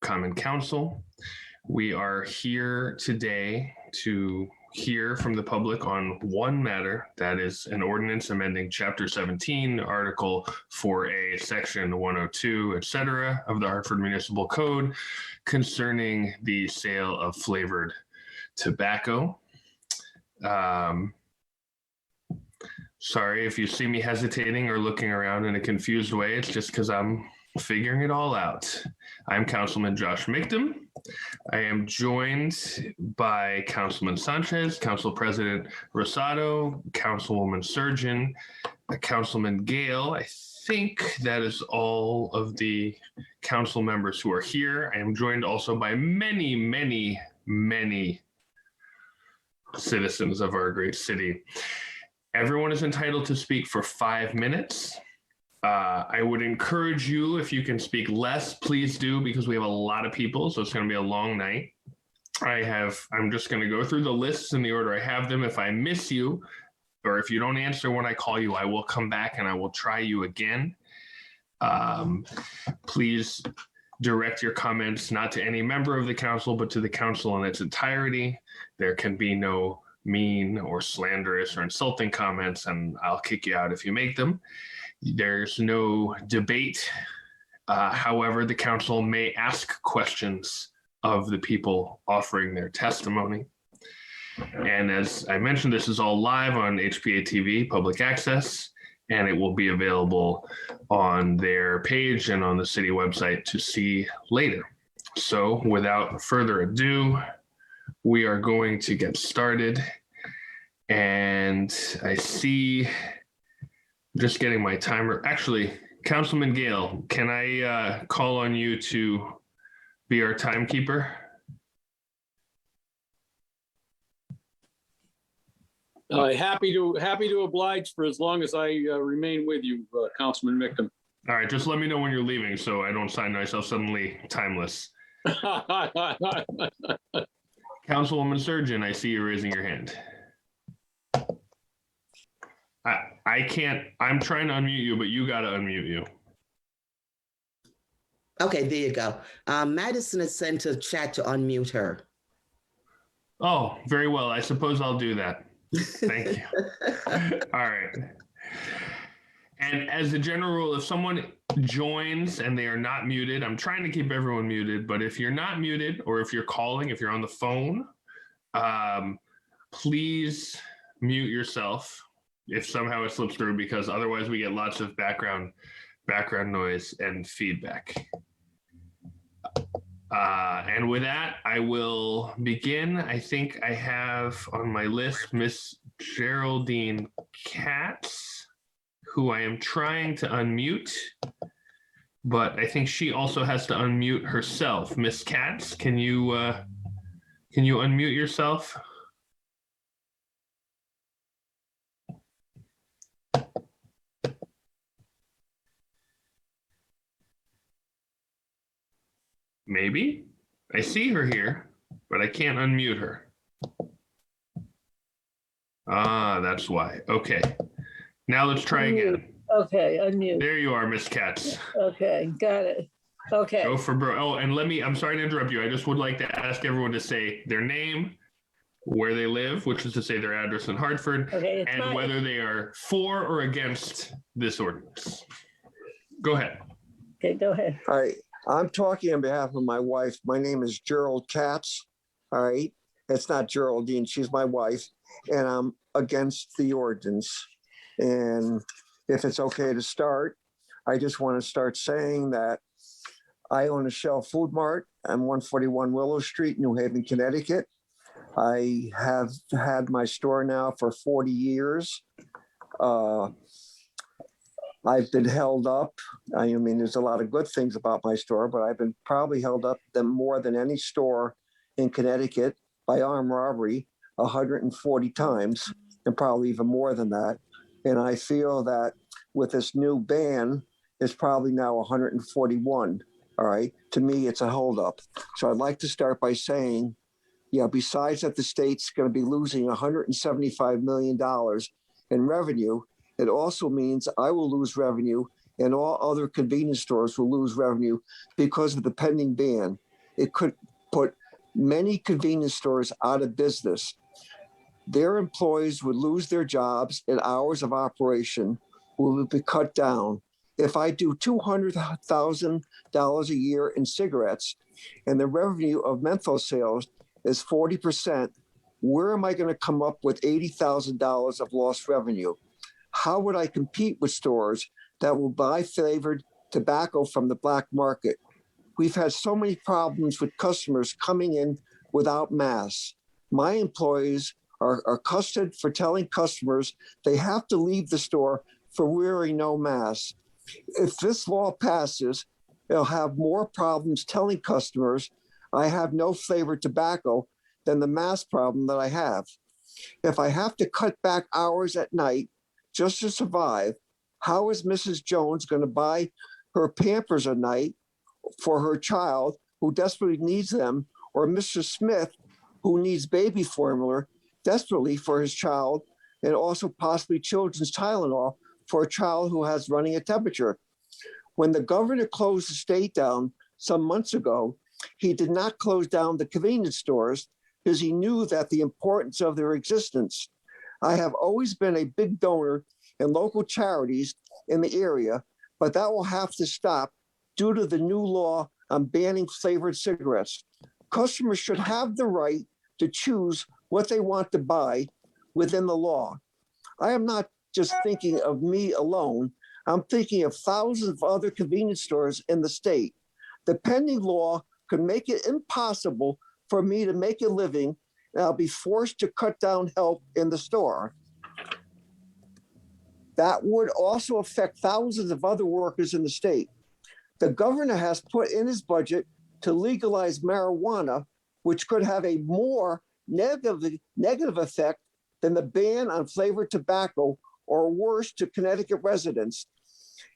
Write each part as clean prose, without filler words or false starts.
Common Council. We are here today to hear from the public on one matter, that is an ordinance amending Chapter 17, Article 4A, Section 102, etc. of the Hartford Municipal Code concerning the sale of flavored tobacco. Sorry if you see me hesitating or looking around in a confused way. It's just because I'm figuring it all out. I'm Councilman Josh Michtam. I am joined by Councilman Sanchez, Council President Rosado, Councilwoman Surgeon, Councilman Gale. I think that is all of the council members who are here. I am joined also by many, many, many citizens of our great city. Everyone is entitled to speak for 5 minutes. I would encourage you, if you can speak less, please do, because we have a lot of people, so it's going to be a long night. I'm just going to go through the lists in the order I have them. If I miss you, or if you don't answer when I call you, I will come back and I will try you again. Please direct your comments not to any member of the council, but to the council in its entirety. There can be no mean or slanderous or insulting comments, and I'll kick you out if you make them. There's no debate. However, the council may ask questions of the people offering their testimony. And as I mentioned, this is all live on HPA-TV, public access, and it will be available on their page and on the city website to see later. So without further ado, we are going to get started. And I see, just getting my timer. Actually, Councilman Gale, can I call on you to be our timekeeper? Happy to oblige for as long as I remain with you, Councilman Michtam. All right, just let me know when you're leaving so I don't find myself suddenly timeless. Councilwoman Surgeon, I see you raising your hand. I can't, I'm trying to unmute you, but you got to unmute you. Okay, there you go. Madison has sent a chat to unmute her. Oh, very well. I suppose I'll do that. Thank you. All right. And as a general rule, if someone joins and they are not muted, I'm trying to keep everyone muted, but if you're not muted or if you're calling, if you're on the phone, please mute yourself if somehow it slips through, because otherwise we get lots of background noise and feedback. And with that, I will begin. I think I have on my list Miss Geraldine Katz, who I am trying to unmute, but I think she also has to unmute herself. Miss Katz, can you unmute yourself? Maybe. I see her here, but I can't unmute her. Ah, that's why. Okay. Now let's try again. Okay, unmute. There you are, Miss Katz. Okay, got it. Okay. Go for bro. Oh, and I'm sorry to interrupt you. I just would like to ask everyone to say their name, where they live, which is to say their address in Hartford, Okay, and whether they are for or against this ordinance. Go ahead. Okay, go ahead. All right. I'm talking on behalf of my wife. My name is Gerald Katz. All right. It's not Geraldine. She's my wife. And I'm against the ordinance. And if it's okay to start, I just want to start saying that I own a Shell Food Mart on 141 Willow Street, New Haven, Connecticut. I have had my store now for 40 years. I've been held up. I mean, there's a lot of good things about my store, but I've been probably held up more than any store in Connecticut by armed robbery 140 times, and probably even more than that. And I feel that with this new ban, it's probably now 141. All right. To me, it's a holdup. So I'd like to start by saying, yeah, besides that the state's going to be losing $175 million in revenue, it also means I will lose revenue and all other convenience stores will lose revenue because of the pending ban. it could put many convenience stores out of business. Their employees would lose their jobs and hours of operation will be cut down. If I do $200,000 a year in cigarettes and the revenue of menthol sales is 40%, where am I going to come up with $80,000 of lost revenue? How would I compete with stores that will buy flavored tobacco from the black market? We've had so many problems with customers coming in without masks. My employees are accosted for telling customers they have to leave the store for wearing no mask. If this law passes, it'll have more problems telling customers I have no flavored tobacco than the mask problem that I have. If I have to cut back hours at night just to survive, how is Mrs. Jones going to buy her Pampers at night for her child who desperately needs them, or Mr. Smith who needs baby formula desperately for his child, and also possibly children's Tylenol for a child who has running a temperature? When the governor closed the state down some months ago, he did not close down the convenience stores because he knew that the importance of their existence. I have always been a big donor in local charities in the area, but that will have to stop due to the new law on banning flavored cigarettes. Customers should have the right to choose what they want to buy within the law. I am not just thinking of me alone. I'm thinking of thousands of other convenience stores in the state. The pending law could make it impossible for me to make a living, and I'll be forced to cut down help in the store. That would also affect thousands of other workers in the state. The governor has put in his budget to legalize marijuana, which could have a more negative effect than the ban on flavored tobacco, or worse, to Connecticut residents.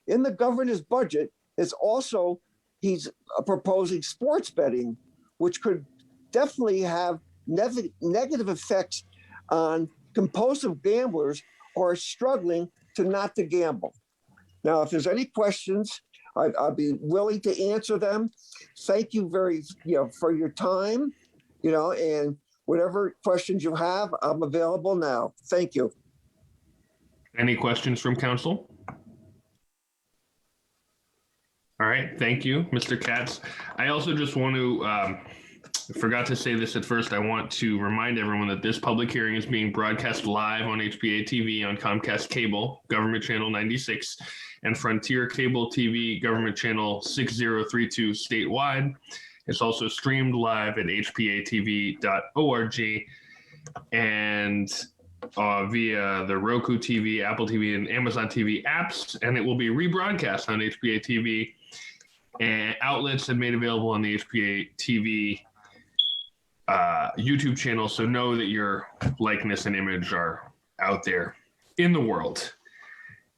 In the governor's budget, he's proposing sports betting, which could definitely have negative effects on compulsive gamblers who are struggling not to gamble. Now, if there's any questions, I'd be willing to answer them. Thank you for your time, and whatever questions you have, I'm available now. Thank you. Any questions from council? All right, thank you, Mr. Katz. I also just want to, forgot to say this at first, I want to remind everyone that this public hearing is being broadcast live on HPA-TV on Comcast Cable, Government Channel 96, and Frontier Cable TV, Government Channel 6032 statewide. It's also streamed live at hpatv.org and via the Roku TV, Apple TV, and Amazon TV apps, and it will be rebroadcast on HPA-TV and outlets and made available on the HPA-TV YouTube channel. So know that your likeness and image are out there in the world.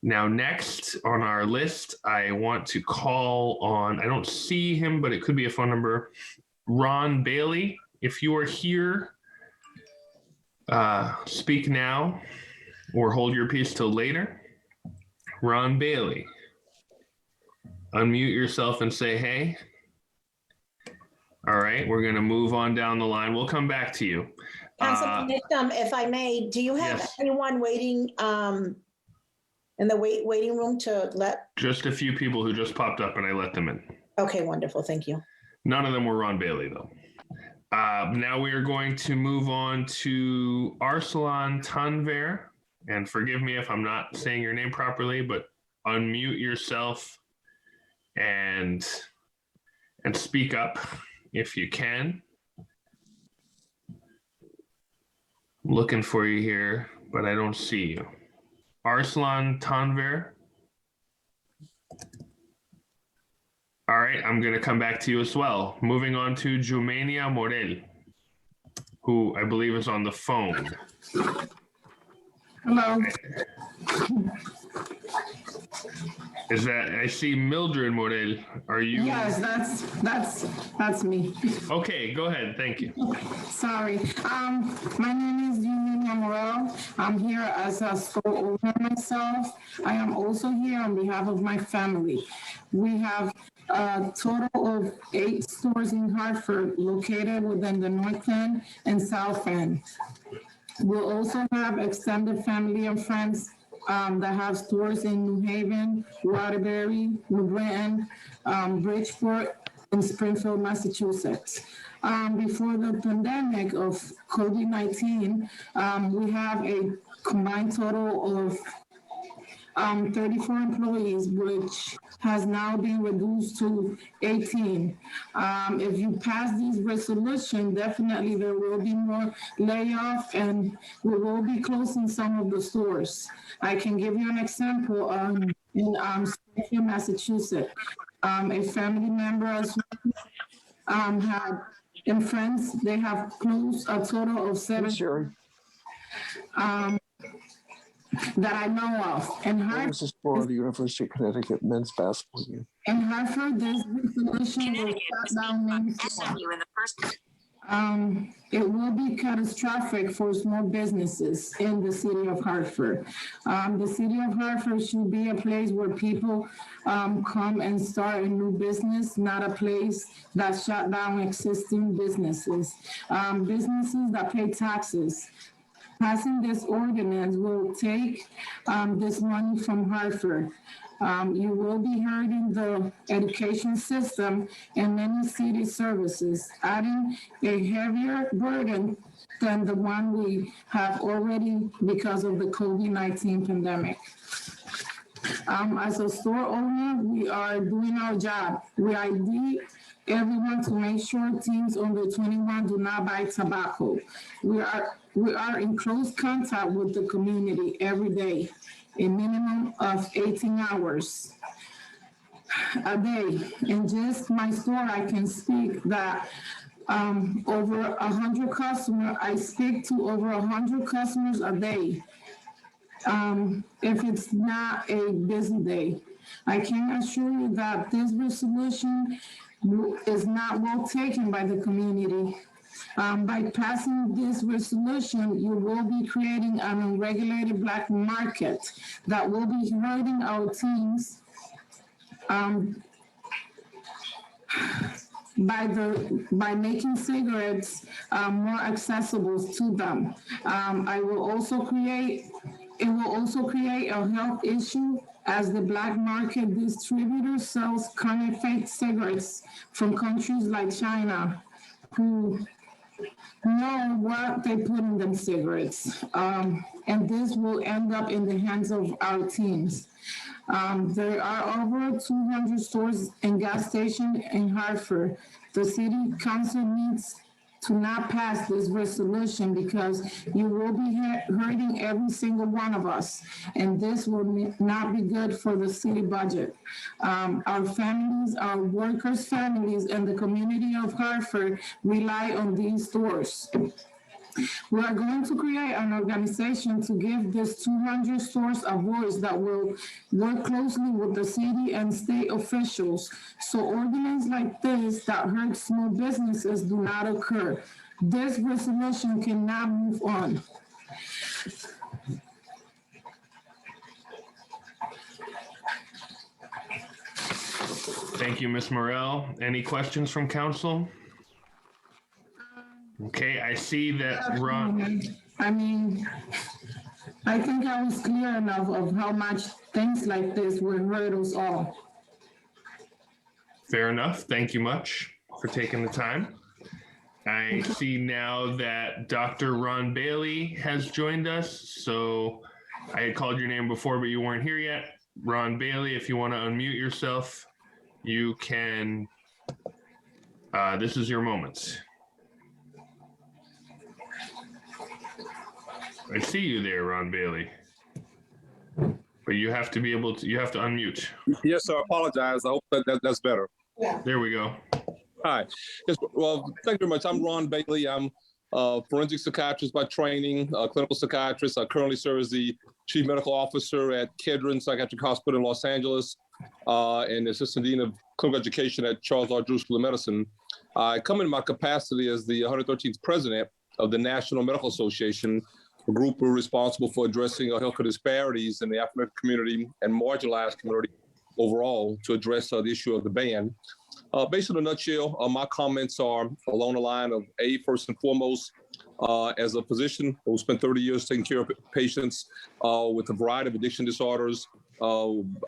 Now, next on our list, I want to call on, I don't see him, but it could be a phone number, Ron Bailey. If you are here, speak now or hold your peace till later. Ron Bailey, unmute yourself and say hey. All right, we're going to move on down the line. We'll come back to you. Councilman Nixon, if I may, do you have anyone waiting in the waiting room to let? Just a few people who just popped up and I let them in. Okay, wonderful. Thank you. None of them were Ron Bailey, though. Now we are going to move on to Arslan Tanver. And forgive me if I'm not saying your name properly, but unmute yourself and speak up if you can. I'm looking for you here, but I don't see you. Arslan Tanver. All right, I'm going to come back to you as well. Moving on to Jumania Morel, who I believe is on the phone. Hello. Is that, I see Mildred Morel. Are you? Yes, that's me. Okay, go ahead. Thank you. Sorry. My name is Jumania Morel. I'm here as a store owner myself. I am also here on behalf of my family. We have a total of 8 stores in Hartford located within the North End and South End. We'll also have extended family and friends that have stores in New Haven, Waterbury, New Britain, Bridgeport, and Springfield, Massachusetts. Before the pandemic of COVID-19, we have a combined total of 34 employees, which has now been reduced to 18. If you pass this resolution, definitely there will be more layoff and we will be closing some of the stores. I can give you an example in Springfield, Massachusetts. A family member as well, had and friends, they have closed a total of 7 Sure. that I know of. And What was this for the University of Connecticut men's basketball game? in Hartford, this resolution will shut down many stores. It will be catastrophic for small businesses in the city of Hartford. The city of Hartford should be a place where people come and start a new business, not a place that shut down existing businesses. Businesses that pay taxes. Passing this ordinance will take this money from Hartford. You will be hurting the education system and many city services, adding a heavier burden than the one we have already because of the COVID-19 pandemic. As a store owner, we are doing our job. We ID everyone to make sure teens under 21 do not buy tobacco. We are in close contact with the community every day, a minimum of 18 hours a day. In just my store, I can speak that over 100 customers, I speak to over 100 customers a day. If it's not a busy day, I can assure you that this resolution is not well taken by the community. By passing this resolution, you will be creating an unregulated black market that will be hurting our teens by making cigarettes more accessible to them. It will also create a health issue as the black market distributor sells counterfeit cigarettes from countries like China, who know what they put in them cigarettes. And this will end up in the hands of our teens. There are over 200 stores and gas stations in Hartford. The city council needs to not pass this resolution because you will be hurting every single one of us, and this will not be good for the city budget. Our families, our workers' families, and the community of Hartford rely on these stores. We are going to create an organization to give these 200 stores a voice that will work closely with the city and state officials so ordinances like this that hurt small businesses do not occur. This resolution cannot move on. Thank you, Ms. Morell. Any questions from council? Okay, I see that Ron. I mean, I think I was clear enough of how much things like this will hurt us all. Fair enough. Thank you much for taking the time. I see now that Dr. Ron Bailey has joined us. So I had called your name before, but you weren't here yet. Ron Bailey, if you want to unmute yourself, you can. This is your moment. I see you there, Ron Bailey. But you have to be able to, you have to unmute. Yes, sir. I apologize. I hope that's better. There we go. Hi. Yes, well, thank you very much. I'm Ron Bailey. I'm a forensic psychiatrist by training, a clinical psychiatrist. I currently serve as the chief medical officer at Kedron Psychiatric Hospital in Los Angeles and assistant dean of clinical education at Charles R. Drew School of Medicine. I come in my capacity as the 113th president of the National Medical Association, a group responsible for addressing healthcare disparities in the African community and marginalized community overall to address the issue of the ban. Basically, in a nutshell, my comments are along the line of first and foremost, as a physician who spent 30 years taking care of patients with a variety of addiction disorders,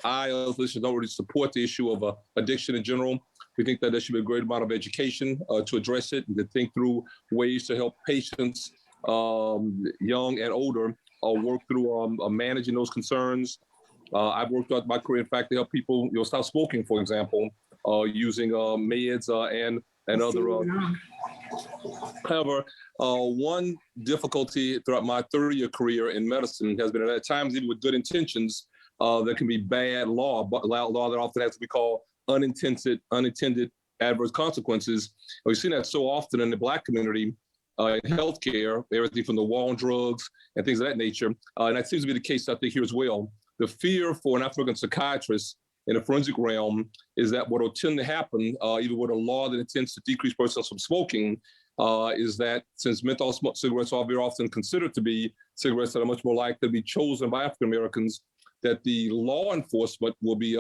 I, as a physician, don't really support the issue of addiction in general. We think that there should be a great amount of education to address it and to think through ways to help patients, young and older, work through managing those concerns. I've worked out my career, in fact, to help people stop smoking, for example, using meds and other. However, one difficulty throughout my 30-year career in medicine has been that at times, even with good intentions, there can be bad law that often has to be called unintended adverse consequences. We've seen that so often in the Black community, in healthcare, everything from the war on drugs and things of that nature. And that seems to be the case, I think, here as well. The fear for an African psychiatrist in the forensic realm is that what will tend to happen, even with a law that intends to decrease persons from smoking, is that since menthol cigarettes are very often considered to be cigarettes that are much more likely to be chosen by African Americans, that the law enforcement will be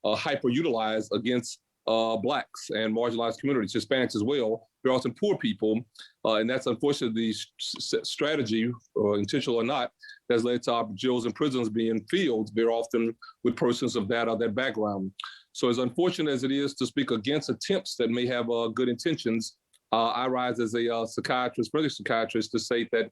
hyper-utilized against Blacks and marginalized communities, Hispanics as well, very often poor people. And that's unfortunately the strategy, intentional or not, that's led to our jails and prisons being filled very often with persons of that background. So as unfortunate as it is to speak against attempts that may have good intentions, I rise as a forensic psychiatrist, to say that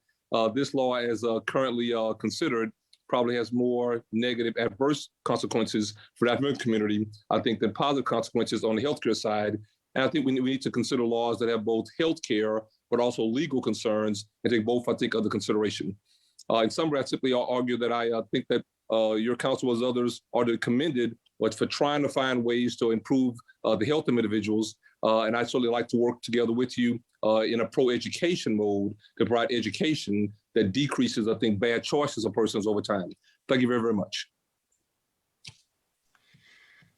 this law as currently considered probably has more negative adverse consequences for the African community, I think, than positive consequences on the healthcare side. And I think we need to consider laws that have both healthcare, but also legal concerns, and take both, I think, under consideration. In summary, I simply argue that I think that your counsel, as others, are to be commended for trying to find ways to improve the health of individuals. And I'd certainly like to work together with you in a pro-education mode to provide education that decreases, I think, bad choices of persons over time. Thank you very, very much.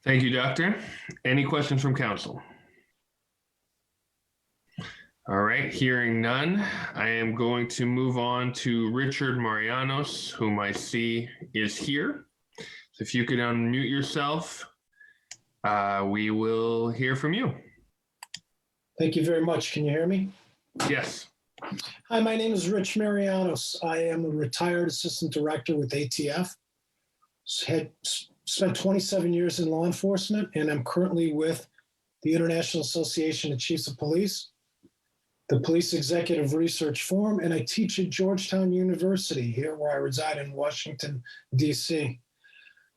Thank you, Doctor. Any questions from council? All right, hearing none, I am going to move on to Richard Marianos, whom I see is here. So if you could unmute yourself, we will hear from you. Thank you very much. Can you hear me? Yes. Hi, my name is Rich Marianos. I am a retired assistant director with ATF. Had spent 27 years in law enforcement, and I'm currently with the International Association of Chiefs of Police, the Police Executive Research Forum, and I teach at Georgetown University here where I reside in Washington, D.C.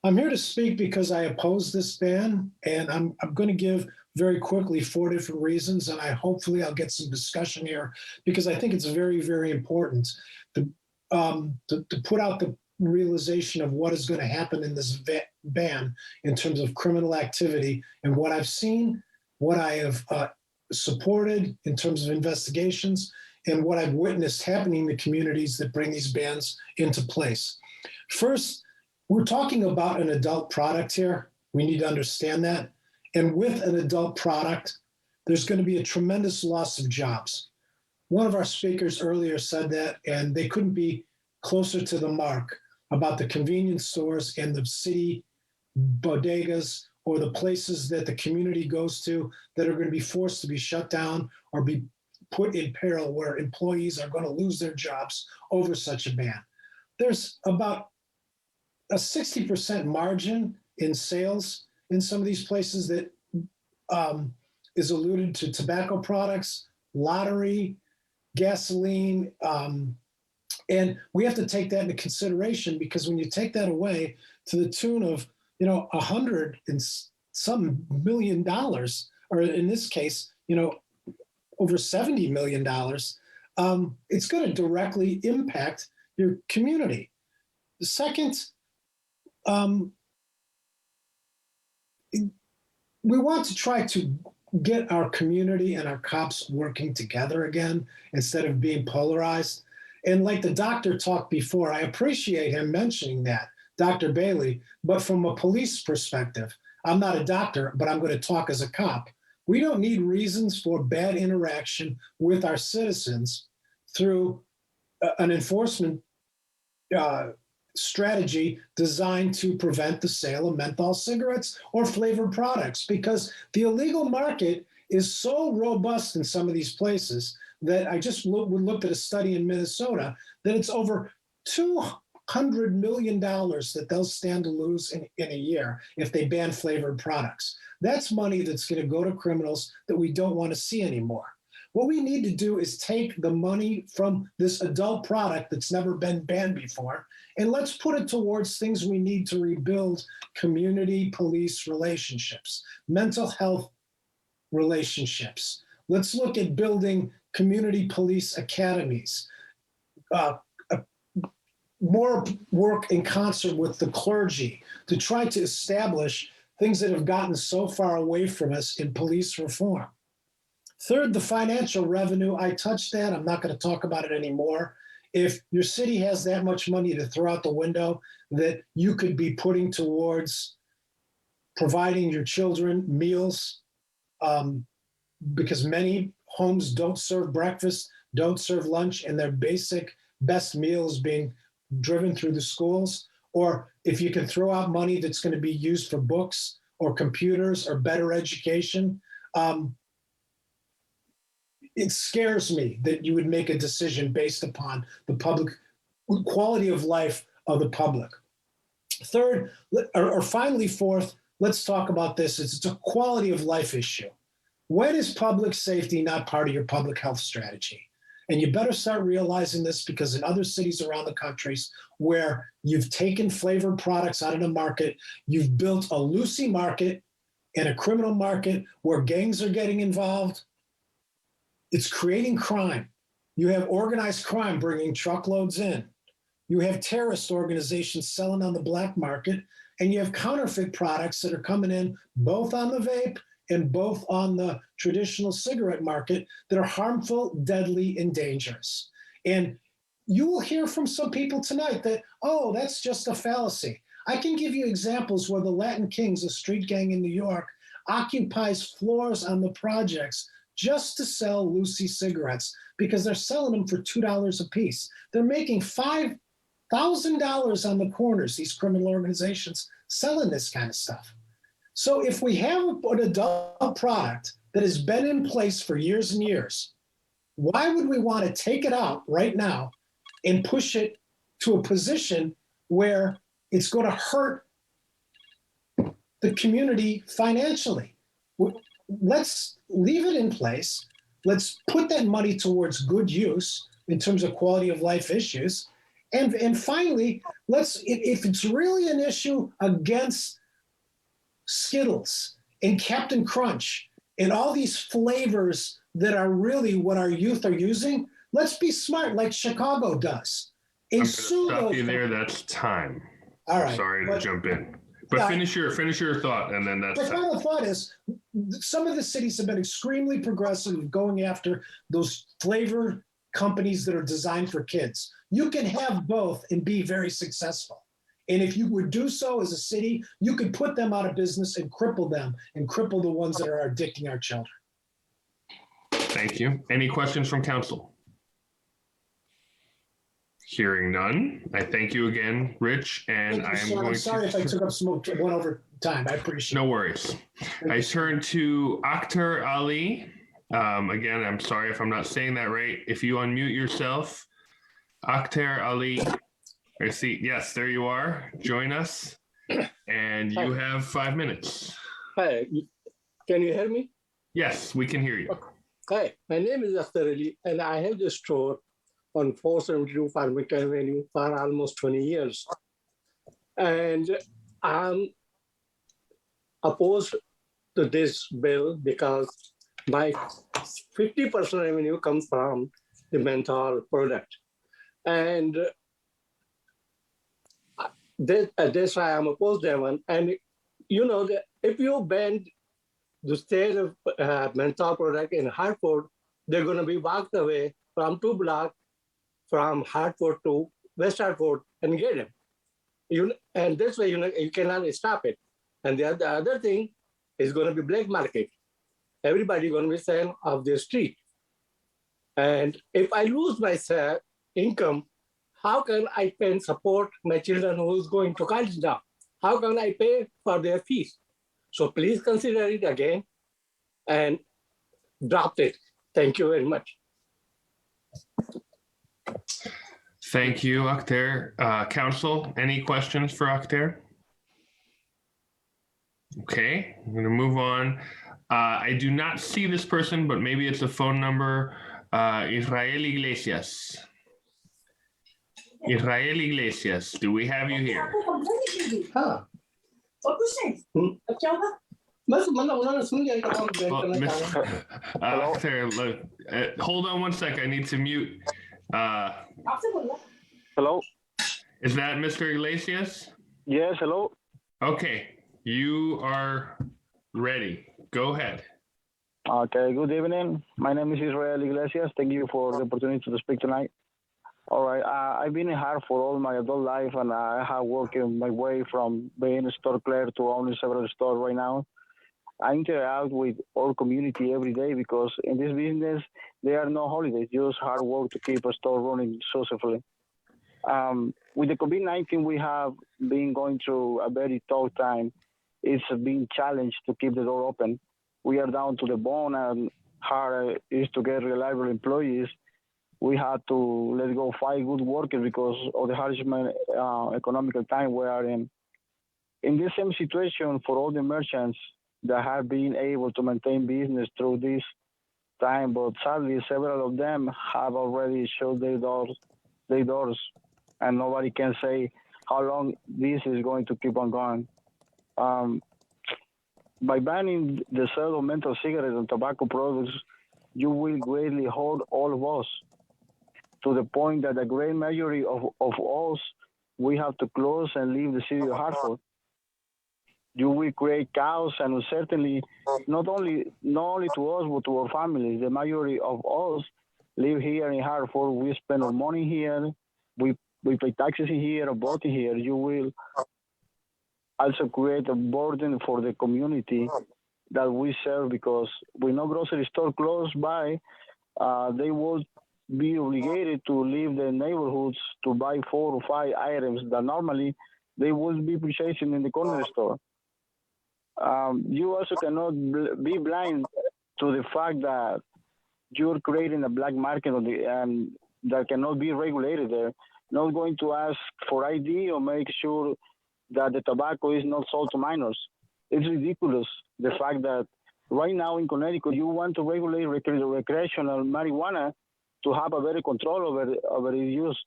I'm here to speak because I oppose this ban, and I'm going to give very quickly 4 different reasons, and hopefully I'll get some discussion here because I think it's very, very important to put out the realization of what is going to happen in this ban in terms of criminal activity and what I've seen, what I have supported in terms of investigations, and what I've witnessed happening in the communities that bring these bans into place. First, we're talking about an adult product here. We need to understand that. And with an adult product, there's going to be a tremendous loss of jobs. One of our speakers earlier said that, and they couldn't be closer to the mark about the convenience stores and the city bodegas or the places that the community goes to that are going to be forced to be shut down or be put in peril where employees are going to lose their jobs over such a ban. There's about a 60% margin in sales in some of these places that is alluded to tobacco products, lottery, gasoline, and we have to take that into consideration because when you take that away to the tune of, $100 and some million, or in this case, over $70 million, it's going to directly impact your community. The second, we want to try to get our community and our cops working together again instead of being polarized. And like the doctor talked before, I appreciate him mentioning that, Dr. Bailey, but from a police perspective, I'm not a doctor, but I'm going to talk as a cop. We don't need reasons for bad interaction with our citizens through an enforcement strategy designed to prevent the sale of menthol cigarettes or flavored products, because the illegal market is so robust in some of these places that I just looked at a study in Minnesota that it's over $200 million that they'll stand to lose in a year if they ban flavored products. That's money that's going to go to criminals that we don't want to see anymore. What we need to do is take the money from this adult product that's never been banned before, and let's put it towards things we need to rebuild: community police relationships, mental health relationships. Let's look at building community police academies, more work in concert with the clergy to try to establish things that have gotten so far away from us in police reform. Third, the financial revenue. I touched that. I'm not going to talk about it anymore. If your city has that much money to throw out the window that you could be putting towards providing your children meals, because many homes don't serve breakfast, don't serve lunch, and their basic best meal is being driven through the schools. Or if you can throw out money that's going to be used for books or computers or better education, it scares me that you would make a decision based upon the public quality of life of the public. Third, or finally, fourth, let's talk about this. It's a quality of life issue. When is public safety not part of your public health strategy? And you better start realizing this, because in other cities around the countries where you've taken flavored products out of the market, you've built a loosey market and a criminal market where gangs are getting involved. It's creating crime. You have organized crime bringing truckloads in. You have terrorist organizations selling on the black market, and you have counterfeit products that are coming in both on the vape and both on the traditional cigarette market that are harmful, deadly, and dangerous. And you will hear from some people tonight that, oh, that's just a fallacy. I can give you examples where the Latin Kings, a street gang in New York, occupies floors on the projects just to sell loosey cigarettes, because they're selling them for $2 a piece. They're making $5,000 on the corners, these criminal organizations selling this kind of stuff. So if we have an adult product that has been in place for years and years, why would we want to take it out right now and push it to a position where it's going to hurt the community financially? Let's leave it in place. Let's put that money towards good use in terms of quality of life issues. And finally, if it's really an issue against Skittles and Captain Crunch and all these flavors that are really what our youth are using, let's be smart like Chicago does. I'm going to stop you there. That's time. All right. Sorry to jump in. But finish your thought, and then that's. My final thought is, some of the cities have been extremely progressive going after those flavor companies that are designed for kids. You can have both and be very successful. And if you would do so as a city, you could put them out of business and cripple them and cripple the ones that are addicting our children. Thank you. Any questions from council? Hearing none, I thank you again, Rich, and I'm sorry if I took up one over time. I appreciate it. No worries. I turn to Akhtar Ali. Again, I'm sorry if I'm not saying that right. If you unmute yourself, Akhtar Ali. I see. Yes, there you are. Join us, and you have 5 minutes. Hi, can you hear me? Yes, we can hear you. Hi, my name is Akhtar Ali, and I have the store on 472 Farmington Avenue for almost 20 years. And I'm opposed to this bill because my 50% revenue comes from the menthol product. And that's why I'm opposed to that one. And you know, that if you ban the sale of menthol product in Hartford, they're going to be walked away from 2 blocks from Hartford to West Hartford and get them. And this way, you cannot stop it. And the other thing is going to be black market. Everybody going to be selling off the street. And if I lose my income, how can I pay and support my children who's going to college now? How can I pay for their fees? So please consider it again and drop it. Thank you very much. Thank you, Akhtar. Council, any questions for Akhtar? Okay, I'm going to move on. I do not see this person, but maybe it's a phone number. Israel Iglesias. Israel Iglesias, do we have you here? Akhtar, look, hold on one sec. I need to mute. Hello? Is that Mr. Iglesias? Yes, hello? Okay, you are ready. Go ahead. Okay, good evening. My name is Israel Iglesias. Thank you for the opportunity to speak tonight. All right, I've been in Hartford all my adult life, and I have worked my way from being a store clerk to owning several stores right now. I interact with our community every day because in this business, there are no holidays, just hard work to keep a store running successfully. With the COVID-19, we have been going through a very tough time. It's been challenged to keep the door open. We are down to the bone, and hard is to get reliable employees. We had to let go 5 good workers because of the harsh economical time we are in. In this same situation, for all the merchants that have been able to maintain business through this time, but sadly, several of them have already shut their doors, and nobody can say how long this is going to keep on going. By banning the sale of menthol cigarettes and tobacco products, you will greatly hurt all of us, to the point that the great majority of us, we have to close and leave the city of Hartford. You will create chaos and uncertainty, not only to us, but to our families. The majority of us live here in Hartford. We spend our money here. We pay taxes here, vote here. You will also create a burden for the community that we serve, because with no grocery store close by, they will be obligated to leave the neighborhoods to buy 4 or 5 items that normally they would be purchasing in the corner store. You also cannot be blind to the fact that you're creating a black market and that cannot be regulated there. Not going to ask for ID or make sure that the tobacco is not sold to minors. It's ridiculous, the fact that right now in Connecticut, you want to regulate recreational marijuana to have a better control over its use,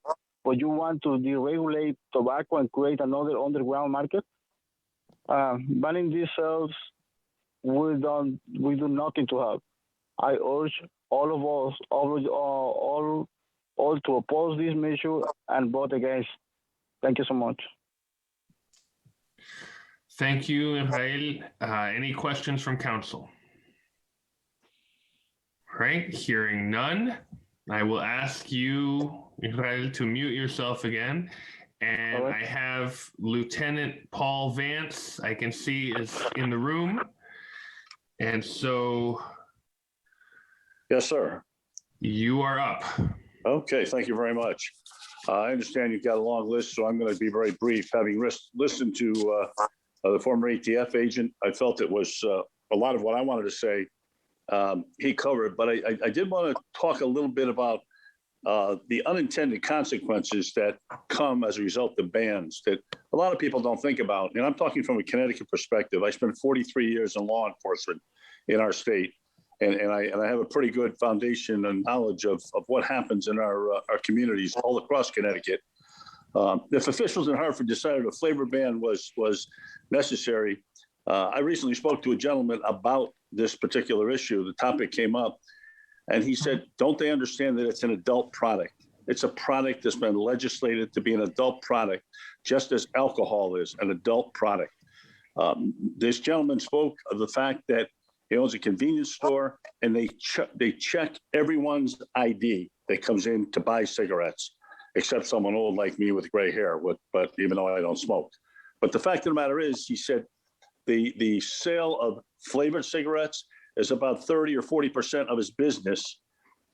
but you want to deregulate tobacco and create another underground market. Banning these sales, we do nothing to help. I urge all of us, all to oppose this measure and vote against. Thank you so much. Thank you, Israel. Any questions from council? All right, hearing none, I will ask you, Israel, to mute yourself again. And right. I have Lieutenant Paul Vance, I can see is in the room. And so. Yes, sir. You are up. Okay, thank you very much. I understand you've got a long list, so I'm going to be very brief. Having listened to the former ATF agent, I felt it was a lot of what I wanted to say he covered, but I did want to talk a little bit about the unintended consequences that come as a result of bans that a lot of people don't think about. And I'm talking from a Connecticut perspective. I spent 43 years in law enforcement in our state, and I have a pretty good foundation and knowledge of what happens in our communities all across Connecticut. If officials in Hartford decided a flavor ban was necessary, I recently spoke to a gentleman about this particular issue. The topic came up, and he said, don't they understand that it's an adult product? It's a product that's been legislated to be an adult product, just as alcohol is an adult product. This gentleman spoke of the fact that he owns a convenience store, and they check everyone's ID that comes in to buy cigarettes, except someone old like me with gray hair, but even though I don't smoke. But the fact of the matter is, he said, the sale of flavored cigarettes is about 30 or 40% of his business,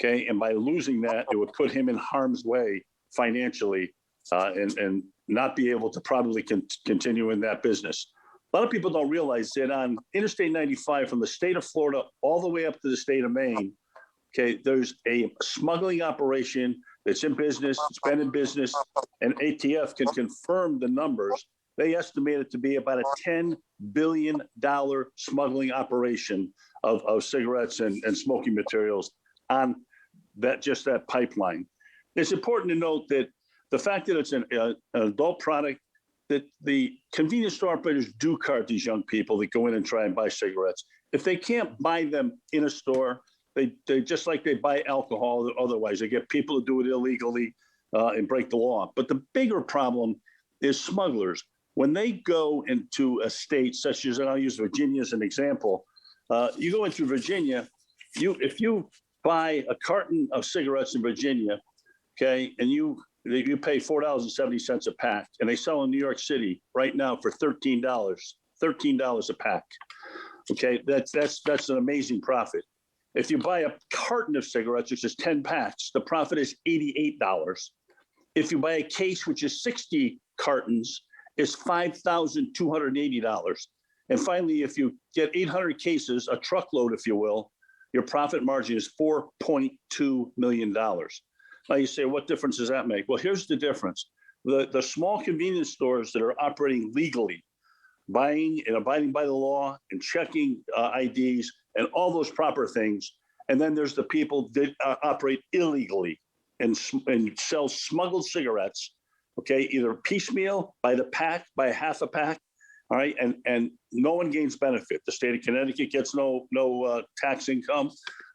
okay? And by losing that, it would put him in harm's way financially and not be able to probably continue in that business. A lot of people don't realize that on Interstate 95 from the state of Florida all the way up to the state of Maine, okay, there's a smuggling operation that's in business, it's been in business, and ATF can confirm the numbers. They estimate it to be about a $10 billion smuggling operation of cigarettes and smoking materials on that pipeline. It's important to note that the fact that it's an adult product, that the convenience store operators do card these young people that go in and try and buy cigarettes. If they can't buy them in a store, they just like they buy alcohol otherwise. They get people to do it illegally and break the law. But the bigger problem is smugglers. When they go into a state such as, and I'll use Virginia as an example, you go into Virginia, if you buy a carton of cigarettes in Virginia, okay, and you pay $4.70 a pack, and they sell in New York City right now for $13 a pack. Okay, that's an amazing profit. If you buy a carton of cigarettes, which is 10 packs, the profit is $88. If you buy a case, which is 60 cartons, it's $5,280. And finally, if you get 800 cases, a truckload, if you will, your profit margin is $4.2 million. Now you say, what difference does that make? Well, here's the difference. The small convenience stores that are operating legally, buying and abiding by the law and checking IDs and all those proper things. And then there's the people that operate illegally and sell smuggled cigarettes, okay, either piecemeal, by the pack, by half a pack, all right, and no one gains benefit. The state of Connecticut gets no tax income.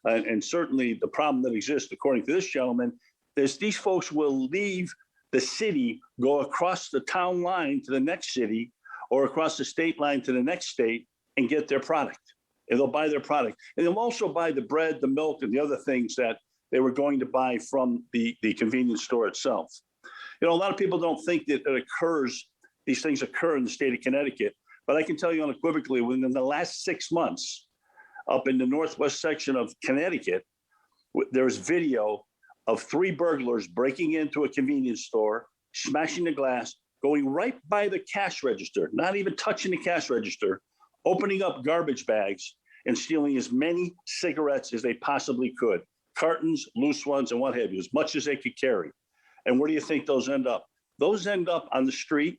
And certainly the problem that exists, according to this gentleman, is these folks will leave the city, go across the town line to the next city, or across the state line to the next state and get their product. And they'll buy their product. And they'll also buy the bread, the milk, and the other things that they were going to buy from the convenience store itself. You know, a lot of people don't think that these things occur in the state of Connecticut, but I can tell you unequivocally, within the last 6 months, up in the northwest section of Connecticut, there's video of 3 burglars breaking into a convenience store, smashing the glass, going right by the cash register, not even touching the cash register, opening up garbage bags and stealing as many cigarettes as they possibly could, cartons, loose ones, and what have you, as much as they could carry. And where do you think those end up? Those end up on the street.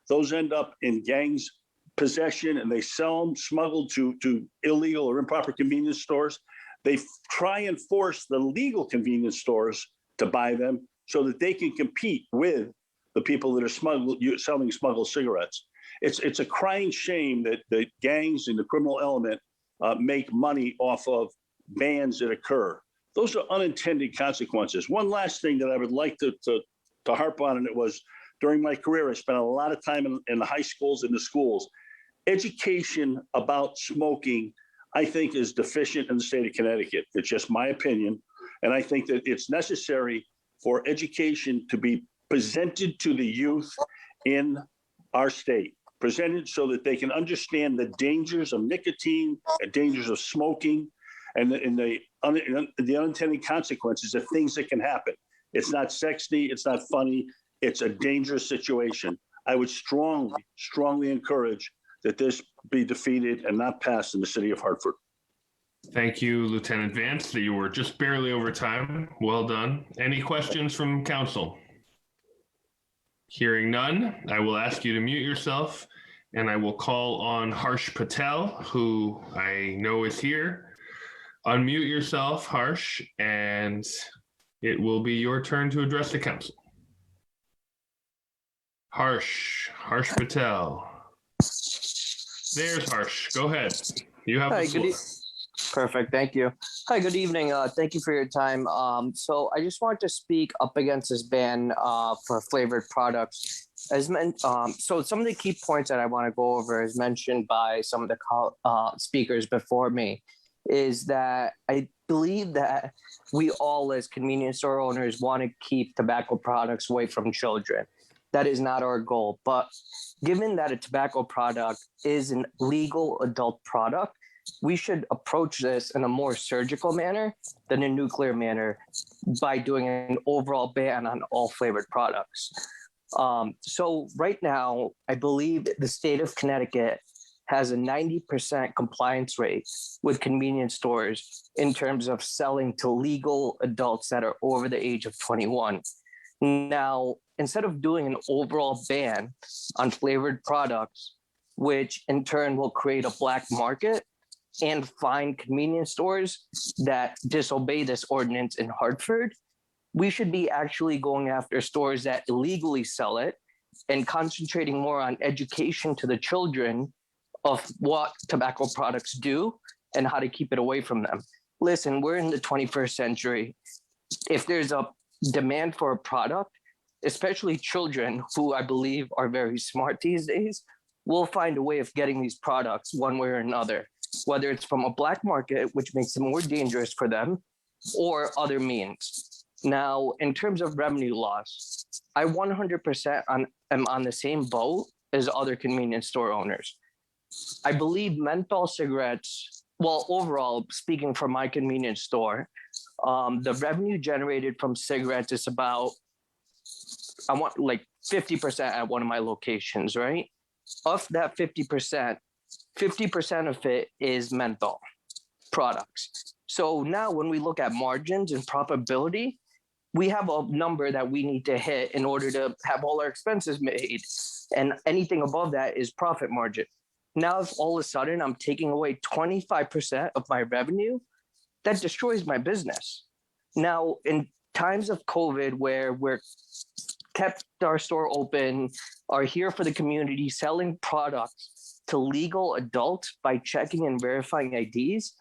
Those end up in gangs' possession, and they sell them smuggled to illegal or improper convenience stores. They try and force the legal convenience stores to buy them so that they can compete with the people that are selling smuggled cigarettes. It's a crying shame that the gangs and the criminal element make money off of bans that occur. Those are unintended consequences. One last thing that I would like to harp on, and it was during my career, I spent a lot of time in the high schools and the schools. Education about smoking, I think, is deficient in the state of Connecticut. It's just my opinion. And I think that it's necessary for education to be presented to the youth in our state, presented so that they can understand the dangers of nicotine, the dangers of smoking, and the unintended consequences of things that can happen. It's not sexy, it's not funny, it's a dangerous situation. I would strongly, strongly encourage that this be defeated and not passed in the city of Hartford. Thank you, Lieutenant Vance. You were just barely over time. Well done. Any questions from council? Hearing none, I will ask you to mute yourself, and I will call on Harsh Patel, who I know is here. Unmute yourself, Harsh, and it will be your turn to address the council. Harsh Patel. There's Harsh. Go ahead. You have the floor. Perfect. Thank you. Hi, good evening. Thank you for your time. So I just wanted to speak up against this ban for flavored products. So some of the key points that I want to go over, as mentioned by some of the speakers before me, is that I believe that we all as convenience store owners want to keep tobacco products away from children. That is not our goal. But given that a tobacco product is an legal adult product, we should approach this in a more surgical manner than a nuclear manner by doing an overall ban on all flavored products. So right now, I believe the state of Connecticut has a 90% compliance rate with convenience stores in terms of selling to legal adults that are over the age of 21. Now, instead of doing an overall ban on flavored products, which in turn will create a black market and fine convenience stores that disobey this ordinance in Hartford, we should be actually going after stores that illegally sell it and concentrating more on education to the children of what tobacco products do and how to keep it away from them. Listen, we're in the 21st century. If there's a demand for a product, especially children who I believe are very smart these days, will find a way of getting these products one way or another, whether it's from a black market, which makes it more dangerous for them, or other means. Now, in terms of revenue loss, I 100% am on the same boat as other convenience store owners. I believe menthol cigarettes, well, overall, speaking for my convenience store, the revenue generated from cigarettes is about, I want like 50% at one of my locations, right? Of that 50% of it is menthol products. So now when we look at margins and profitability, we have a number that we need to hit in order to have all our expenses made. And anything above that is profit margin. Now, if all of a sudden I'm taking away 25% of my revenue, that destroys my business. Now, in times of COVID, where we're kept our store open, are here for the community, selling products to legal adults by checking and verifying IDs,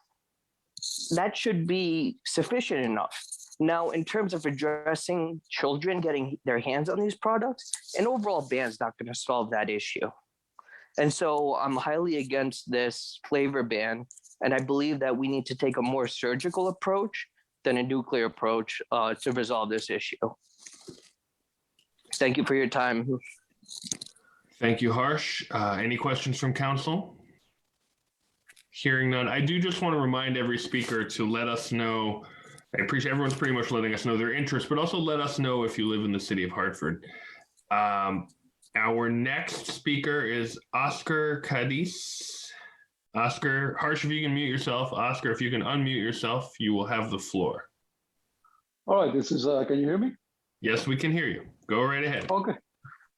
that should be sufficient enough. Now, in terms of addressing children getting their hands on these products, an overall ban is not going to solve that issue. And so I'm highly against this flavor ban, and I believe that we need to take a more surgical approach than a nuclear approach to resolve this issue. Thank you for your time. Thank you, Harsh. Any questions from council? Hearing none, I do just want to remind every speaker to let us know. I appreciate everyone's pretty much letting us know their interest, but also let us know if you live in the city of Hartford. Our next speaker is Oscar Cadiz. Oscar, Harsh, if you can mute yourself. Oscar, if you can unmute yourself, you will have the floor. All right, this is, can you hear me? Yes, we can hear you. Go right ahead. Okay.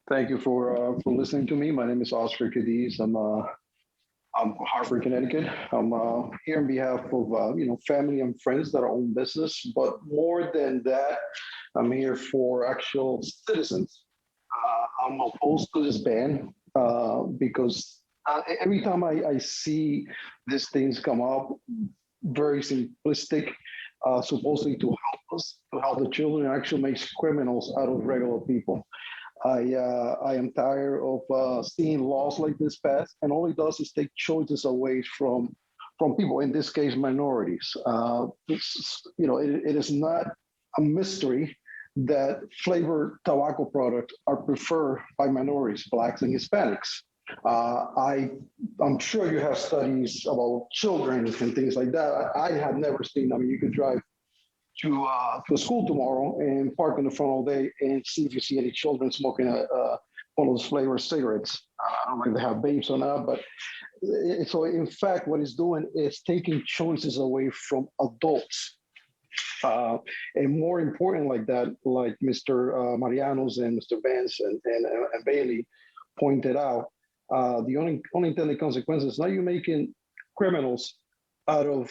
Thank you for listening to me. My name is Oscar Cadiz. I'm Hartford, Connecticut. I'm here on behalf of family and friends that own business, but more than that, I'm here for actual citizens. I'm opposed to this ban because every time I see these things come up, very simplistic, supposedly to help us, to help the children, actually makes criminals out of regular people. I am tired of seeing laws like this passed, and all it does is take choices away from people, in this case, minorities. It is not a mystery that flavored tobacco products are preferred by minorities, Blacks and Hispanics. I'm sure you have studies about children and things like that. I have never seen. I mean, you could drive to a school tomorrow and park in the front all day and see if you see any children smoking one of those flavored cigarettes. I don't know if they have vapes or not, but so in fact, what it's doing is taking choices away from adults. And more important like that, like Mr. Marianos and Mr. Vance and Bailey pointed out, the unintended consequences, now you're making criminals out of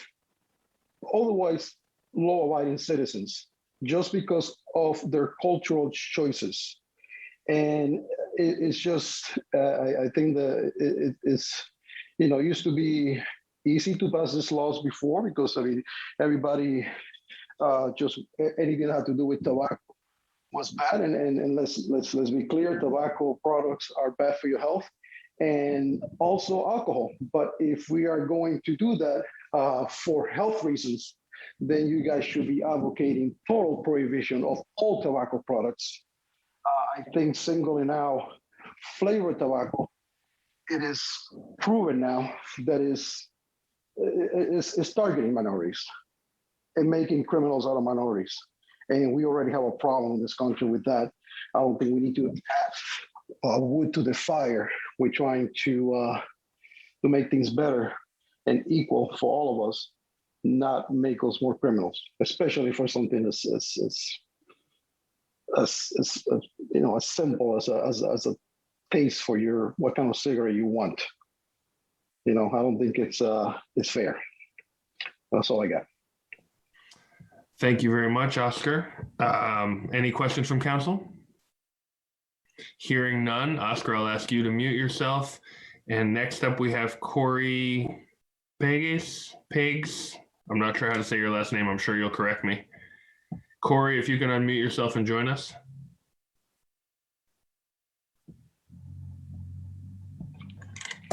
otherwise law-abiding citizens just because of their cultural choices. And it's just, I think that it's, it used to be easy to pass these laws before because, I mean, everybody just anything that had to do with tobacco was bad. And let's be clear, tobacco products are bad for your health and also alcohol. But if we are going to do that for health reasons, then you guys should be advocating total prohibition of all tobacco products. I think singling out flavored tobacco, it is proven now that is is targeting minorities and making criminals out of minorities. And we already have a problem in this country with that. I don't think we need to add wood to the fire. We're trying to make things better and equal for all of us, not make us more criminals, especially for something as simple as a taste for what kind of cigarette you want. I don't think it's fair. That's all I got. Thank you very much, Oscar. Any questions from council? Hearing none, Oscar, I'll ask you to mute yourself. And next up, we have Corey Pigs. I'm not sure how to say your last name. I'm sure you'll correct me. Corey, if you can unmute yourself and join us.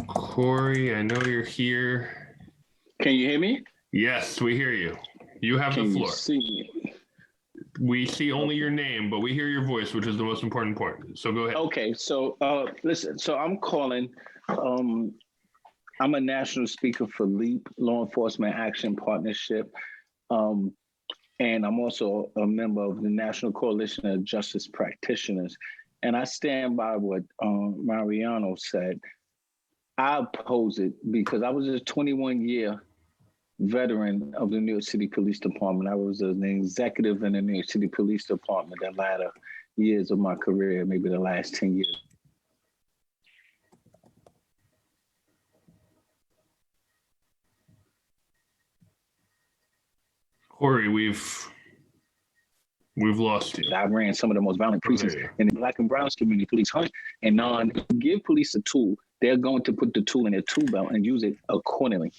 Corey, I know you're here. Can you hear me? Yes, we hear you. You have the floor. You see me? We see only your name, but we hear your voice, which is the most important part. So go ahead. Okay, so listen, so I'm calling, I'm a national speaker for LEAP, Law Enforcement Action Partnership. And I'm also a member of the National Coalition of Justice Practitioners. And I stand by what Marianos said. I oppose it because I was a 21-year veteran of the New York City Police Department. I was an executive in the New York City Police Department the latter years of my career, maybe the last 10 years. Corey, we've lost you. I ran some of the most violent precincts in the Black and Brown community. Police hunt and give police a tool. They're going to put the tool in their tool belt and use it accordingly.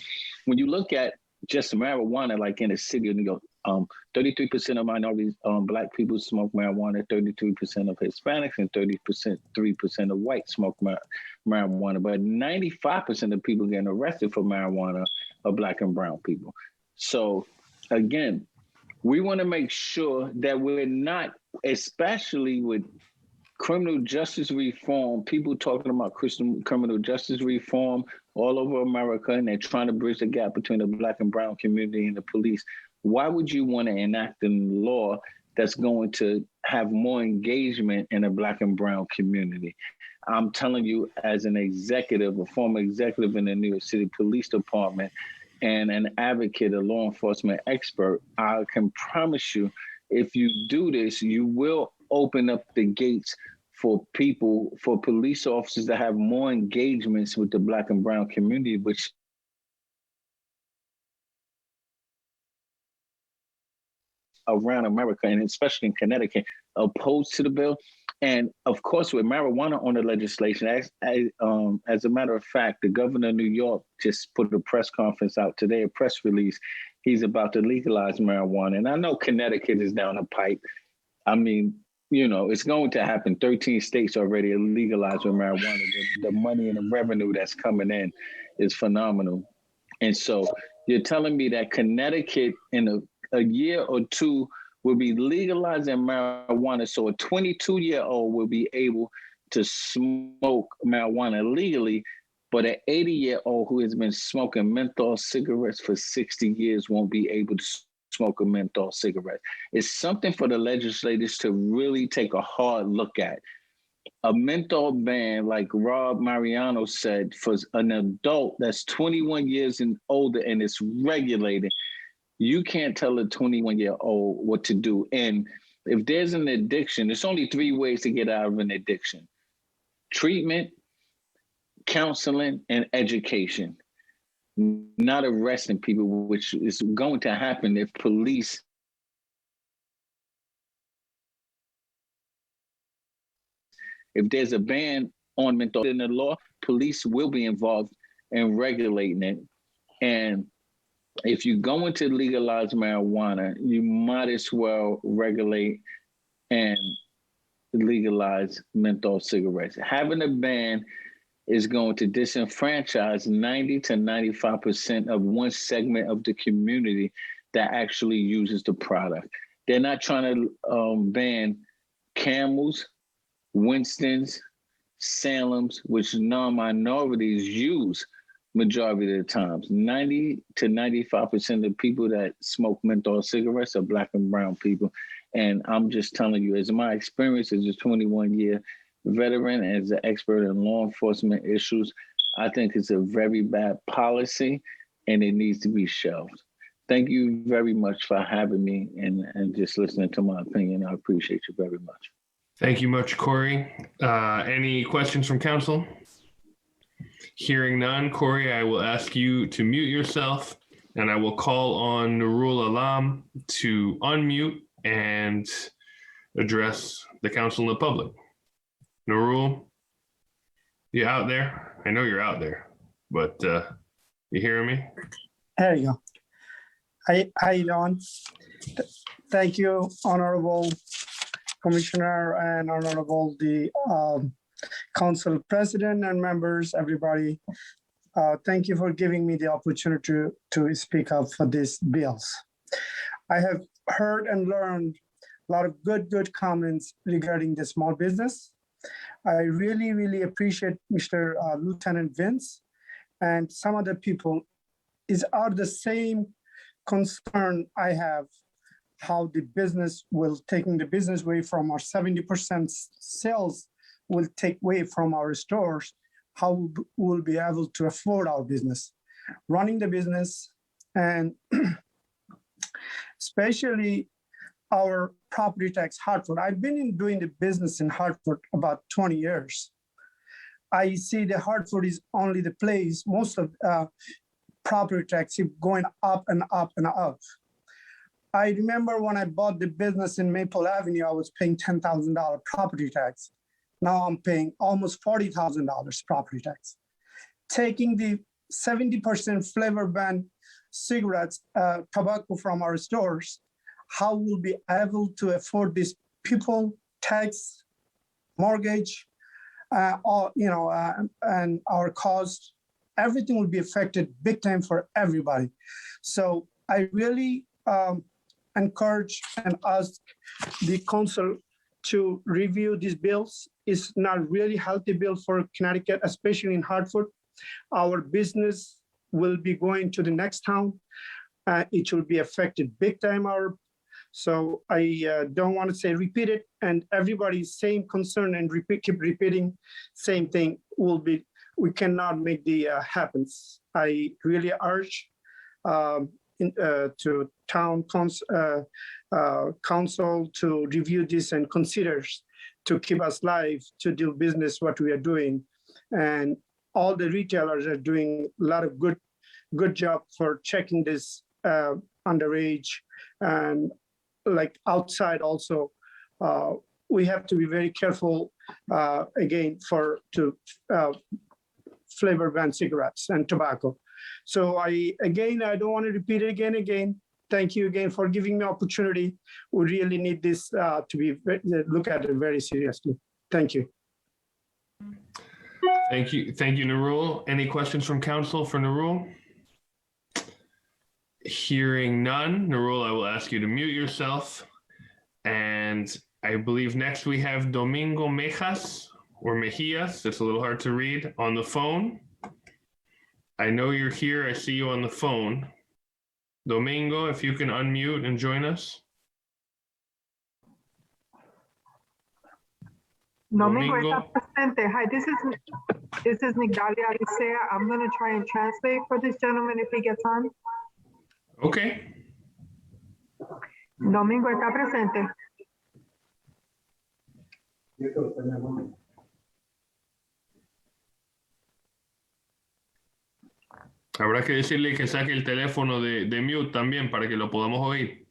When you look at just marijuana, like in the city of New York, 33% of minorities, Black people smoke marijuana, 33% of Hispanics, and 3% of whites smoke marijuana. But 95% of people getting arrested for marijuana are Black and brown people. So again, we want to make sure that we're not, especially with criminal justice reform, people talking about criminal justice reform all over America, and they're trying to bridge the gap between the Black and brown community and the police. Why would you want to enact a law that's going to have more engagement in the Black and brown community? I'm telling you, as an executive, a former executive in the New York City Police Department, and an advocate, a law enforcement expert, I can promise you, if you do this, you will open up the gates for people, for police officers to have more engagements with the Black and brown community, which around America, and especially in Connecticut, opposed to the bill. And of course, with marijuana on the legislation, as a matter of fact, the governor of New York just put a press conference out today, a press release. He's about to legalize marijuana. And I know Connecticut is down the pipe. I mean, it's going to happen. 13 states already legalized with marijuana. The money and the revenue that's coming in is phenomenal. And so you're telling me that Connecticut in a year or two will be legalizing marijuana, so a 22-year-old will be able to smoke marijuana legally, but an 80-year-old who has been smoking menthol cigarettes for 60 years won't be able to smoke a menthol cigarette. It's something for the legislators to really take a hard look at. A menthol ban, like Rob Mariano said, for an adult that's 21 years and older and it's regulated, you can't tell a 21-year-old what to do. And if there's an addiction, there's only 3 ways to get out of an addiction: treatment, counseling, and education. Not arresting people, which is going to happen if police if there's a ban on menthol in the law, police will be involved in regulating it. And if you're going to legalize marijuana, you might as well regulate and legalize menthol cigarettes. Having a ban is going to disenfranchise 90 to 95% of one segment of the community that actually uses the product. They're not trying to ban Camels, Winstons, Salems, which non-minorities use, majority of the times. 90 to 95% of the people that smoke menthol cigarettes are Black and brown people. And I'm just telling you, as my experience as a 21-year veteran, as an expert in law enforcement issues, I think it's a very bad policy and it needs to be shelved. Thank you very much for having me and just listening to my opinion. I appreciate you very much. Thank you much, Corey. Any questions from council? Hearing none, Corey, I will ask you to mute yourself, and I will call on Nurul Alam to unmute and address the council and the public. Nurul, you out there? I know you're out there, but you hearing me? There you go. Hi, Elon. Thank you, Honorable Commissioner and Honorable the Council President and members, everybody. Thank you for giving me the opportunity to speak up for these bills. I have heard and learned a lot of good comments regarding the small business. I really appreciate Mr. Lieutenant Vince and some other people are the same concern I have, how the business will taking the business away from our 70% sales will take away from our stores, how we'll be able to afford our business, running the business, and especially our property tax, Hartford. I've been doing the business in Hartford about 20 years. I see the Hartford is only the place, most of property tax is going up and up and up. I remember when I bought the business in Maple Avenue, I was paying $10,000 property tax. Now I'm paying almost $40,000 property tax. Taking the 70% flavor ban cigarettes, tobacco from our stores, how we'll be able to afford these people, tax, mortgage, and our cost, everything will be affected big time for everybody. So I really encourage and ask the council to review these bills. It's not really healthy bill for Connecticut, especially in Hartford. Our business will be going to the next town. It will be affected big time. So I don't want to say repeat it, and everybody's same concern and keep repeating same thing we cannot make the happens. I really urge to town council to review this and consider to keep us live to do business what we are doing, and all the retailers are doing a lot of good job for checking this underage and like outside also. We have to be very careful again to flavor ban cigarettes and tobacco. So I don't want to repeat it again. Thank you again for giving me opportunity. We really need this to be look at it very seriously. Thank you. Thank you, Nurul. Any questions from council for Nurul? Hearing none, Nurul, I will ask you to mute yourself. And I believe next we have Domingo Mejas or Mejias. It's a little hard to read on the phone. I know you're here. I see you on the phone. Domingo, if you can unmute and join us. Domingo está presente. Hi, this is Migdalia Alicea. I'm going to try and translate for this gentleman if he gets on. Okay. Domingo está presente. Habrá que decirle que saque el teléfono de mute también para que lo podamos oír.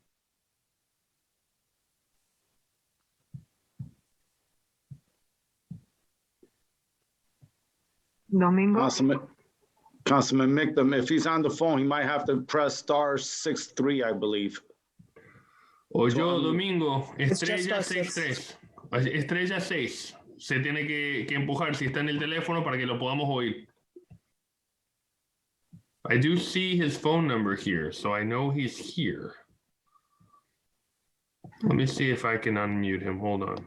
Domingo. Councilman Mickham, if he's on the phone, he might have to press *63, I believe. Oye, Domingo, estrella 63. Estrella 6. Se tiene que empujar si está en el teléfono para que lo podamos oír. I do see his phone number here, so I know he's here. Let me see if I can unmute him. Hold on.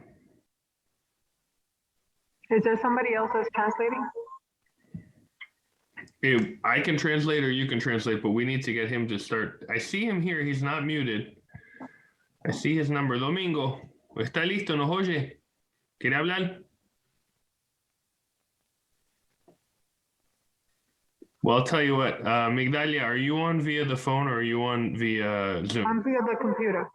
Is there somebody else that's translating? I can translate or you can translate, but we need to get him to start. I see him here. He's not muted. I see his number. Domingo, ¿está listo? ¿Nos oye? ¿Quiere hablar? Well, I'll tell you what, Migdalia, are you on via the phone or are you on via Zoom? I'm via the computer.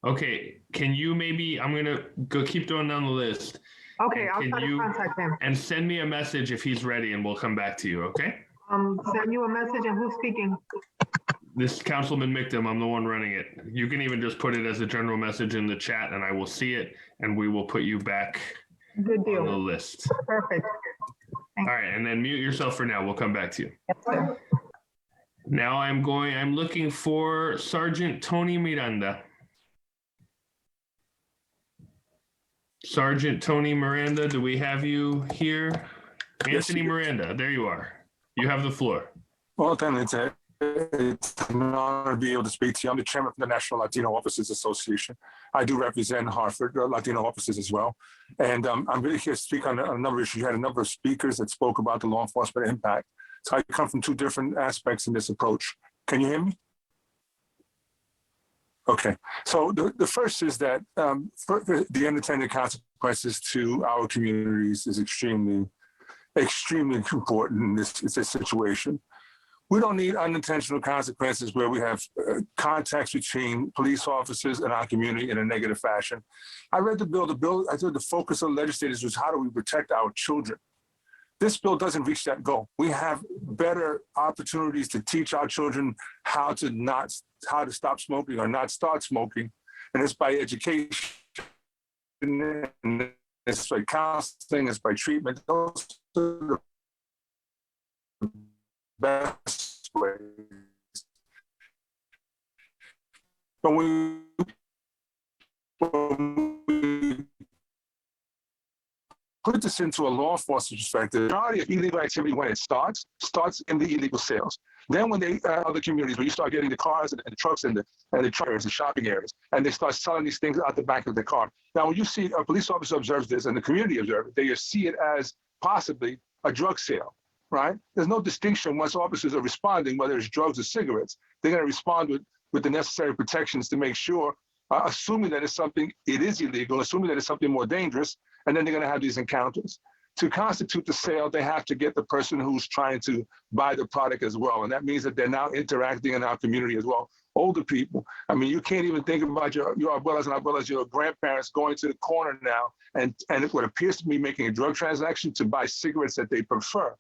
Okay, can you maybe, I'm gonna go keep going down the list. Okay, I'll Can try to you- contact him. And send me a message if he's ready and we'll come back to you, okay? Send you a message and who's speaking? This is Councilman Mictum, I'm the one running it. You can even just put it as a general message in the chat and I will see it and we will put you back Good deal. on the list. Perfect. All right, and then mute yourself for now. We'll come back to you. Yes, sir. Now I'm looking for Sergeant Tony Miranda. Sergeant Tony Miranda, do we have you here? Yes, Anthony Miranda, there you are. You have the floor. Well, then it's an honor to be able to speak to you. I'm the chairman of the National Latino Officers Association. I do represent Hartford Latino officers as well. And I'm really here to speak on a number of issues. You had a number of speakers that spoke about the law enforcement impact. So I come from two different aspects in this approach. Can you hear me? Okay, so the first is that for the unintended consequences to our communities is extremely important in this situation. We don't need unintentional consequences where we have contacts between police officers and our community in a negative fashion. I read the bill, I thought the focus of the legislators was how do we protect our children? This bill doesn't reach that goal. We have better opportunities to teach our children how to stop smoking or not start smoking. And it's by education, and it's by counseling, it's by treatment. Those are the best ways. But when we put this into a law enforcement perspective, the majority of illegal activity when it starts in the illegal sales. Then when they other communities where you start getting the cars and the trucks and the truckers and shopping areas, and they start selling these things out the back of the car. Now, when you see a police officer observes this and the community observes it, they see it as possibly a drug sale, right? There's no distinction once officers are responding, whether it's drugs or cigarettes. They're going to respond with the necessary protections to make sure, assuming that it is illegal, assuming that it's something more dangerous, and then they're going to have these encounters. To constitute the sale, they have to get the person who's trying to buy the product as well. And that means that they're now interacting in our community as well. Older people, I mean, you can't even think about your abuelas and abuelas, your grandparents going to the corner now and what appears to be making a drug transaction to buy cigarettes that they prefer.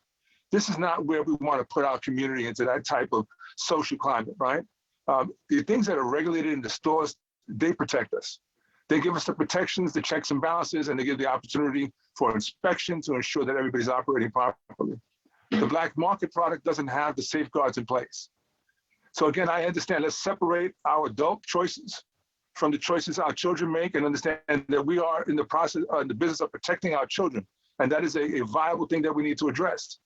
This is not where we want to put our community into that type of social climate, right? The things that are regulated in the stores, they protect us. They give us the protections, the checks and balances, and they give the opportunity for inspection to ensure that everybody's operating properly. The black market product doesn't have the safeguards in place. So again, I understand, let's separate our adult choices from the choices our children make and understand that we are in the process, in the business of protecting our children. And that is a viable thing that we need to address.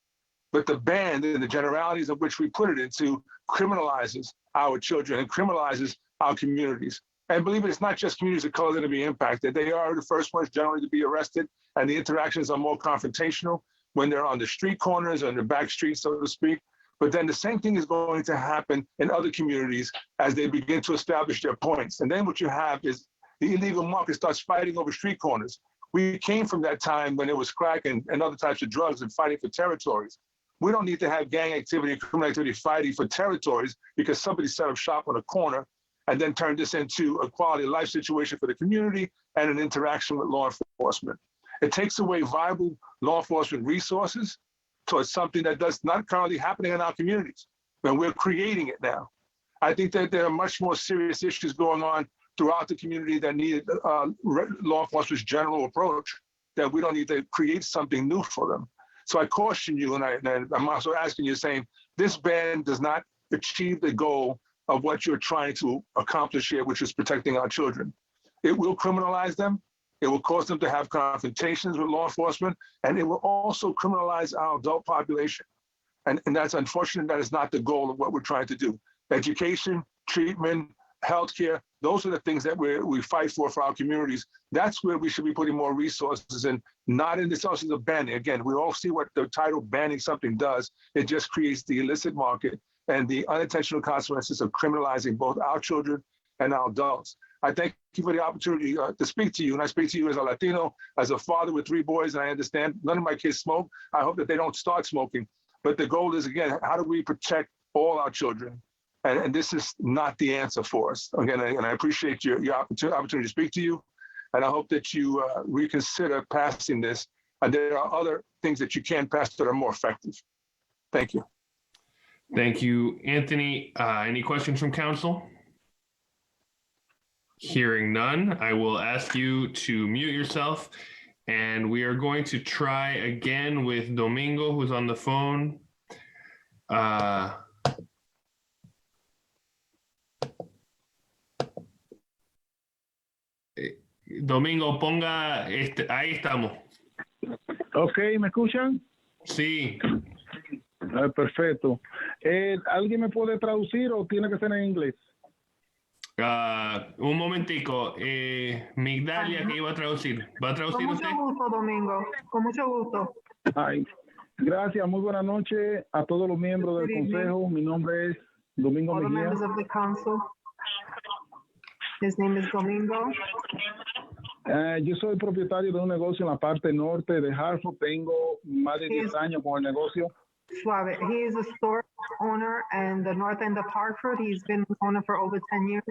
But the ban and the generalities of which we put it into criminalizes our children and criminalizes our communities. And believe it, it's not just communities of color that are being impacted. They are the first ones generally to be arrested, and the interactions are more confrontational when they're on the street corners or in the back streets, so to speak. But then the same thing is going to happen in other communities as they begin to establish their points. And then what you have is the illegal market starts fighting over street corners. We came from that time when it was crack and other types of drugs and fighting for territories. We don't need to have gang activity, criminal activity fighting for territories because somebody set up shop on a corner and then turn this into a quality of life situation for the community and an interaction with law enforcement. It takes away viable law enforcement resources towards something that does not currently happening in our communities, and we're creating it now. I think that there are much more serious issues going on throughout the community that need law enforcement's general approach, that we don't need to create something new for them. So I caution you, and I'm also asking you, saying this ban does not achieve the goal of what you're trying to accomplish here, which is protecting our children. It will criminalize them. It will cause them to have confrontations with law enforcement, and it will also criminalize our adult population. And that's unfortunate. That is not the goal of what we're trying to do. Education, treatment, healthcare. Those are the things that we fight for our communities. That's where we should be putting more resources in, not in the sources of banning. Again, we all see what the title banning something does. It just creates the illicit market and the unintentional consequences of criminalizing both our children and our adults. I thank you for the opportunity to speak to you. And I speak to you as a Latino, as a father with 3 boys, and I understand none of my kids smoke. I hope that they don't start smoking. But the goal is, again, how do we protect all our children? And this is not the answer for us. Again, and I appreciate your opportunity to speak to you. And I hope that you reconsider passing this. And there are other things that you can pass that are more effective. Thank you. Thank you, Anthony. Any questions from council? Hearing none, I will ask you to mute yourself. And we are going to try again with Domingo, who's on the phone. Domingo, ponga, ahí estamos. Ok, ¿me escuchan? Sí. Perfecto. ¿Alguien me puede traducir o tiene que ser en inglés? Un momentico. Migdalia, que iba a traducir. ¿Va a traducir usted? Con mucho gusto, Domingo. Con mucho gusto. Ay, gracias. Muy buenas noches a todos los miembros del consejo. Mi nombre es Domingo All the Mejas. members of the council. His name is Domingo. Yo soy propietario de un negocio en la parte norte de Hartford. Tengo más de 10 años con el negocio. Suave. He is a store owner in the north end of Hartford. He's been an owner for over 10 years.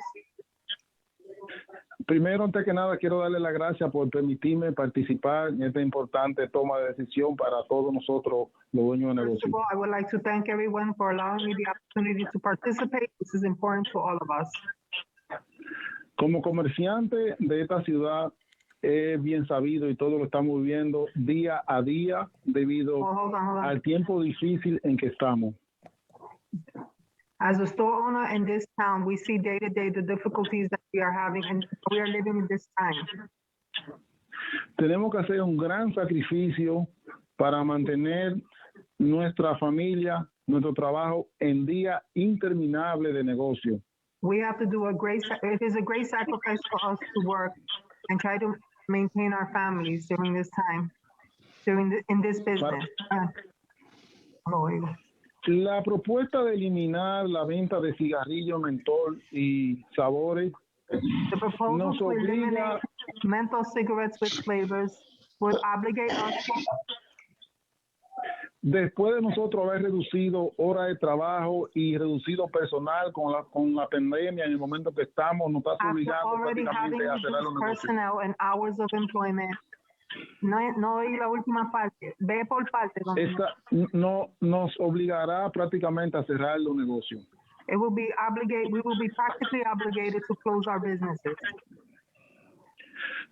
Primero, antes que nada, quiero darle las gracias por permitirme participar en esta importante toma de decisión para todos nosotros, los dueños de First negocio. of all, I would like to thank everyone for allowing me the opportunity to participate. This is important to all of us. Como comerciante de esta ciudad, es bien sabido y todos lo estamos viviendo día a día debido hold on. al tiempo difícil en que estamos. As a store owner in this town, we see day to day the difficulties that we are having and we are living in this time. Tenemos que hacer un gran sacrificio para mantener nuestra familia, nuestro trabajo en día interminable de negocio. We have to do it is a great sacrifice for us to work and try to maintain our families during this time, in this business. La propuesta de eliminar la venta de cigarrillos, mentol y sabores The proposal nos to eliminate obliga menthol cigarettes with flavors would obligate us después de nosotros haber reducido horas de trabajo y reducido personal con la pandemia en el momento que estamos, nos está after obligando already having prácticamente a cerrar los reduced negocios. personnel and hours of employment. No oí la última parte. Ve por parte. Domingo. No nos obligará prácticamente a cerrar los negocios. We will be practically obligated to close our businesses.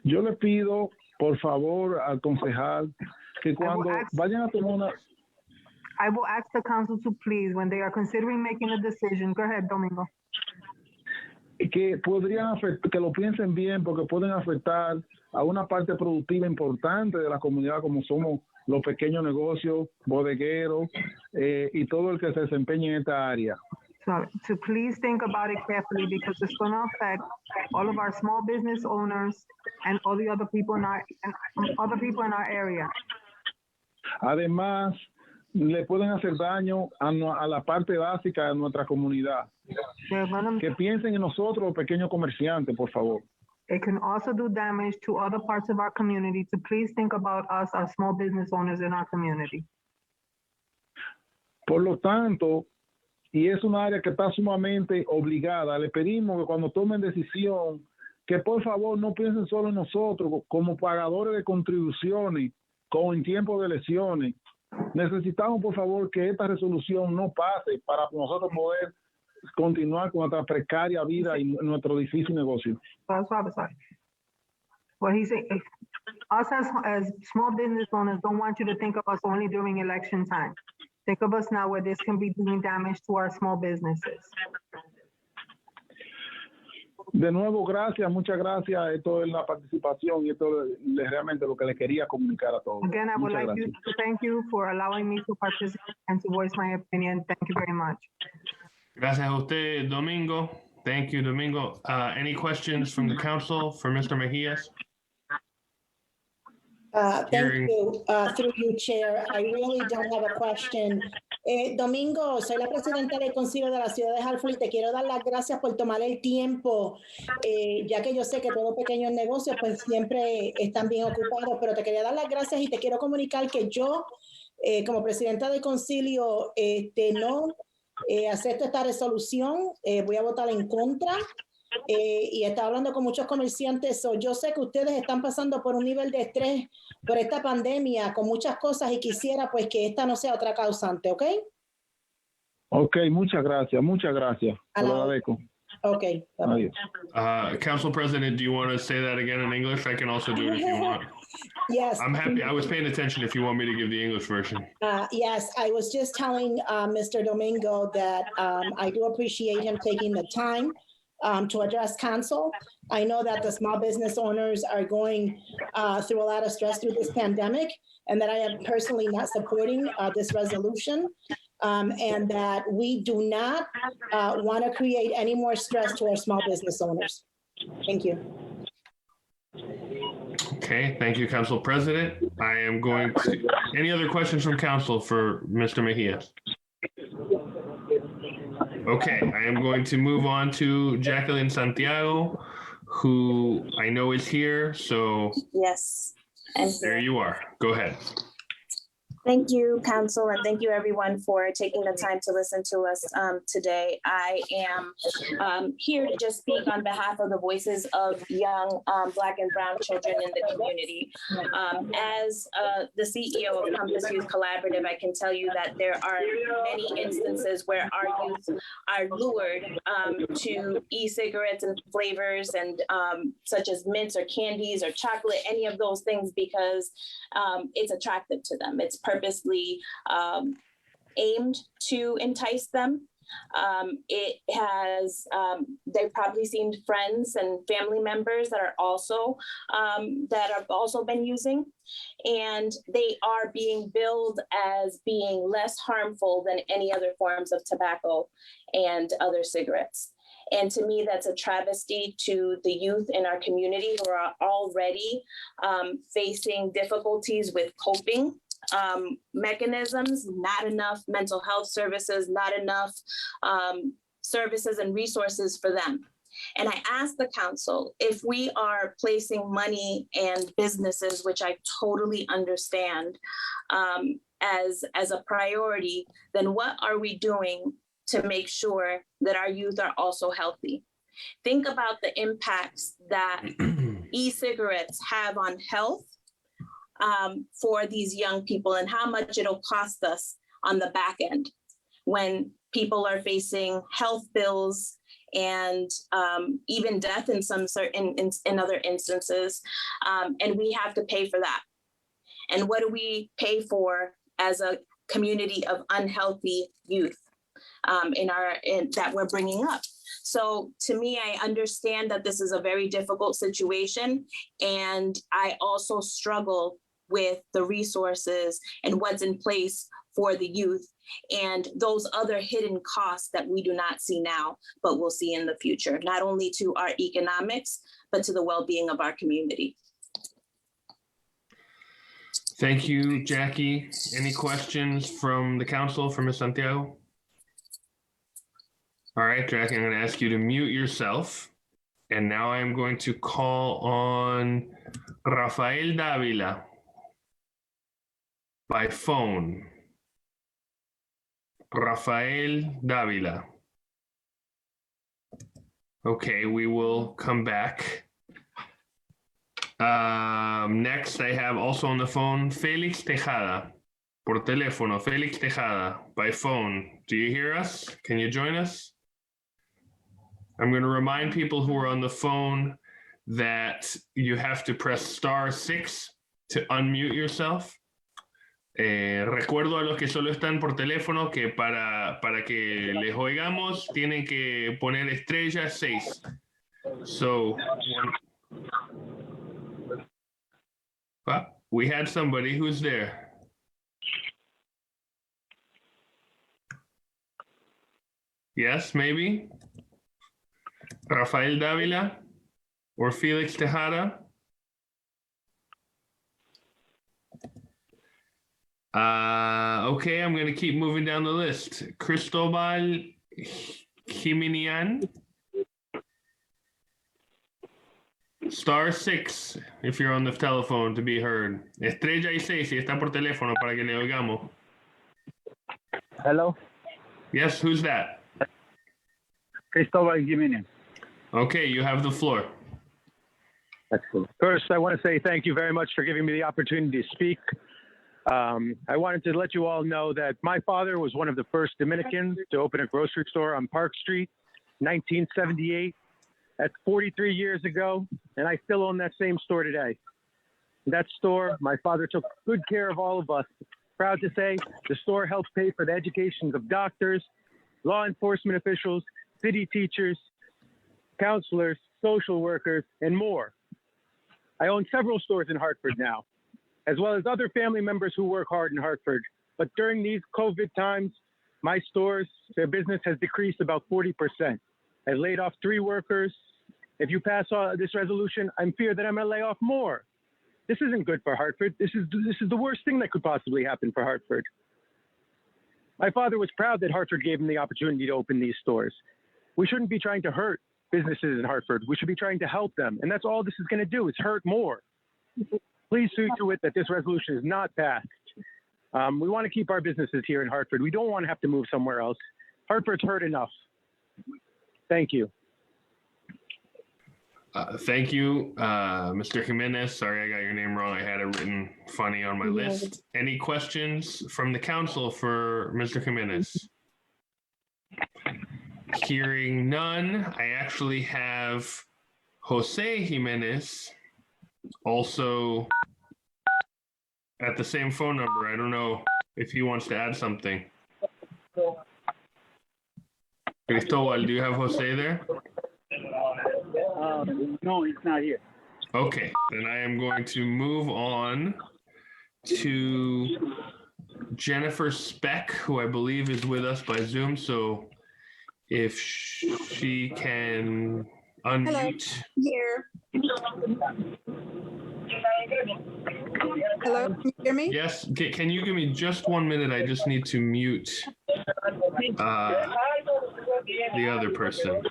Yo le pido, por favor, al concejal que cuando vayan a tomar una... I will ask the council to please, when they are considering making a decision, go ahead, Domingo. que podrían afectar, que lo piensen bien porque pueden afectar a una parte productiva importante de la comunidad como somos los pequeños negocios, bodegueros y todo el que se desempeñe en esta área. So to please think about it carefully because it's going to affect all of our small business owners and all the other people in our area. Además, le pueden hacer daño a la parte básica de nuestra comunidad. Que piensen en nosotros, los pequeños comerciantes, por favor. It can also do damage to other parts of our community. To please think about us, our small business owners in our community. Por lo tanto, y es un área que está sumamente obligada, le pedimos que cuando tomen decisión, que por favor no piensen solo en nosotros como pagadores de contribuciones, como en tiempo de elecciones. Necesitamos, por favor, que esta resolución no pase para nosotros poder continuar con nuestra precaria vida y nuestro difícil negocio. Sorry. Well, he said, us as small business owners don't want you to think of us only during election time. Think of us now where this can be doing damage to our small businesses. De nuevo, gracias, muchas gracias. Esto es la participación y esto es realmente lo que les quería comunicar a todos. Again, I would Muchas like gracias. to thank you for allowing me to participate and to voice my opinion. Thank you very much. Gracias a usted, Domingo. Thank you, Domingo. Any questions from the council for Mr. Mejias? Thank Hearing- you, through you, Chair. I really don't have a question. Domingo, soy la presidenta del Concilio de la Ciudad de Hartford y te quiero dar las gracias por tomar el tiempo, ya que yo sé que todos pequeños negocios pues siempre están bien ocupados, pero te quería dar las gracias y te quiero comunicar que yo, como presidenta del Concilio, no acepto esta resolución, voy a votar en contra. Y estaba hablando con muchos comerciantes. Yo sé que ustedes están pasando por un nivel de estrés por esta pandemia, con muchas cosas, y quisiera pues que esta no sea otra causante, ¿ok? Ok, muchas gracias, muchas gracias. Te lo agradezco. Okay. Adiós. Council President, do you want to say that again in English? I can also do it if you want. Yes. I'm happy. I was paying attention if you want me to give the English version. Yes, I was just telling Mr. Domingo that I do appreciate him taking the time to address council. I know that the small business owners are going through a lot of stress through this pandemic, and that I am personally not supporting this resolution, and that we do not want to create any more stress to our small business owners. Thank you. Okay, thank you, Council President. I am going to, any other questions from council for Mr. Mejias? Okay, I am going to move on to Jacqueline Santiago, who I know is here, so Yes. And there you are. Go ahead. thank you, Council, and thank you, everyone, for taking the time to listen to us today. I am here to just speak on behalf of the voices of young Black and Brown children in the community. As the CEO of Compass Youth Collaborative, I can tell you that there are many instances where our youth are lured to e-cigarettes and flavors and such as mints or candies or chocolate, any of those things, because it's attractive to them. It's purposely aimed to entice them. It has, they've probably seen friends and family members that are also, that have also been using, and they are being billed as being less harmful than any other forms of tobacco and other cigarettes. And to me, that's a travesty to the youth in our community who are already facing difficulties with coping mechanisms, not enough mental health services, not enough services and resources for them. And I asked the council, if we are placing money and businesses, which I totally understand, as a priority, then what are we doing to make sure that our youth are also healthy? Think about the impacts that e-cigarettes have on health for these young people, and how much it'll cost us on the back end when people are facing health bills and even death in some certain in other instances, and we have to pay for that. And what do we pay for as a community of unhealthy youth that we're bringing up? So to me, I understand that this is a very difficult situation, and I also struggle with the resources and what's in place for the youth and those other hidden costs that we do not see now, but we'll see in the future, not only to our economics, but to the well-being of our community. Thank you, Jackie. Any questions from the council for Ms. Santiago? All right, Jackie, I'm going to ask you to mute yourself. And now I'm going to call on Rafael Davila by phone. Rafael Davila. Okay, we will come back. Next, I have also on the phone, Felix Tejada. Por teléfono, Felix Tejada, by phone. Do you hear us? Can you join us? I'm going to remind people who are on the phone that you have to press *6 to unmute yourself. Recuerdo a los que solo están por teléfono que para que les oigamos tienen que poner *6. So, we had somebody who's there. Yes, maybe. Rafael Davila or Felix Tejada? Okay, I'm going to keep moving down the list. Cristobal Jiminian. *6 if you're on the telephone to be heard. Estrella y 6 si está por teléfono para que le oigamos. Hello, Yes, who's that? Cristobal Jimenez. Okay, you have the floor. Excellent. First, I want to say thank you very much for giving me the opportunity to speak. I wanted to let you all know that my father was one of the first Dominicans to open a grocery store on Park Street, 1978. That's 43 years ago, and I still own that same store today. That store, my father took good care of all of us. Proud to say, the store helps pay for the education of doctors, law enforcement officials, city teachers, counselors, social workers, and more. I own several stores in Hartford now, as well as other family members who work hard in Hartford. But during these COVID times, my stores, their business has decreased about 40%. I laid off 3 workers. If you pass this resolution, I'm feared that I'm going to lay off more. This isn't good for Hartford. This is the worst thing that could possibly happen for Hartford. My father was proud that Hartford gave him the opportunity to open these stores. We shouldn't be trying to hurt businesses in Hartford. We should be trying to help them. And that's all this is going to do is hurt more. Please see to it that this resolution is not passed. We want to keep our businesses here in Hartford. We don't want to have to move somewhere else. Hartford's hurt enough. Thank you. Thank you, Mr. Jimenez. Sorry, I got your name wrong. I had it written funny on my list. Any questions from the council for Mr. Jimenez? Hearing none, I actually have Jose Jimenez also at the same phone number. I don't know if he wants to add something. Cristobal, do you have Jose there? No, he's not here. Okay, then I am going to move on to Jennifer Speck, who I believe is with us by Zoom. So if she can unmute. Here. Hello, can you hear me? Yes, can you give me just 1 minute? I just need to mute the other person.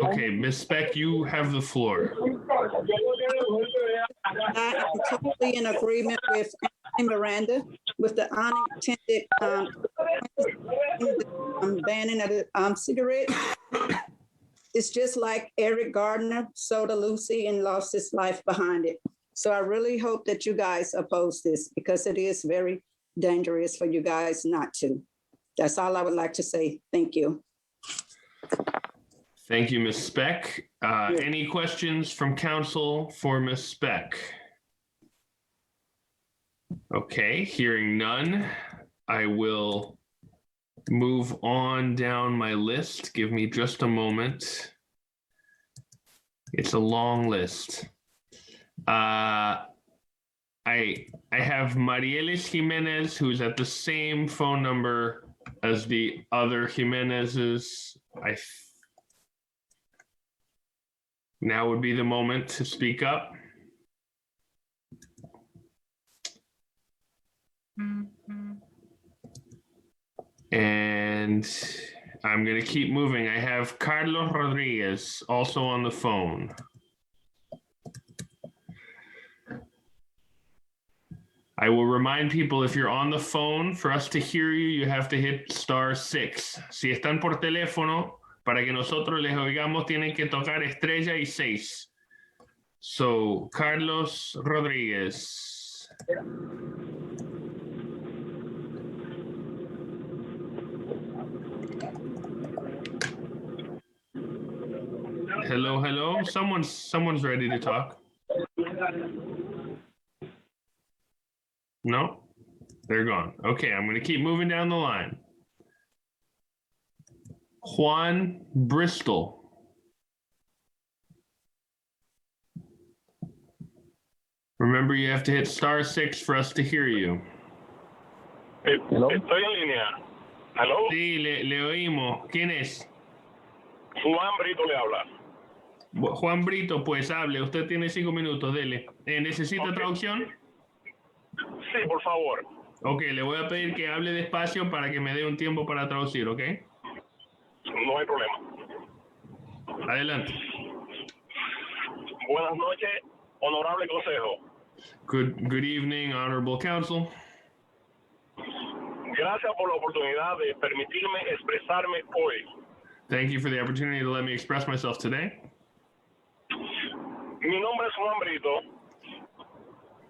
Okay, Ms. Speck, you have the floor. I am totally in agreement with Miranda with the unintended banning of cigarettes. It's just like Eric Gardner sold a Lucy and lost his life behind it. So I really hope that you guys oppose this because it is very dangerous for you guys not to. That's all I would like to say. Thank you. Thank you, Ms. Speck. Any questions from council for Ms. Speck? Okay, hearing none, I will move on down my list. Give me just a moment. It's a long list. I have Marielis Jimenez, who's at the same phone number as the other Jimenez's. Now would be the moment to speak up. And I'm going to keep moving. I have Carlos Rodriguez also on the phone. I will remind people, if you're on the phone, for us to hear you, you have to hit *6. Si están por teléfono, para que nosotros les oigamos, tienen que tocar estrella y 6. So, Carlos Rodriguez. Hello, hello. Someone's ready to talk. No, they're gone. Okay, I'm going to keep moving down the line. Juan Bristol. Remember, you have to hit *6 for us to hear you. Hello? Estoy en línea. ¿Aló? Sí, le oímos. ¿Quién es? Juan Brito le habla. Juan Brito, pues hable. Usted tiene 5 minutos, dele. ¿Necesita traducción? Sí, por favor. Ok, le voy a pedir que hable despacio para que me dé un tiempo para traducir, ¿ok? No hay problema. Adelante. Buenas noches, honorable consejo. Good evening, honorable council. Gracias por la oportunidad de permitirme expresarme hoy. Thank you for the opportunity to let me express myself today. Mi nombre es Juan Brito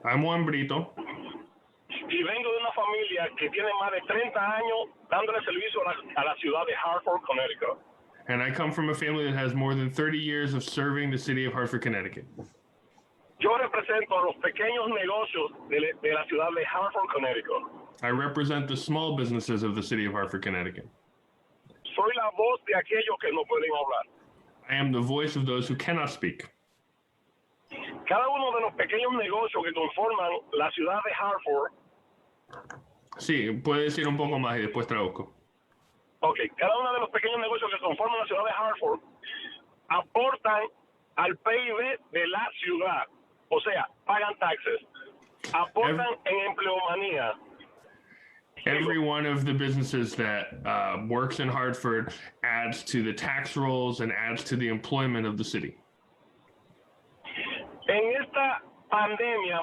I'm Juan Brito, y vengo de una familia que tiene más de 30 años dándole servicio a la ciudad de Hartford, Connecticut. and I come from a family that has more than 30 years of serving the city of Hartford, Connecticut. Yo represento a los pequeños negocios de la ciudad de Hartford, Connecticut. I represent the small businesses of the city of Hartford, Connecticut. Soy la voz de aquellos que no pueden hablar. I am the voice of those who cannot speak. Cada uno de los pequeños negocios que conforman la ciudad de Hartford. Sí, puede decir un poco más y después traduzco. Ok, cada uno de los pequeños negocios que conforman la ciudad de Hartford aportan al PIB de la ciudad. O sea, pagan taxes. Aportan en empleomanía. Every one of the businesses that works in Hartford adds to the tax rolls and adds to the employment of the city. En esta pandemia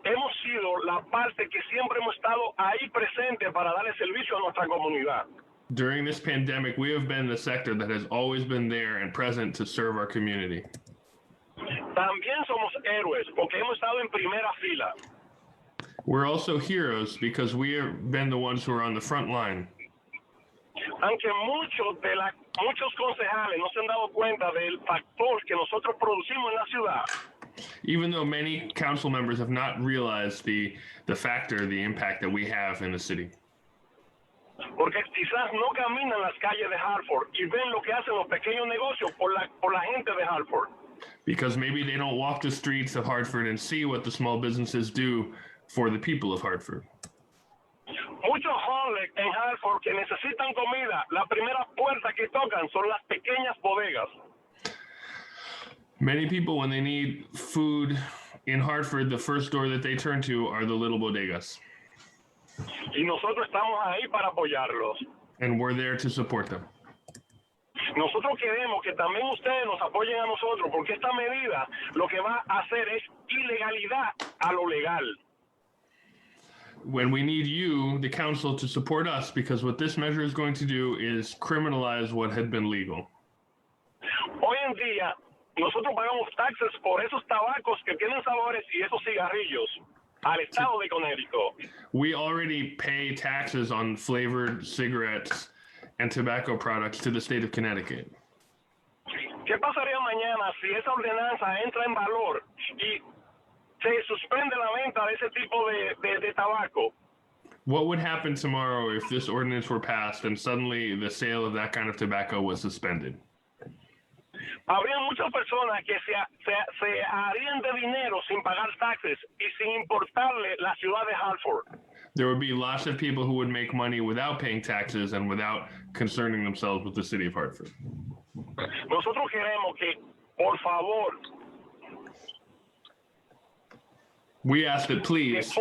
hemos sido la parte que siempre hemos estado ahí presente para darle servicio a nuestra comunidad. During this pandemic, we have been the sector that has always been there and present to serve our community. También somos héroes porque hemos estado en primera fila. We're also heroes because we have been the ones who are on the front line. Aunque muchos concejales no se han dado cuenta del factor que nosotros producimos en la ciudad. Even though many council members have not realized the factor, the impact that we have in the city. Porque quizás no caminan las calles de Hartford y ven lo que hacen los pequeños negocios por la gente de Hartford. Because maybe they don't walk the streets of Hartford and see what the small businesses do for the people of Hartford. Muchos homeless en Hartford que necesitan comida, la primera puerta que tocan son las pequeñas bodegas. Many people, when they need food in Hartford, the first door that they turn to are the little bodegas. Y nosotros estamos ahí para apoyarlos. And we're there to support them. Nosotros queremos que también ustedes nos apoyen a nosotros, porque esta medida lo que va a hacer es ilegalidad a lo legal. When we need you, the council, to support us, because what this measure is going to do is criminalize what had been legal. Hoy en día, nosotros pagamos taxes por esos tabacos que tienen sabores y esos cigarrillos al estado de Connecticut. We already pay taxes on flavored cigarettes and tobacco products to the state of Connecticut. ¿Qué pasaría mañana si esa ordenanza entra en valor y se suspende la venta de ese tipo de tabaco? What would happen tomorrow if this ordinance were passed and suddenly the sale of that kind of tobacco was suspended? Habría muchas personas que se harían de dinero sin pagar taxes y sin importarle la ciudad de Hartford. There would be lots of people who would make money without paying taxes and without concerning themselves with the city of Hartford. Nosotros queremos que, por favor, we ask that please,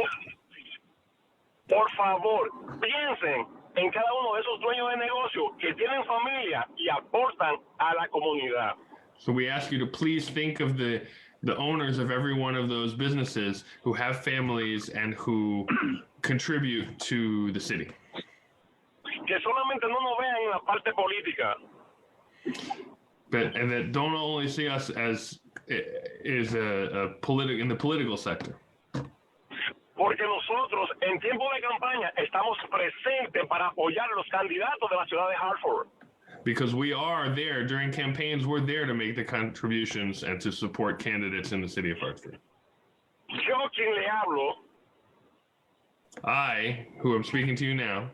por favor, piensen en cada uno de esos dueños de negocio que tienen familia y aportan a la comunidad. so we ask you to please think of the owners of every one of those businesses who have families and who contribute to the city. Que solamente no nos vean en la parte política. And that don't only see us as in the political sector. Porque nosotros en tiempo de campaña estamos presentes para apoyar a los candidatos de la ciudad de Hartford. Because we are there during campaigns, we're there to make the contributions and to support candidates in the city of Hartford. Yo quien le hablo, I, who am speaking to you now,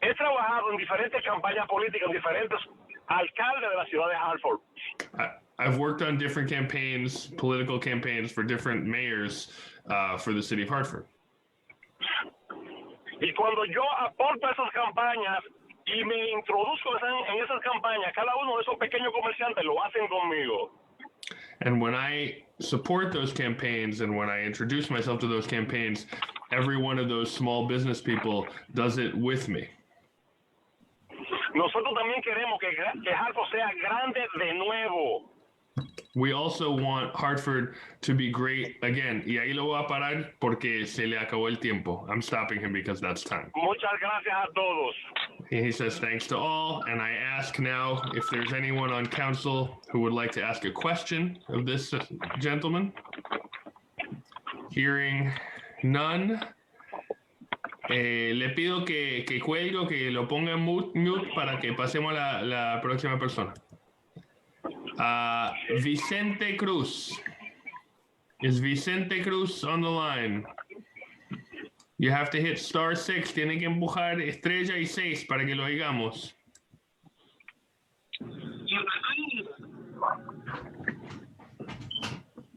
he trabajado en diferentes campañas políticas, en diferentes alcaldes de la ciudad de Hartford. I've worked on different campaigns, political campaigns for different mayors for the city of Hartford. Y cuando yo aporto a esas campañas y me introduzco en esas campañas, cada uno de esos pequeños comerciantes lo hacen conmigo. And when I support those campaigns and when I introduce myself to those campaigns, every one of those small business people does it with me. Nosotros también queremos que Hartford sea grande de nuevo. We also want Hartford to be great again. Y ahí lo voy a parar porque se le acabó el tiempo. I'm stopping him because that's time. Muchas gracias a todos. He says thanks to all, and I ask now if there's anyone on council who would like to ask a question of this gentleman. Hearing none. Le pido que cuelgo, que lo ponga en mute para que pasemos a la próxima persona. Vicente Cruz. Is Vicente Cruz on the line? You have to hit *6. Tiene que empujar estrella y 6 para que lo oigamos.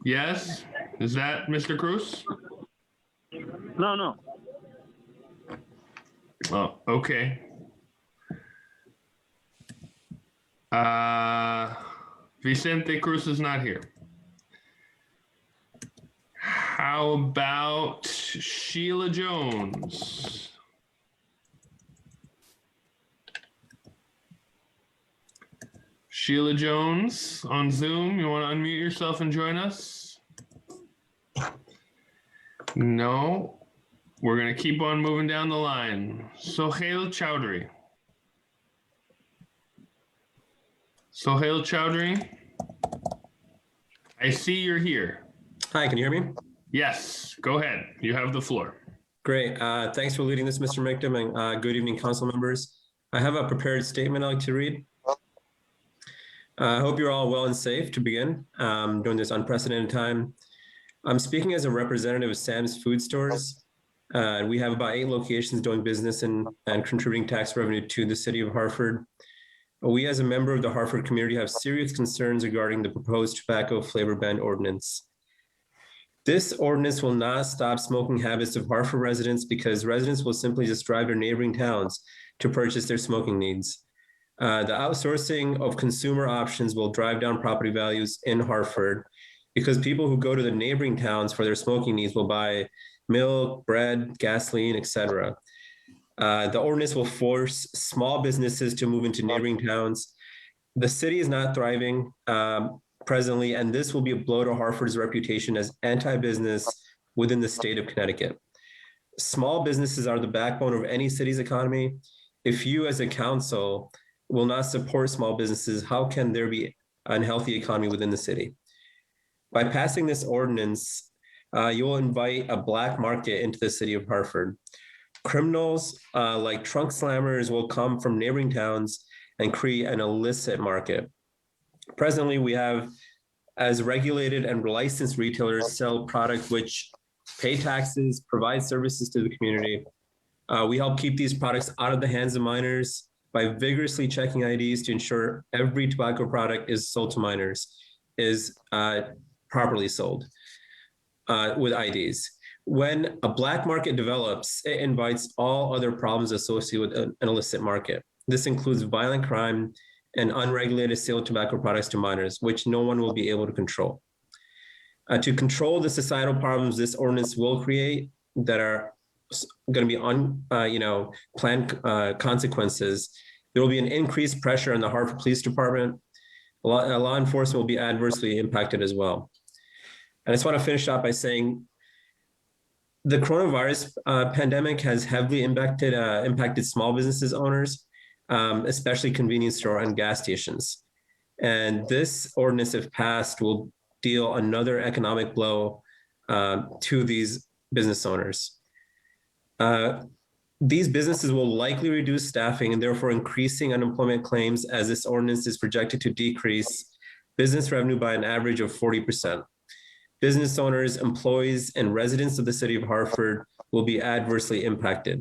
Yes? Is that Mr. Cruz? No. Oh, okay. Vicente Cruz is not here. How about Sheila Jones? Sheila Jones on Zoom, you want to unmute yourself and join us? No. We're going to keep on moving down the line. Sohail Chowdhury. Sohail Chowdhury, I see you're here. Hi, can you hear me? Yes, go ahead. You have the floor. Great. Thanks for leading this, Mr. Michtam, and good evening, council members. I have a prepared statement I'd like to read. I hope you're all well and safe to begin during this unprecedented time. I'm speaking as a representative of Sam's Food Stores. We have about 8 locations doing business and contributing tax revenue to the city of Hartford. We, as a member of the Hartford community, have serious concerns regarding the proposed tobacco flavor ban ordinance. This ordinance will not stop smoking habits of Hartford residents because residents will simply just drive to neighboring towns to purchase their smoking needs. The outsourcing of consumer options will drive down property values in Hartford because people who go to the neighboring towns for their smoking needs will buy milk, bread, gasoline, etc. The ordinance will force small businesses to move into neighboring towns. The city is not thriving presently, and this will be a blow to Hartford's reputation as anti-business within the state of Connecticut. Small businesses are the backbone of any city's economy. If you as a council will not support small businesses, how can there be an healthy economy within the city? By passing this ordinance, you will invite a black market into the city of Hartford. Criminals like trunk slammers will come from neighboring towns and create an illicit market. Presently, we have, as regulated and licensed retailers, sell products which pay taxes, provide services to the community. We help keep these products out of the hands of minors by vigorously checking IDs to ensure every tobacco product is sold to minors is properly sold with IDs. When a black market develops, it invites all other problems associated with an illicit market. This includes violent crime and unregulated sale of tobacco products to minors, which no one will be able to control. To control the societal problems this ordinance will create that are going to be planned consequences, there will be an increased pressure on the Hartford Police Department. Law enforcement will be adversely impacted as well. I just want to finish up by saying the coronavirus pandemic has heavily impacted small businesses owners, especially convenience store and gas stations. And this ordinance, if passed, will deal another economic blow to these business owners. These businesses will likely reduce staffing and therefore increasing unemployment claims, as this ordinance is projected to decrease business revenue by an average of 40%. Business owners, employees, and residents of the city of Hartford will be adversely impacted.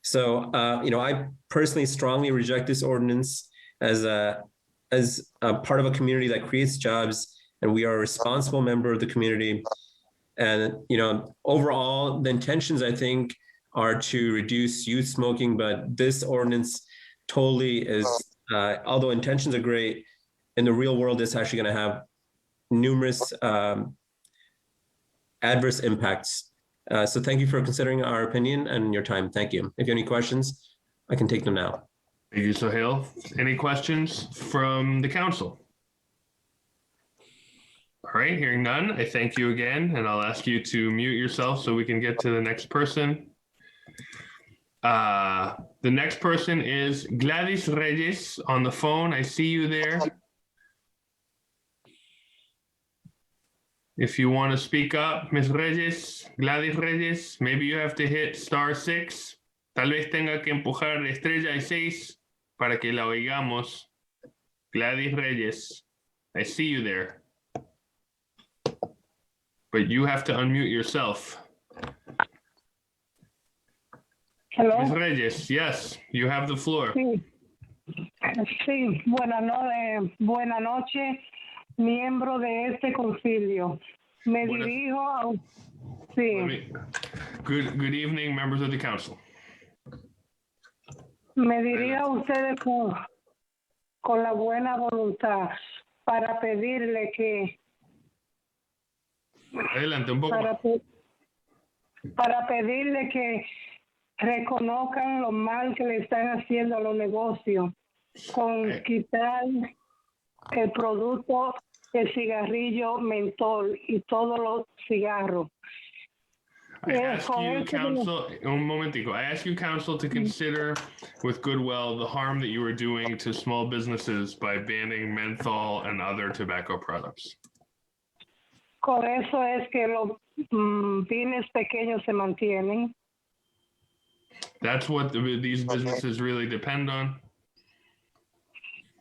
So, I personally strongly reject this ordinance as a part of a community that creates jobs, and we are a responsible member of the community. And, overall, the intentions, I think, are to reduce youth smoking, but this ordinance totally is, although intentions are great, in the real world, it's actually going to have numerous adverse impacts. So thank you for considering our opinion and your time. Thank you. If you have any questions, I can take them now. Thank you, Sohail. Any questions from the council? All right, hearing none, I thank you again, and I'll ask you to mute yourself so we can get to the next person. The next person is Gladys Reyes on the phone. I see you there. If you want to speak up, Ms. Reyes, Gladys Reyes, maybe you have to hit *6. Tal vez tenga que empujar estrella y 6 para que la oigamos. Gladys Reyes, I see you there. But you have to unmute yourself. Hello. Ms. Reyes, yes, you have the floor. Sí, sí. Buenas noches, miembro de este concilio. Me dirijo a... Sí. Good evening, members of the council. Me dirijo a ustedes con la buena voluntad para pedirle que... Adelante, un poco. Para pedirle que reconozcan lo mal que le están haciendo a los negocios con quitar el producto el cigarrillo mentol y todos los cigarros. I ask you, council, un momentico. I ask you, council, to consider with goodwill the harm that you are doing to small businesses by banning menthol and other tobacco products. Por eso es que los pymes pequeños se mantienen. That's what these businesses really depend on.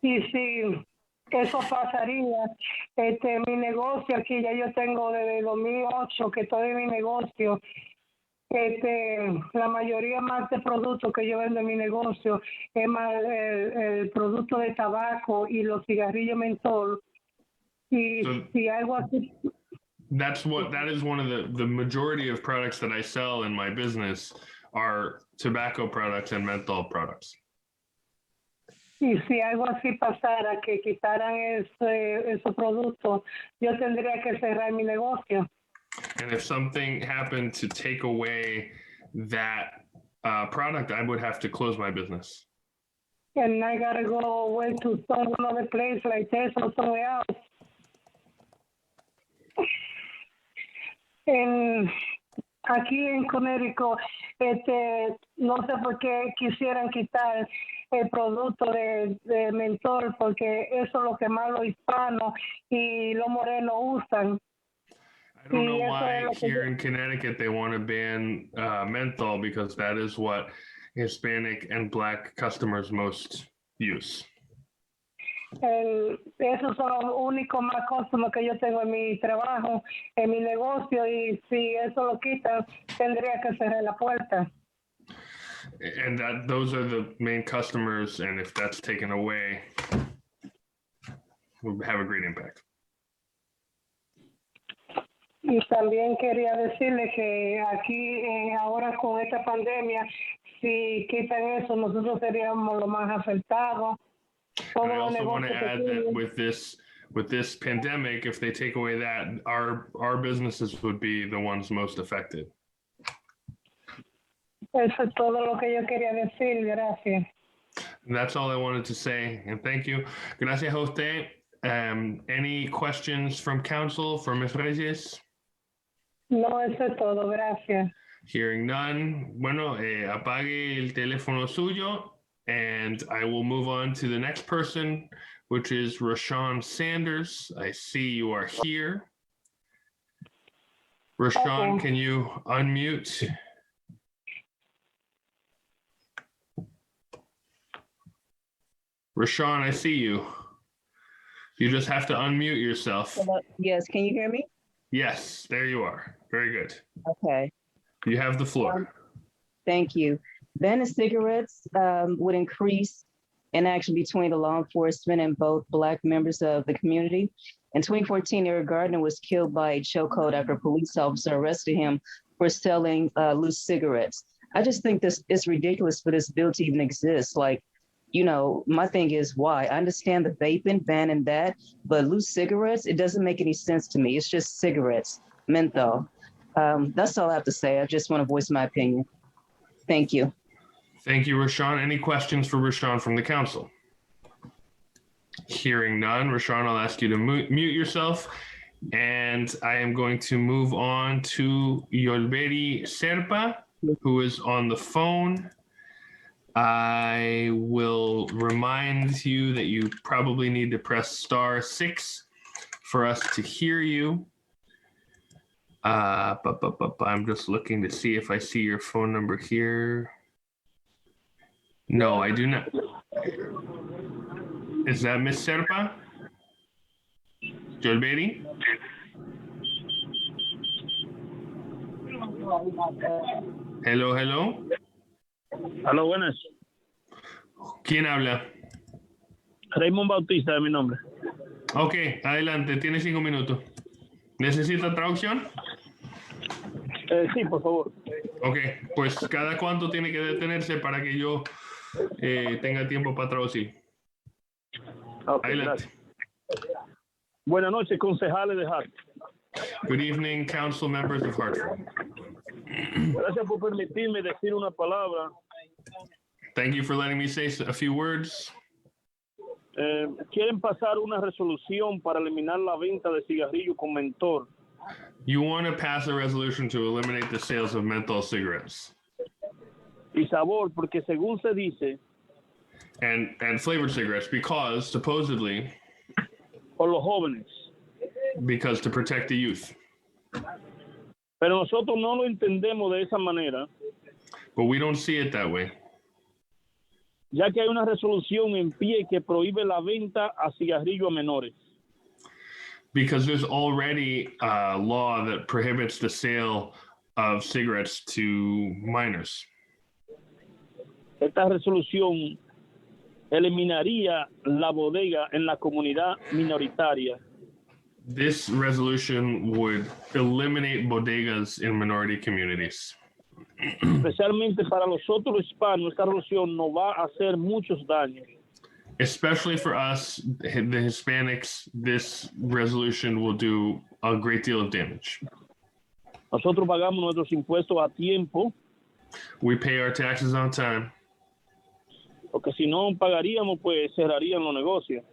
Y si eso pasaría, mi negocio aquí, ya yo tengo desde 2008 que estoy en mi negocio, la mayoría más de productos que yo vendo en mi negocio es más el producto de tabaco y los cigarrillos mentol. Y si algo así... That is one of the majority of products that I sell in my business are tobacco products and menthol products. Y si algo así pasara, que quitaran esos productos, yo tendría que cerrar mi negocio. And if something happened to take away that product, I would have to close my business. And I gotta go away to some other place like this or somewhere else. Aquí en Connecticut, no sé por qué quisieran quitar el producto de mentol, porque eso es lo que más los hispanos y los morenos usan. I don't know why here in Connecticut they want to ban menthol, because that is what Hispanic and Black customers most use. Esos son los únicos más costumos que yo tengo en mi trabajo, en mi negocio, y si eso lo quitan, tendría que cerrar la puerta. And those are the main customers, and if that's taken away, will have a great impact. Y también quería decirle que aquí ahora con esta pandemia, si quitan eso, nosotros seríamos los más afectados. And I also want to add that with this pandemic, if they take away that, our businesses would be the ones most affected. Eso es todo lo que yo quería decir. Gracias. And that's all I wanted to say. And thank you. Gracias a usted. Any questions from council for Ms. Reyes? No, eso es todo. Gracias. Hearing none. Bueno, apague el teléfono suyo. And I will move on to the next person, which is Roshan Sanders. I see you are here. Roshan, can you unmute? Roshan, I see you. You just have to unmute yourself. Hello? Yes, can you hear me? Yes, there you are. Very good. Okay. You have the floor. Thank you. Banning cigarettes would increase inaction between the law enforcement and both Black members of the community. In 2014, Eric Gardner was killed by a chokehold after a police officer arrested him for selling loose cigarettes. I just think this is ridiculous for this bill to even exist. Like, you know, my thing is why? I understand the vaping ban and that, but loose cigarettes, it doesn't make any sense to me. It's just cigarettes, menthol. That's all I have to say. I just want to voice my opinion. Thank you. Thank you, Roshan. Any questions for Roshan from the council? Hearing none, Roshan, I'll ask you to mute yourself. And I am going to move on to Yolberi Serpa, who is on the phone. I will remind you that you probably need to press *6 for us to hear you. I'm just looking to see if I see your phone number here. No, I do not. Is that Miss Serpa? Jolberi? Hello, hello. Aló, buenas. ¿Quién habla? Raymond Bautista es mi nombre. Ok, adelante, tiene 5 minutos. ¿Necesita traducción? Sí, por favor. Ok, pues cada cuánto tiene que detenerse para que yo tenga tiempo para traducir. Okay, adelante. Gracias. Buenas noches, concejales de Hartford. Good evening, council members of Hartford. Gracias por permitirme decir una palabra. Thank you for letting me say a few words. Quieren pasar una resolución para eliminar la venta de cigarrillos con mentor. You want to pass a resolution to eliminate the sales of menthol cigarettes. Y sabor, porque según se dice. And flavored cigarettes, because supposedly. Por los jóvenes. Because to protect the youth. Pero nosotros no lo entendemos de esa manera. But we don't see it that way. Ya que hay una resolución en pie que prohíbe la venta a cigarrillos a menores. Because there's already a law that prohibits the sale of cigarettes to minors. Esta resolución eliminaría la bodega en la comunidad minoritaria. This resolution would eliminate bodegas in minority communities. Especialmente para los otros hispanos, esta resolución nos va a hacer muchos daños. Especially for us, the Hispanics, this resolution will do a great deal of damage. Nosotros pagamos nuestros impuestos a tiempo. We pay our taxes on time. Porque si no pagaríamos, pues cerrarían los negocios.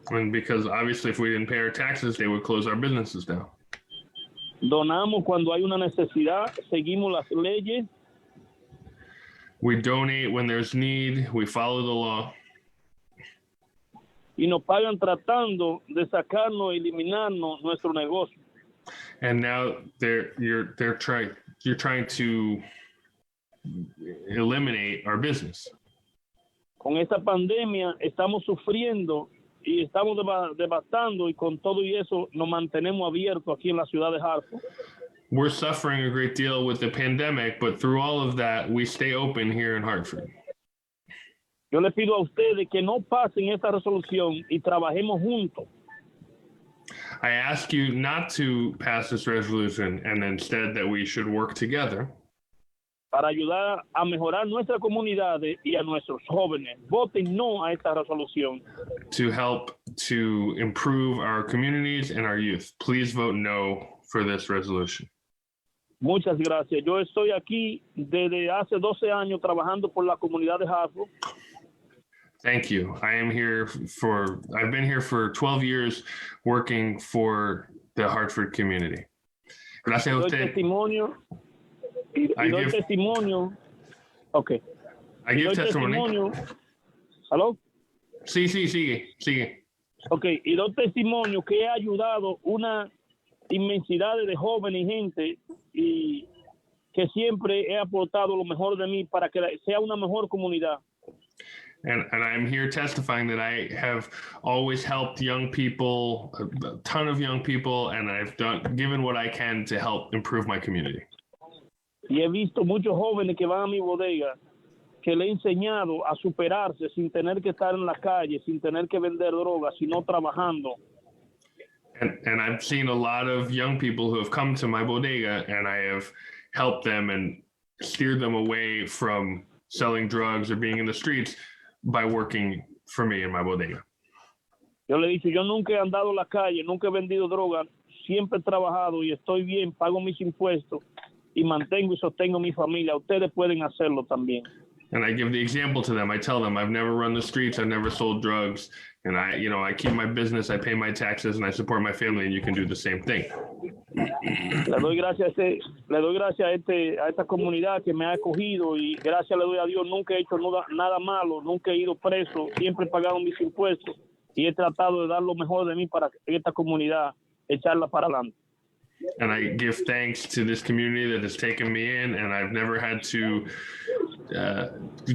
And because obviously if we didn't pay our taxes, they would close our businesses down. Donamos cuando hay una necesidad, seguimos las leyes. We donate when there's need, we follow the law. Y nos pagan tratando de sacarnos, eliminarnos nuestro negocio. And now you're trying to eliminate our business. Con esta pandemia estamos sufriendo y estamos devastando, y con todo y eso nos mantenemos abiertos aquí en la ciudad de Hartford. We're suffering a great deal with the pandemic, but through all of that, we stay open here in Hartford. Yo le pido a ustedes que no pasen esta resolución y trabajemos juntos. I ask you not to pass this resolution, and instead that we should work together para ayudar a mejorar nuestra comunidad y a nuestros jóvenes. Voten no a esta resolución. to help to improve our communities and our youth. Please vote no for this resolution. Muchas gracias. Yo estoy aquí desde hace 12 años trabajando por la comunidad de Hartford. Thank you. I've been here for 12 years working for the Hartford community. Gracias a Doy usted. testimonio. Y doy testimonio. Okay. I give testimony. ¿Aló? Sí, sigue. Ok, y doy testimonio que he ayudado una inmensidad de jóvenes y gente y que siempre he aportado lo mejor de mí para que sea una mejor comunidad. And I'm here testifying that I have always helped young people, a ton of young people, and I've given what I can to help improve my community. Y he visto muchos jóvenes que van a mi bodega que le he enseñado a superarse sin tener que estar en la calle, sin tener que vender drogas, sino trabajando. And I've seen a lot of young people who have come to my bodega, and I have helped them and steer them away from selling drugs or being in the streets by working for me in my bodega. Yo le he dicho, yo nunca he andado en la calle, nunca he vendido droga, siempre he trabajado y estoy bien, pago mis impuestos y mantengo y sostengo mi familia. Ustedes pueden hacerlo también. And I give the example to them. I tell them I've never run the streets, I've never sold drugs, and I keep my business, I pay my taxes, and I support my family, and you can do the same thing. Le doy gracias a esta comunidad que me ha acogido y gracias le doy a Dios, nunca he hecho nada malo, nunca he ido preso, siempre he pagado mis impuestos y he tratado de dar lo mejor de mí para esta comunidad, echarla para adelante. And I give thanks to this community that has taken me in, and I've never had to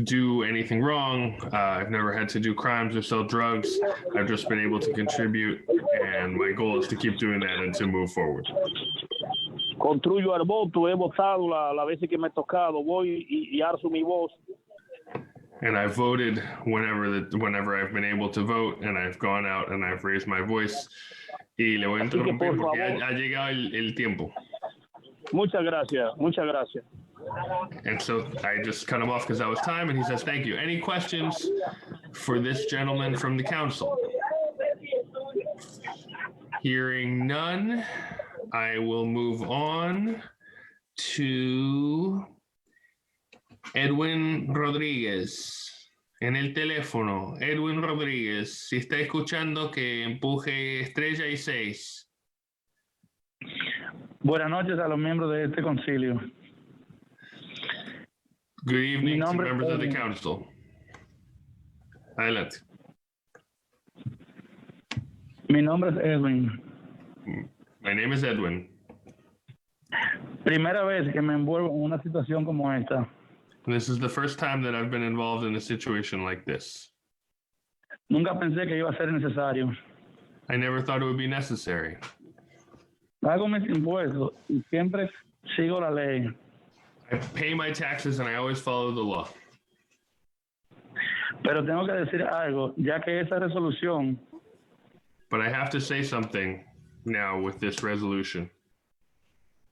do anything wrong. I've never had to do crimes or sell drugs. I've just been able to contribute, and my goal is to keep doing that and to move forward. Construyo el voto, he votado la veces que me he tocado, voy y alzo mi voz. And I've voted whenever I've been able to vote, and I've gone out and I've raised my voice. Y le voy a interrumpir porque ha llegado el tiempo. Muchas gracias, muchas gracias. And so I just cut him off because that was time, and he says, thank you. Any questions for this gentleman from the council? Hearing none, I will move on to Edwin Rodríguez. En el teléfono, Edwin Rodríguez, si está escuchando, que empuje estrella y 6. Buenas noches a los miembros de este concilio. Good evening to members of the council. Adelante. Mi nombre es Edwin. My name is Edwin. Primera vez que me envuelvo en una situación como esta. This is the first time that I've been involved in a situation like this. Nunca pensé que iba a ser necesario. I never thought it would be necessary. Pago mis impuestos y siempre sigo la ley. I pay my taxes and I always follow the law. Pero tengo que decir algo, ya que esa resolución. But I have to say something now with this resolution.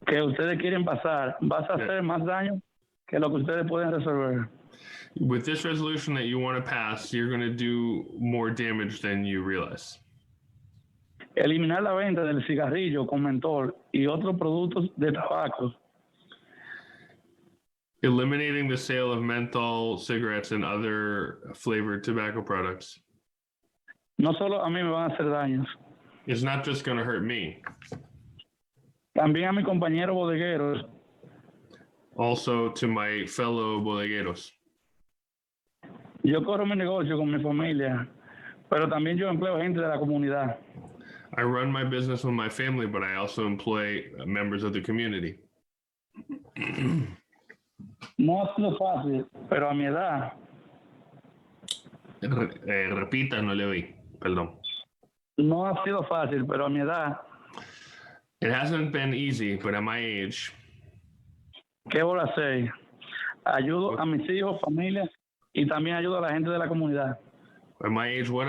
Que ustedes quieren pasar, vas a hacer más daño que lo que ustedes pueden resolver. With this resolution that you want to pass, you're going to do more damage than you realize. Eliminar la venta del cigarrillo con mentol y otros productos de tabaco. Eliminating the sale of menthol cigarettes and other flavored tobacco products. No solo a mí me van a hacer daños. It's not just going to hurt me. También a mis compañeros bodegueros. Also to my fellow bodegueros. Yo corro mi negocio con mi familia, pero también yo empleo gente de la comunidad. I run my business with my family, but I also employ members of the community. No ha sido fácil, pero a mi edad. Repita, no le oí. Perdón. No ha sido fácil, pero a mi edad. It hasn't been easy, but at my age. ¿Qué voy a hacer? Ayudo a mis hijos, familia, y también ayudo a la gente de la comunidad. At my age, what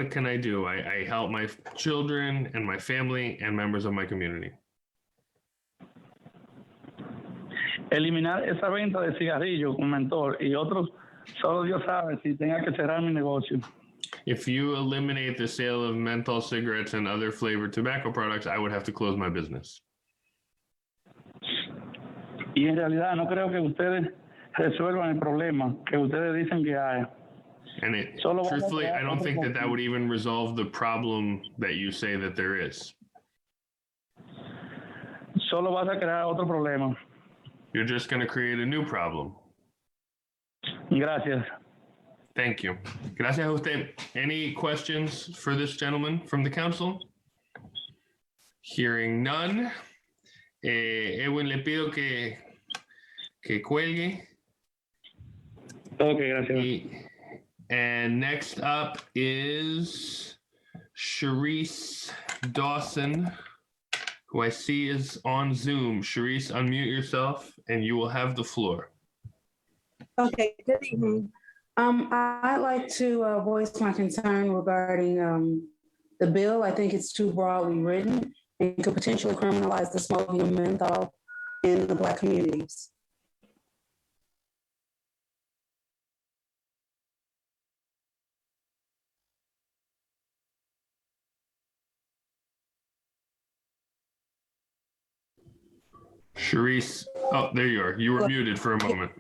can I do? I help my children and my family and members of my community. Eliminar esa venta de cigarrillos con mentol y otros, solo Dios sabe si tenga que cerrar mi negocio. If you eliminate the sale of menthol cigarettes and other flavored tobacco products, I would have to close my business. Y en realidad no creo que ustedes resuelvan el problema que ustedes dicen que hay. And truthfully, I don't think that would even resolve the problem that you say that there is. Solo vas a crear otro problema. You're just going to create a new problem. Gracias. Thank you. Gracias a usted. Any questions for this gentleman from the council? Hearing none. Edwin, le pido que cuelgue. Okay, gracias. And next up is Charisse Dawson, who I see is on Zoom. Charisse, unmute yourself and you will have the floor. Okay, good evening. I'd like to voice my concern regarding the bill. I think it's too broadly written and could potentially criminalize the smoking of menthol in the Black communities. Charisse, oh, there you are. You were muted for a moment.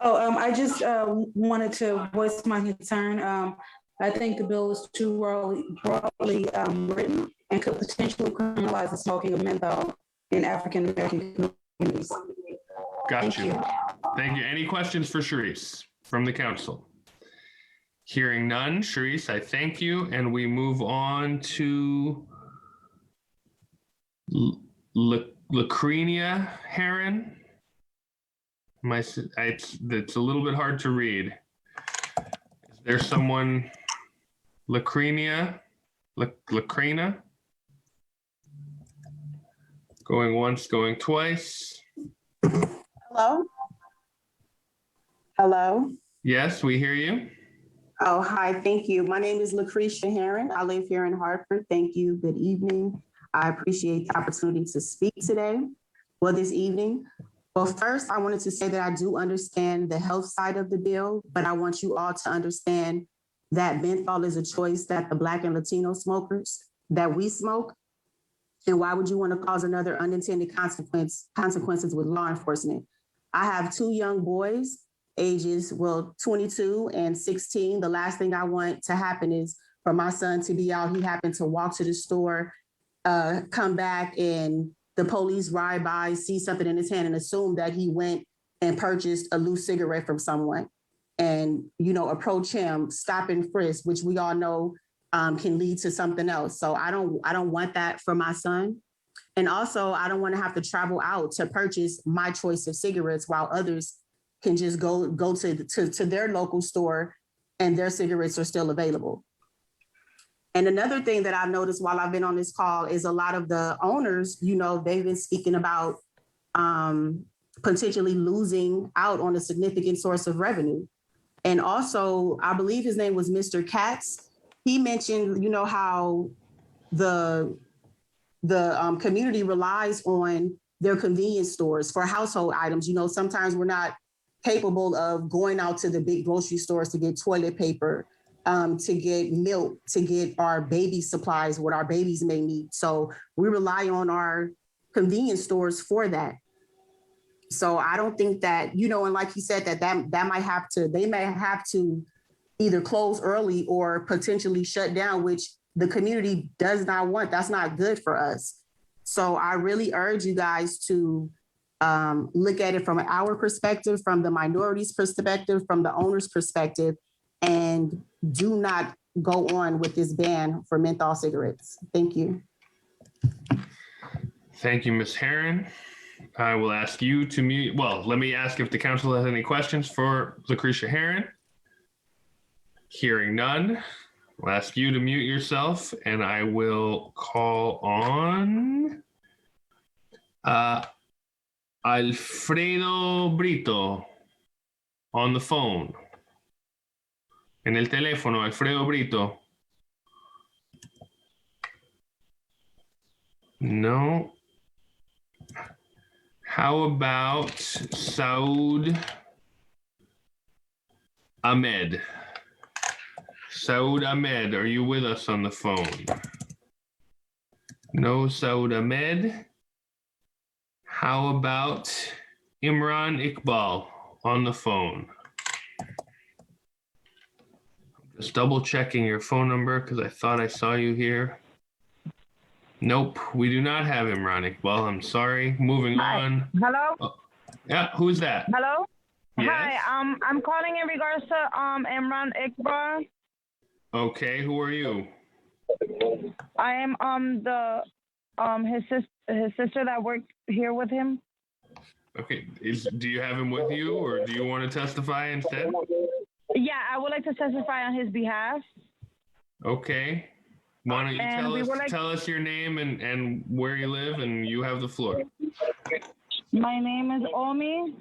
Oh, I just wanted to voice my concern. I think the bill is too broadly written and could potentially criminalize the smoking of menthol in African American communities. Got you. Thank you. Any questions for Charisse from the council? Hearing none, Charisse, I thank you. And we move on to Lacrenia Heron. It's a little bit hard to read. Is there someone, Lacrenia? Lacrena? Going once, going twice. Hello? Hello? Yes, we hear you. Oh, hi, thank you. My name is Lucretia Heron. I live here in Hartford. Thank you. Good evening. I appreciate the opportunity to speak today, this evening. Well, first, I wanted to say that I do understand the health side of the bill, but I want you all to understand that menthol is a choice that the Black and Latino smokers, that we smoke. And why would you want to cause another unintended consequences with law enforcement? I have 2 young boys, ages, 22 and 16. The last thing I want to happen is for my son to be out. He happened to walk to the store, come back, and the police ride by, see something in his hand, and assume that he went and purchased a loose cigarette from someone, and approach him, stop and frisk, which we all know can lead to something else. So I don't want that for my son. And also, I don't want to have to travel out to purchase my choice of cigarettes while others can just go to their local store and their cigarettes are still available. And another thing that I've noticed while I've been on this call is a lot of the owners, they've been speaking about potentially losing out on a significant source of revenue. And also, I believe his name was Mr. Katz. He mentioned, how the community relies on their convenience stores for household items. Sometimes we're not capable of going out to the big grocery stores to get toilet paper, to get milk, to get our baby supplies, what our babies may need. So we rely on our convenience stores for that. So I don't think that, and like you said, they may have to either close early or potentially shut down, which the community does not want. That's not good for us. So I really urge you guys to look at it from our perspective, from the minorities' perspective, from the owner's perspective, and do not go on with this ban for menthol cigarettes. Thank you. Thank you, Ms. Heron. I will ask you to mute. Well, let me ask if the council has any questions for Lucretia Heron. Hearing none, I'll ask you to mute yourself, and I will call on Alfredo Brito on the phone. En el teléfono, Alfredo Brito. No. How about Saud Ahmed? Saud Ahmed, are you with us on the phone? No, Saud Ahmed. How about Imran Iqbal on the phone? Just double checking your phone number because I thought I saw you here. Nope, we do not have Imran Iqbal. I'm sorry. Moving on. Hello? Oh, yeah, who's that? Hello? Yes? Hi, I'm calling in regards to Imran Iqbal. Okay, who are you? I am his sister that worked here with him. Okay, do you have him with you, or do you want to testify instead? Yeah, I would like to testify on his behalf. Okay. Why don't you tell us your name and where you live, and you have the floor. My name is Omi.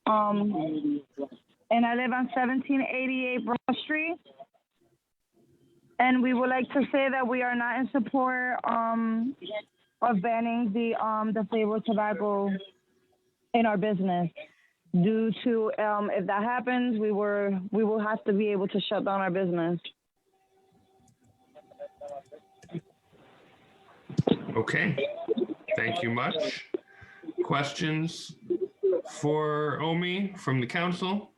And I live on 1788 Broad Street. And we would like to say that we are not in support of banning the flavored tobacco in our business. Due to if that happens, we will have to be able to shut down our business. Okay. Thank you much. Questions for Omi from the council?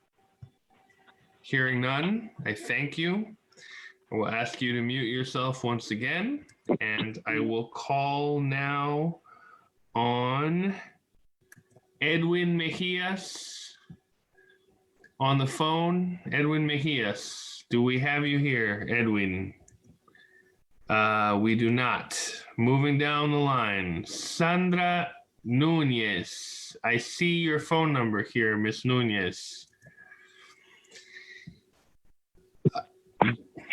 Hearing none, I thank you. I will ask you to mute yourself once again, and I will call now on Edwin Mejias on the phone. Edwin Mejias, do we have you here, Edwin? We do not. Moving down the line, Sandra Nunez. I see your phone number here, Miss Nunez.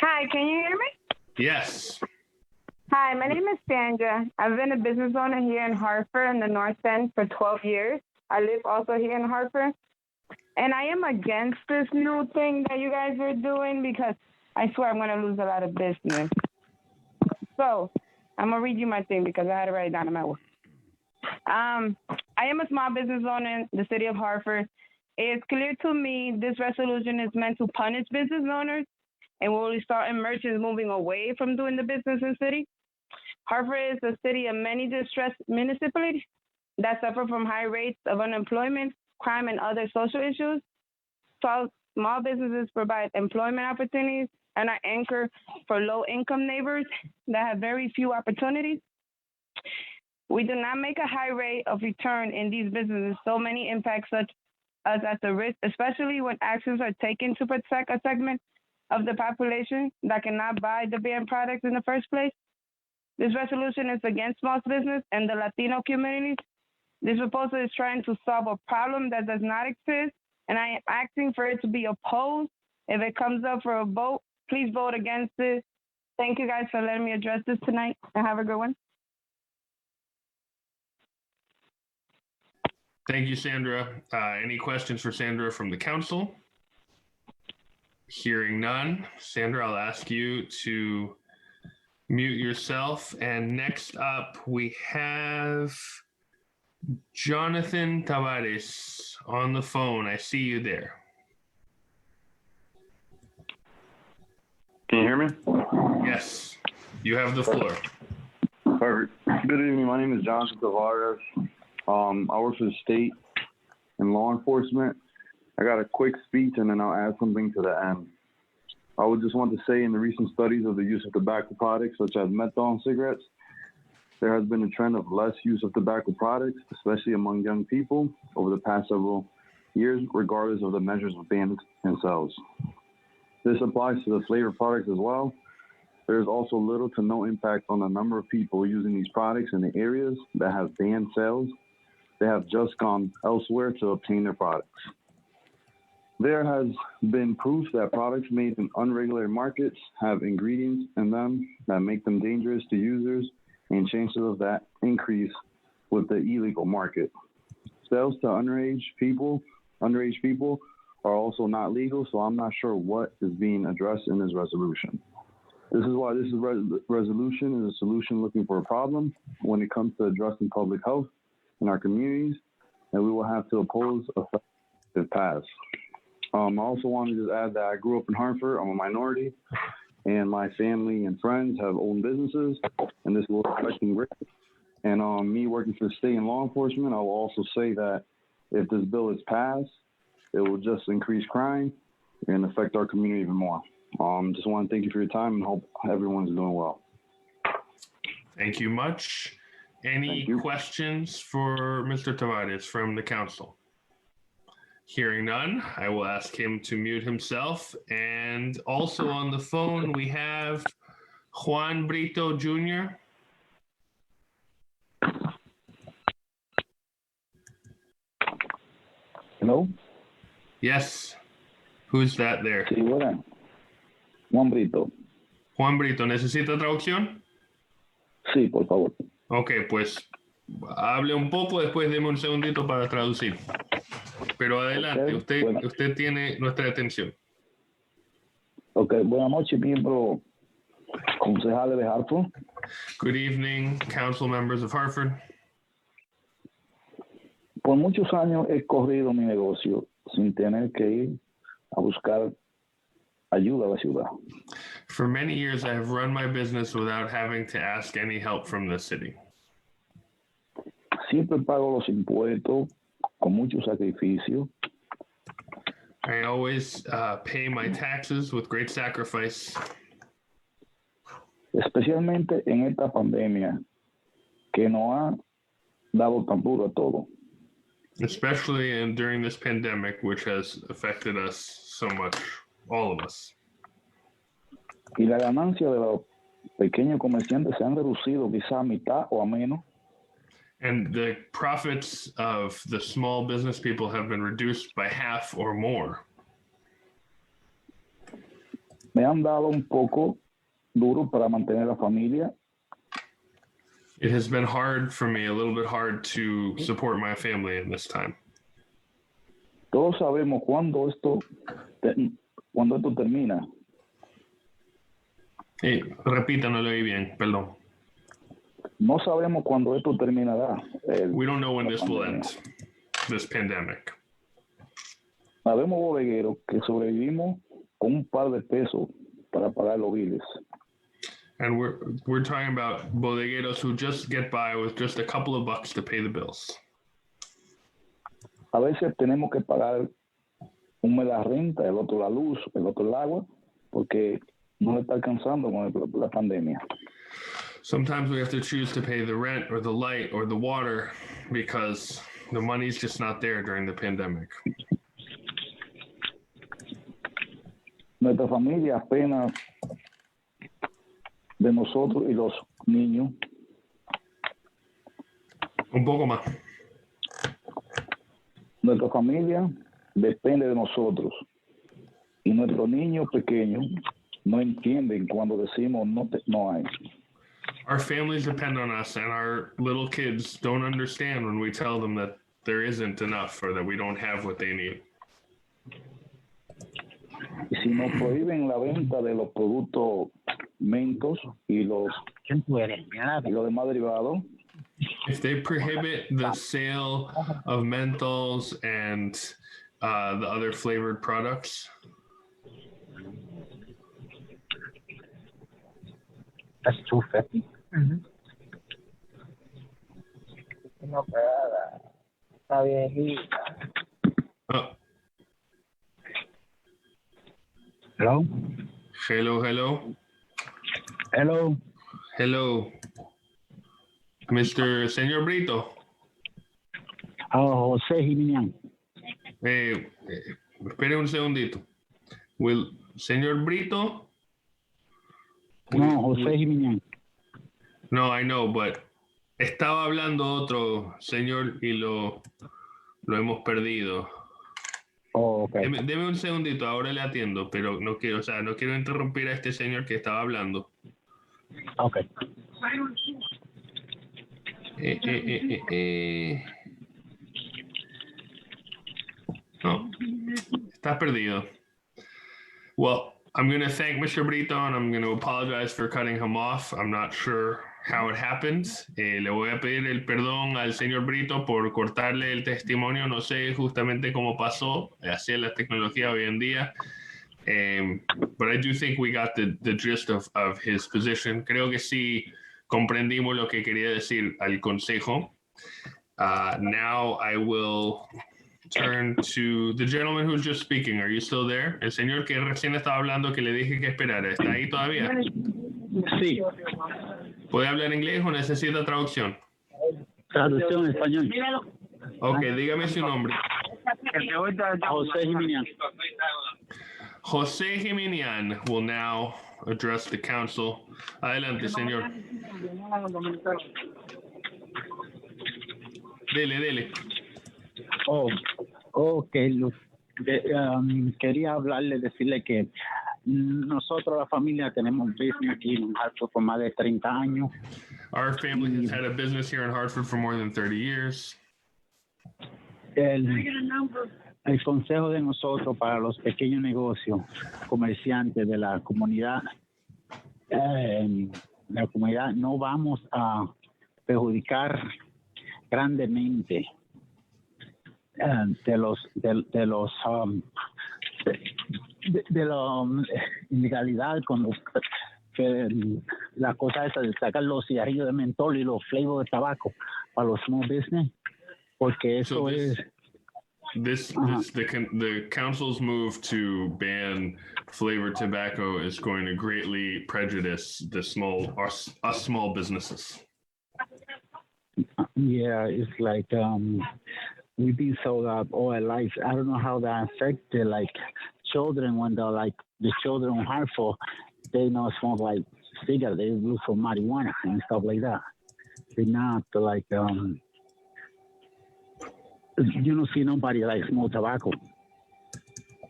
Hi, can you hear me? Yes. Hi, my name is Sandra. I've been a business owner here in Hartford in the North End for 12 years. I live also here in Hartford. And I am against this new thing that you guys are doing because I swear I'm going to lose a lot of business. So I'm going to read you my thing because I had to write it down in my work. I am a small business owner in the city of Hartford. It's clear to me this resolution is meant to punish business owners and will start merchants moving away from doing the business in the city. Hartford is a city of many distressed municipalities that suffer from high rates of unemployment, crime, and other social issues. So small businesses provide employment opportunities and are anchor for low-income neighbors that have very few opportunities. We do not make a high rate of return in these businesses. So many impacts such as at the risk, especially when actions are taken to protect a segment of the population that cannot buy the banned products in the first place. This resolution is against small business and the Latino communities. This proposal is trying to solve a problem that does not exist, and I am asking for it to be opposed. If it comes up for a vote, please vote against it. Thank you guys for letting me address this tonight, and have a good one. Thank you, Sandra. Any questions for Sandra from the council? Hearing none. Sandra, I'll ask you to mute yourself. And next up, we have Jonathan Tavares on the phone. I see you there. Can you hear me? Yes, you have the floor. Perfect. Good evening. My name is Jonathan Tavares. I work for the state in law enforcement. I got a quick speech and then I'll add something to the end. I would just want to say in the recent studies of the use of tobacco products such as menthol and cigarettes, there has been a trend of less use of tobacco products, especially among young people, over the past several years, regardless of the measures of bans and sales. This applies to the flavored products as well. There is also little to no impact on the number of people using these products in the areas that have banned sales. They have just gone elsewhere to obtain their products. There has been proof that products made in unregulated markets have ingredients in them that make them dangerous to users, and chances of that increase with the illegal market. Sales to underage people are also not legal, so I'm not sure what is being addressed in this resolution. This is why this resolution is a solution looking for a problem when it comes to addressing public health in our communities, and we will have to oppose if passed. I also wanted to add that I grew up in Hartford. I'm a minority, and my family and friends have owned businesses, and this will affect me. And me working for the state in law enforcement, I will also say that if this bill is passed, it will just increase crime and affect our community even more. Just want to thank you for your time and hope everyone's doing well. Thank you much. Any questions for Mr. Tavares from the council? Hearing none, I will ask him to mute himself. And also on the phone, we have Juan Brito Jr. Hello? Yes. Who's that there? Sí, bueno. Juan Brito. Juan Brito, ¿necesita traducción? Sí, por favor. Ok, pues hable un poco, después deme un segundito para traducir. Pero adelante, usted tiene nuestra atención. Ok, buenas noches, miembro concejales de Hartford. Good evening, council members of Hartford. Por muchos años he corrido mi negocio sin tener que ir a buscar ayuda a la ciudad. For many years, I have run my business without having to ask any help from the city. siempre pago los impuestos con mucho sacrificio. I always pay my taxes with great sacrifice. Especialmente en esta pandemia que nos ha dado tan duro a todo. Especially during this pandemic, which has affected us so much, all of us. Y la ganancia de los pequeños comerciantes se han reducido quizá a mitad o a menos. And the profits of the small business people have been reduced by half or more. Me han dado un poco duro para mantener la familia. It has been hard for me, a little bit hard to support my family in this time. Todos sabemos cuándo esto termina. Repita, no lo oí bien, perdón. No sabemos cuándo esto terminará. We don't know when this will end, this pandemic. Sabemos bodegueros que sobrevivimos con un par de pesos para pagar los biles. And we're talking about bodegueros who just get by with just a couple of bucks to pay the bills. A veces tenemos que pagar un mes la renta, el otro la luz, el otro el agua, porque no le está alcanzando con la pandemia. Sometimes we have to choose to pay the rent or the light or the water because the money's just not there during the pandemic. Nuestra familia apenas de nosotros y los niños. Un poco más. Nuestra familia depende de nosotros y nuestros niños pequeños no entienden cuando decimos no hay. Our families depend on us, and our little kids don't understand when we tell them that there isn't enough or that we don't have what they need. Y si nos prohíben la venta de los productos mentos y los demás derivados, if they prohibit the sale of menthols and the other flavored products, that's 250. No, está viejita. Oh. Hello? Hello. Hello. Mr. Señor Brito. Oh, José Jiménez. Espere un segundito. Señor Brito? No, José Jiménez. No, I know, but estaba hablando otro señor y lo hemos perdido. Oh, okay. Deme un segundito, ahora le atiendo, pero no quiero interrumpir a este señor que estaba hablando. Okay. No, está perdido. Well, I'm going to thank Mr. Brito and I'm going to apologize for cutting him off. I'm not sure how it happened. Le voy a pedir el perdón al señor Brito por cortarle el testimonio. No sé justamente cómo pasó. Así es la tecnología hoy en día. But I do think we got the gist of his position. Creo que sí comprendimos lo que quería decir al consejo. Now I will turn to the gentleman who's just speaking. Are you still there? El señor que recién estaba hablando que le dije que esperara. ¿Está ahí todavía? Sí. ¿Puede hablar inglés o necesita traducción? Traducción en español. Ok, dígame su nombre. José Jiménez. José Jiménez will now address the council. Adelante, señor. Dele. Oh, ok. Quería decirle que nosotros, la familia, tenemos business aquí en Hartford por más de 30 años. Our family has had a business here in Hartford for more than 30 years. El consejo de nosotros para los pequeños negocios, comerciantes de la comunidad, no vamos a perjudicar grandemente de la ilegalidad la cosa esa de sacar los cigarrillos de mentol y los flavors de tabaco para los small business, porque eso the council's move to ban flavored tobacco is going to greatly prejudice us small businesses. Yeah, it's like we've been sold out all our lives. I don't know how that affected like children when the children in Hartford, they not smoke like cigarettes, they look for marijuana and stuff like that. They not like you don't see nobody like smoke tobacco.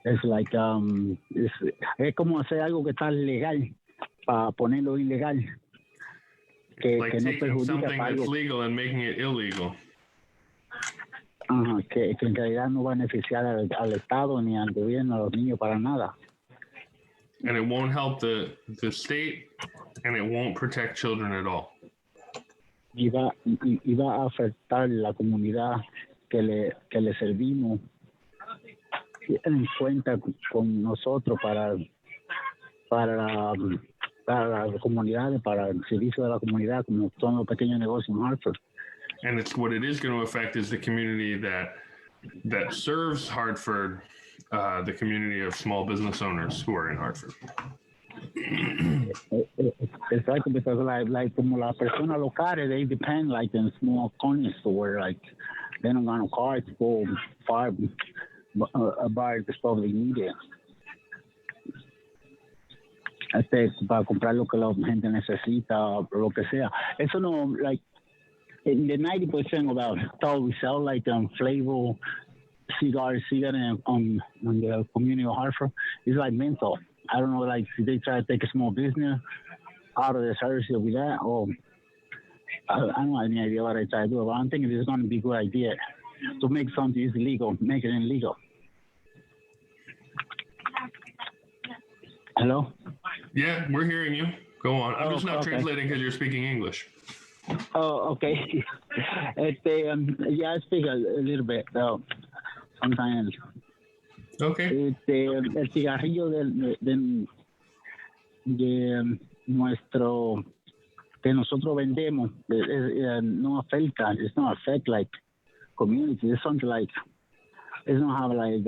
It's like es como hacer algo que está legal para ponerlo ilegal. Like taking something that's legal and making it illegal. Que en realidad no va a beneficiar al Estado ni al gobierno, a los niños para nada. And it won't help the state, and it won't protect children at all. Y va a afectar la comunidad que le servimos en cuenta con nosotros para las comunidades, para el servicio de la comunidad, como todos los pequeños negocios en Hartford. And it's what it is going to affect is the community that serves Hartford, the community of small business owners who are in Hartford. Exactly, because like como las personas locales, they depend like in small corner store, like they don't got no cars to go far buy the stuff they need. Para comprar lo que la gente necesita, lo que sea. Eso no, like, the 90% of the stuff we sell, like flavor cigars on the community of Hartford, is like menthol. I don't know, like, if they try to take a small business out of the service with that, or I don't have any idea what they try to do, but I'm thinking it's going to be a good idea to make something illegal, make it illegal. Hello? Yeah, we're hearing you. Go on. I'm just not translating because you're speaking English. Oh, okay. Yeah, I speak a little bit, though, sometimes. Okay. El cigarrillo de nuestro, que nosotros vendemos, no afecta, it's not affect like community. It's something like, it don't have like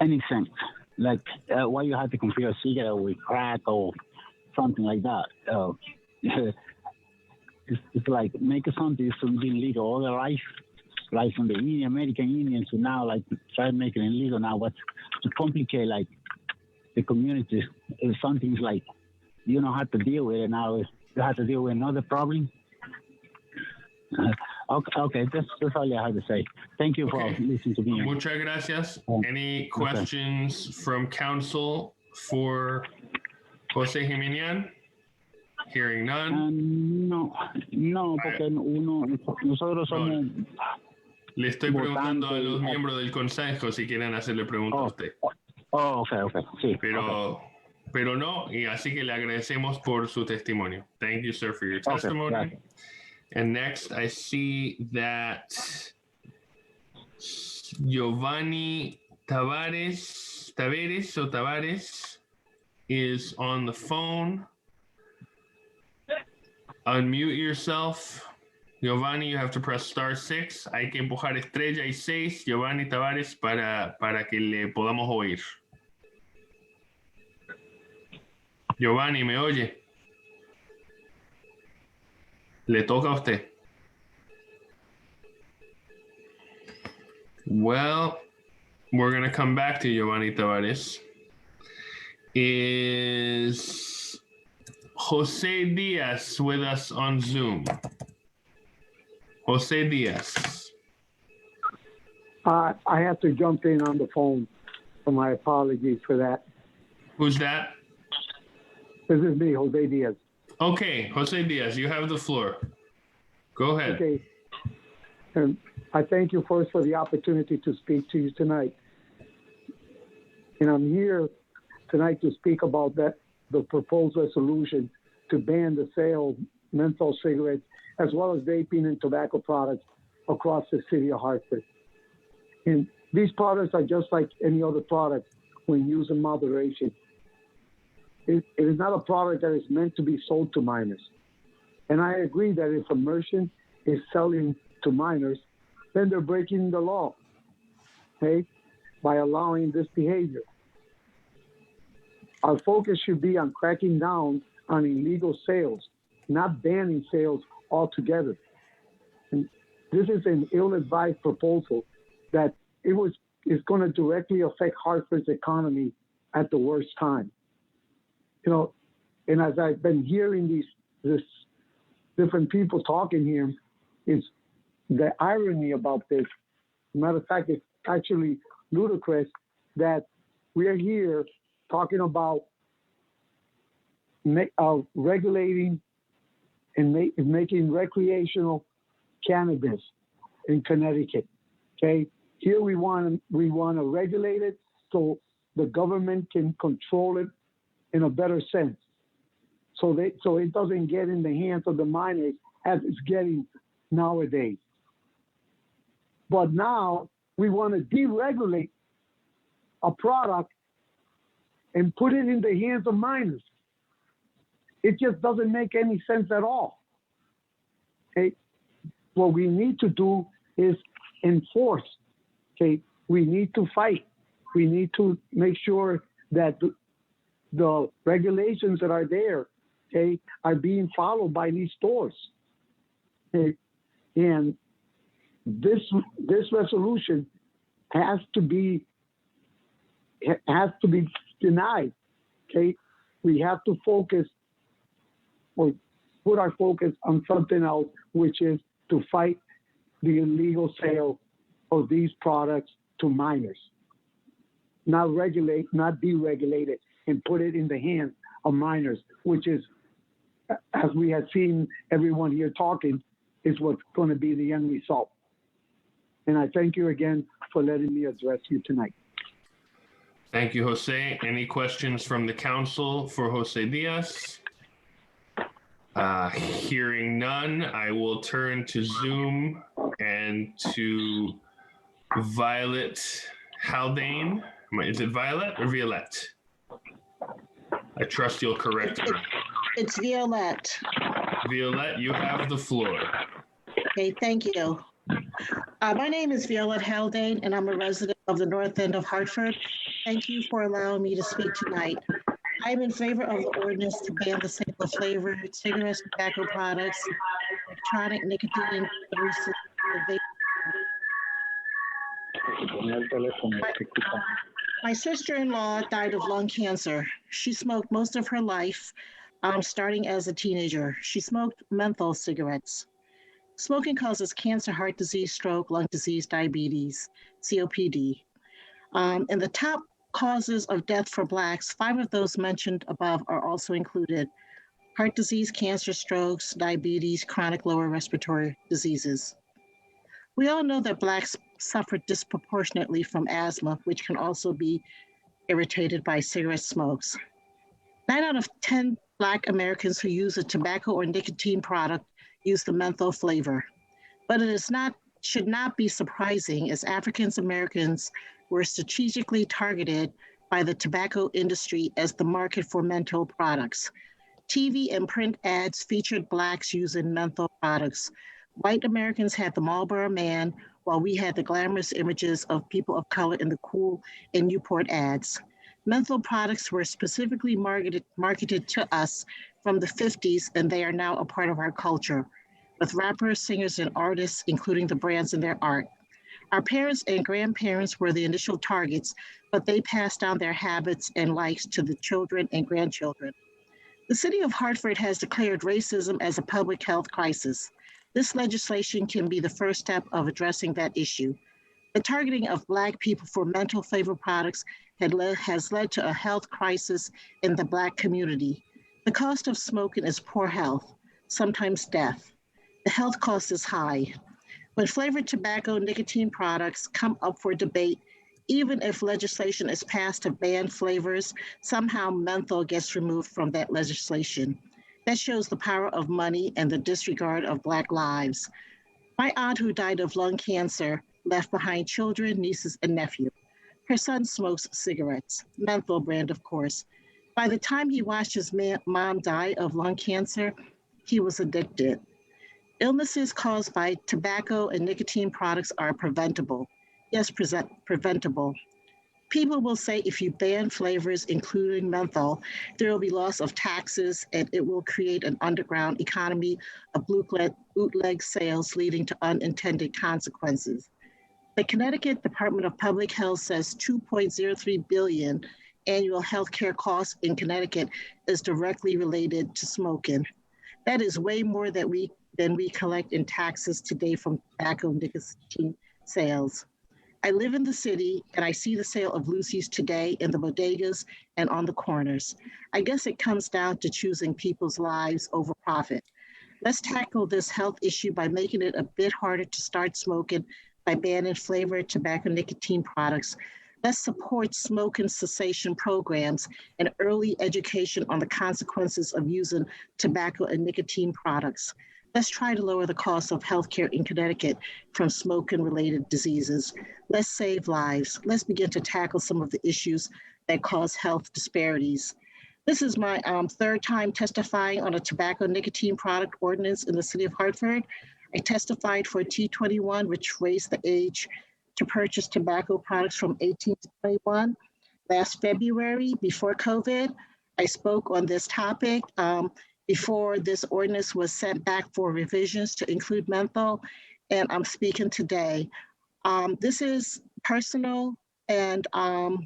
any sense. Like, why you have to compare a cigarette with crack or something like that? It's like making something illegal all their life, like from the American Indians to now, like try making it illegal now. But to complicate like the community, if something's like you don't have to deal with it now, you have to deal with another problem. Okay, that's all I have to say. Thank you for listening to me. Muchas gracias. Any questions from council for Jose Jiménez? Hearing none. No, porque nosotros somos. Le estoy preguntando a los miembros del consejo si quieren hacerle preguntas a usted. Okay, sí. Pero no, y así que le agradecemos por su testimonio. Thank you, sir, for your testimony. Gracias. And next, I see that Giovanni Tavares is on the phone. Unmute yourself. Giovanni, you have to press *6. Hay que empujar estrella y 6, Giovanni Tavares, para que le podamos oír. Giovanni, ¿me oye? Le toca a usted. Well, we're going to come back to Giovanni Tavares. Is Jose Diaz with us on Zoom? Jose Diaz. I have to jump in on the phone, so my apologies for that. Who's that? This is me, Jose Diaz. Okay, Jose Diaz, you have the floor. Go ahead. Okay. And I thank you first for the opportunity to speak to you tonight. And I'm here tonight to speak about the proposed resolution to ban the sale of menthol cigarettes as well as vaping and tobacco products across the city of Hartford. And these products are just like any other product when used in moderation. it is not a product that is meant to be sold to minors. And I agree that if a merchant is selling to minors, then they're breaking the law, okay, by allowing this behavior. Our focus should be on cracking down on illegal sales, not banning sales altogether. And this is an ill-advised proposal that is going to directly affect Hartford's economy at the worst time. You know, and as I've been hearing this different people talking here, is the irony about this. Matter of fact, it's actually ludicrous that we are here talking about regulating and making recreational cannabis in Connecticut. Okay, here we want to regulate it so the government can control it in a better sense, so it doesn't get in the hands of the minors as it's getting nowadays. But now we want to deregulate a product and put it in the hands of minors. It just doesn't make any sense at all. Okay, what we need to do is enforce. Okay, we need to fight. We need to make sure that the regulations that are there, okay, are being followed by these stores. Okay? And this resolution has to be denied. Okay, we have to focus or put our focus on something else, which is to fight the illegal sale of these products to minors. Not deregulate it and put it in the hands of minors, which is, as we have seen everyone here talking, is what's going to be the end result. And I thank you again for letting me address you tonight. Thank you, Jose. Any questions from the council for Jose Diaz? Hearing none, I will turn to Zoom and to Violet Haldane. Is it Violet or Violette? I trust you'll correct me. It's Violette. Violette, you have the floor. Okay, thank you. My name is Violette Haldane, and I'm a resident of the North End of Hartford. Thank you for allowing me to speak tonight. I'm in favor of the ordinance to ban the sale of flavored cigarettes, tobacco products, electronic nicotine, My sister-in-law died of lung cancer. She smoked most of her life, starting as a teenager. She smoked menthol cigarettes. Smoking causes cancer, heart disease, stroke, lung disease, diabetes, COPD. And the top causes of death for Blacks, 5 of those mentioned above are also included: heart disease, cancer, strokes, diabetes, chronic lower respiratory diseases. We all know that Blacks suffer disproportionately from asthma, which can also be irritated by cigarette smokes. 9 out of 10 Black Americans who use a tobacco or nicotine product use the menthol flavor. But should not be surprising, as African Americans were strategically targeted by the tobacco industry as the market for menthol products. TV and print ads featured Blacks using menthol products. White Americans had the Marlboro Man, while we had the glamorous images of people of color in the Cool and Newport ads. Menthol products were specifically marketed to us from the 50s, and they are now a part of our culture, with rappers, singers, and artists, including the brands in their art. Our parents and grandparents were the initial targets, but they passed down their habits and likes to the children and grandchildren. The city of Hartford has declared racism as a public health crisis. This legislation can be the first step of addressing that issue. The targeting of Black people for menthol flavored products has led to a health crisis in the Black community. The cost of smoking is poor health, sometimes death. The health cost is high. When flavored tobacco nicotine products come up for debate, even if legislation is passed to ban flavors, somehow menthol gets removed from that legislation. That shows the power of money and the disregard of Black lives. My aunt, who died of lung cancer, left behind children, nieces, and nephews. Her son smokes cigarettes, menthol brand, of course. By the time he watched his mom die of lung cancer, he was addicted. Illnesses caused by tobacco and nicotine products are preventable. Yes, preventable. People will say if you ban flavors, including menthol, there will be loss of taxes and it will create an underground economy of bootleg sales leading to unintended consequences. The Connecticut Department of Public Health says $2.03 billion annual healthcare costs in Connecticut is directly related to smoking. That is way more than we collect in taxes today from tobacco and nicotine sales. I live in the city and I see the sale of Lucy's today in the bodegas and on the corners. I guess it comes down to choosing people's lives over profit. Let's tackle this health issue by making it a bit harder to start smoking by banning flavored tobacco nicotine products. Let's support smoking cessation programs and early education on the consequences of using tobacco and nicotine products. Let's try to lower the cost of healthcare in Connecticut from smoking-related diseases. Let's save lives. Let's begin to tackle some of the issues that cause health disparities. This is my third time testifying on a tobacco nicotine product ordinance in the city of Hartford. I testified for T21, which raised the age to purchase tobacco products from 18 to 21. Last February, before COVID, I spoke on this topic before this ordinance was sent back for revisions to include menthol, and I'm speaking today. This is personal, and I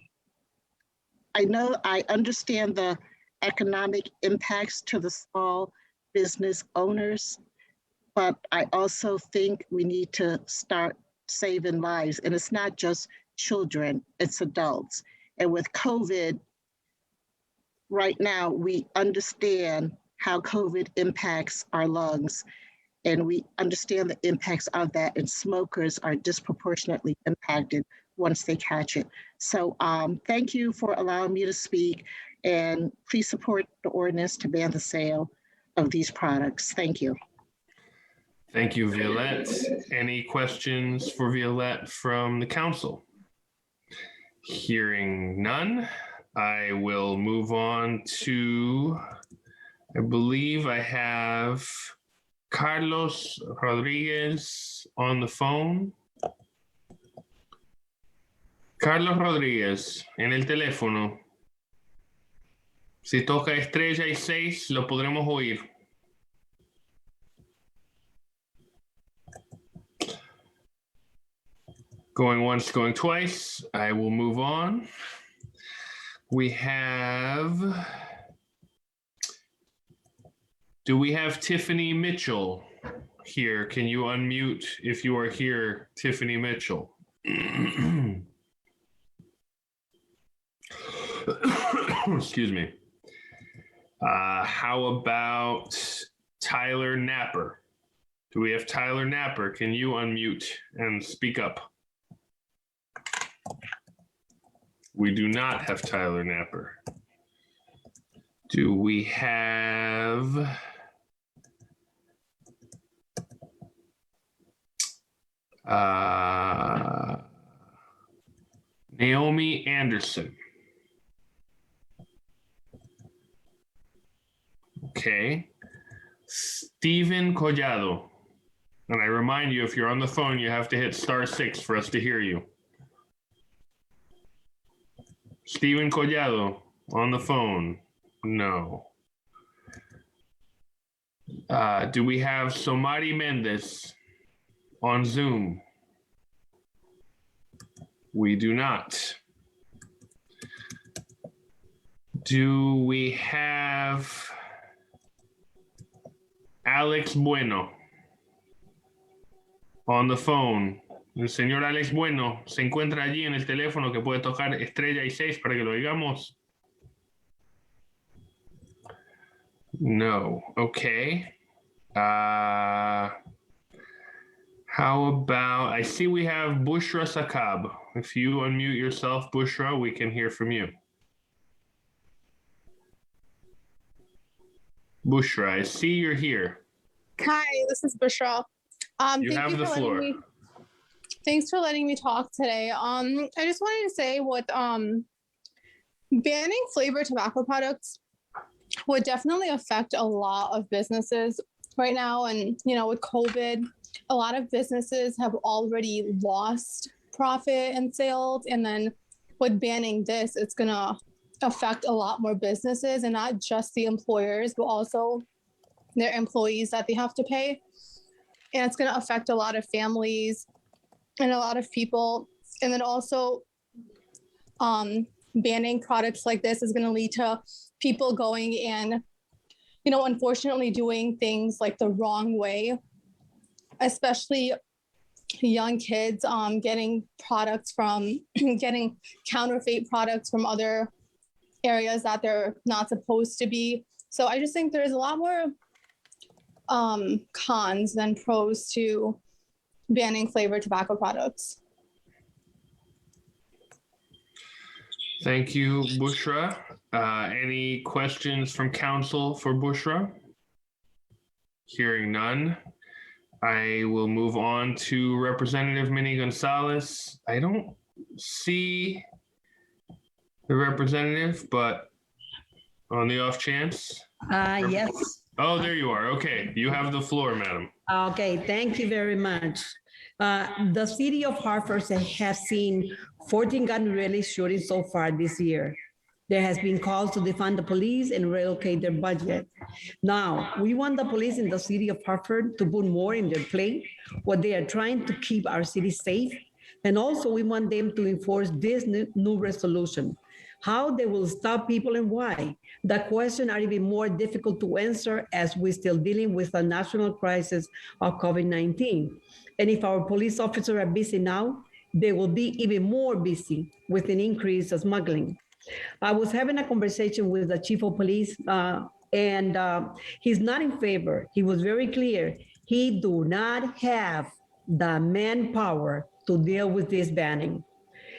understand the economic impacts to the small business owners, but I also think we need to start saving lives. And it's not just children, it's adults. And with COVID, right now, we understand how COVID impacts our lungs, and we understand the impacts of that, and smokers are disproportionately impacted once they catch it. So thank you for allowing me to speak, and please support the ordinance to ban the sale of these products. Thank you. Thank you, Violette. Any questions for Violette from the council? Hearing none, I will move on to, I believe I have Carlos Rodriguez on the phone. Carlos Rodriguez, en el teléfono. Si toca estrella y 6, lo podremos oír. Going once, going twice. I will move on. Do we have Tiffany Mitchell here? Can you unmute if you are here, Tiffany Mitchell? Excuse me. How about Tyler Napper? Do we have Tyler Napper? Can you unmute and speak up? We do not have Tyler Napper. Do we have Naomi Anderson? Okay. Stephen Collado. And I remind you, if you're on the phone, you have to hit *6 for us to hear you. Stephen Collado on the phone. No. Do we have Somari Mendez on Zoom? We do not. Do we have Alex Bueno on the phone? El señor Alex Bueno se encuentra allí en el teléfono, que puede tocar estrella y 6 para que lo oigamos. No. Okay. How about, I see we have Bushra Sakab. If you unmute yourself, Bushra, we can hear from you. Bushra, I see you're here. Hi, this is Bushra. You have the floor. Thanks for letting me talk today. I just wanted to say what Banning flavored tobacco products would definitely affect a lot of businesses right now. And, with COVID, a lot of businesses have already lost profit and sales. And then with banning this, it's going to affect a lot more businesses, and not just the employers, but also their employees that they have to pay. And it's going to affect a lot of families and a lot of people. And then also banning products like this is going to lead to people going and, unfortunately doing things like the wrong way, especially young kids getting counterfeit products from other areas that they're not supposed to be. So I just think there's a lot more cons than pros to banning flavored tobacco products. Thank you, Bushra. Any questions from council for Bushra? Hearing none, I will move on to Representative Minnie Gonzalez. I don't see the representative, but on the off chance. Yes. Oh, there you are. Okay, you have the floor, madam. Okay, thank you very much. The city of Hartford has seen 14 gun release shootings so far this year. There has been calls to defund the police and relocate their budget. Now, we want the police in the city of Hartford to put more in their plate, what they are trying to keep our city safe. And also we want them to enforce this new resolution. How they will stop people and why. The questions are even more difficult to answer as we're still dealing with a national crisis of COVID-19. And if our police officers are busy now, they will be even more busy with an increase of smuggling. I was having a conversation with the chief of police and he's not in favor. He was very clear. He do not have the manpower to deal with this banning.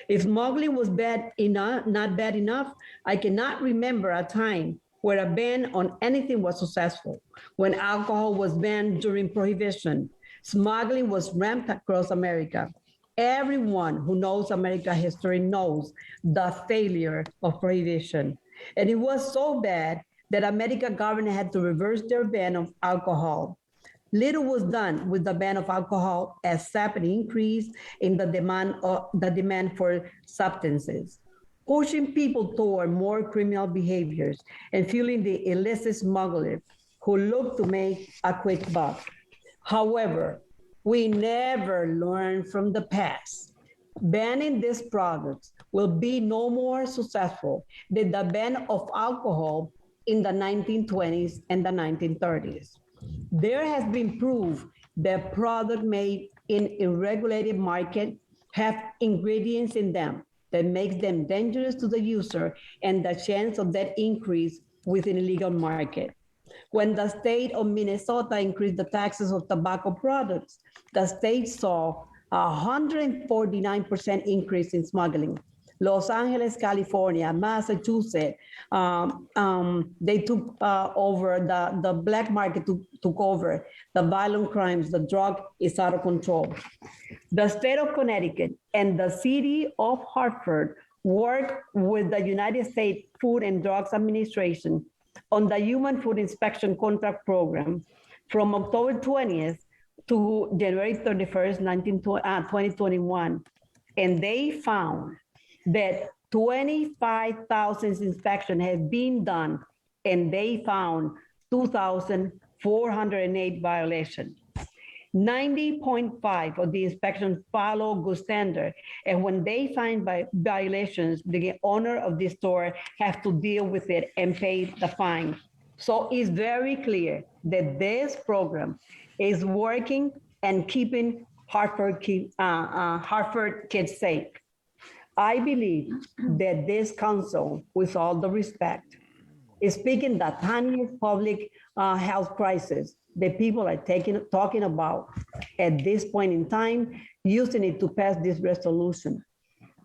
If smuggling was not bad enough, I cannot remember a time where a ban on anything was successful. When alcohol was banned during Prohibition, smuggling was rampant across America. Everyone who knows American history knows the failure of Prohibition. And it was so bad that American government had to reverse their ban of alcohol. Little was done with the ban of alcohol except an increase in the demand for substances, pushing people toward more criminal behaviors and fueling the illicit smugglers who look to make a quick buck. However, we never learn from the past. Banning these products will be no more successful than the ban of alcohol in the 1920s and the 1930s. There has been proof that products made in a regulated market have ingredients in them that makes them dangerous to the user, and the chance of that increase with an illegal market. When the state of Minnesota increased the taxes of tobacco products, the state saw a 149% increase in smuggling. Los Angeles, California, Massachusetts, they took over, the black market took over, the violent crimes, the drug is out of control. The state of Connecticut and the city of Hartford work with the United States Food and Drugs Administration on the Human Food Inspection Contract Program from October 20th to January 31st, 2021. And they found that 25,000 inspections have been done, and they found 2,408 violations. 90.5 of the inspections follow good standard. And when they find violations, the owner of the store has to deal with it and pay the fine. So it's very clear that this program is working and keeping Hartford kids safe. I believe that this council, with all the respect, is speaking the tiniest public health crisis that people are talking about at this point in time, using it to pass this resolution.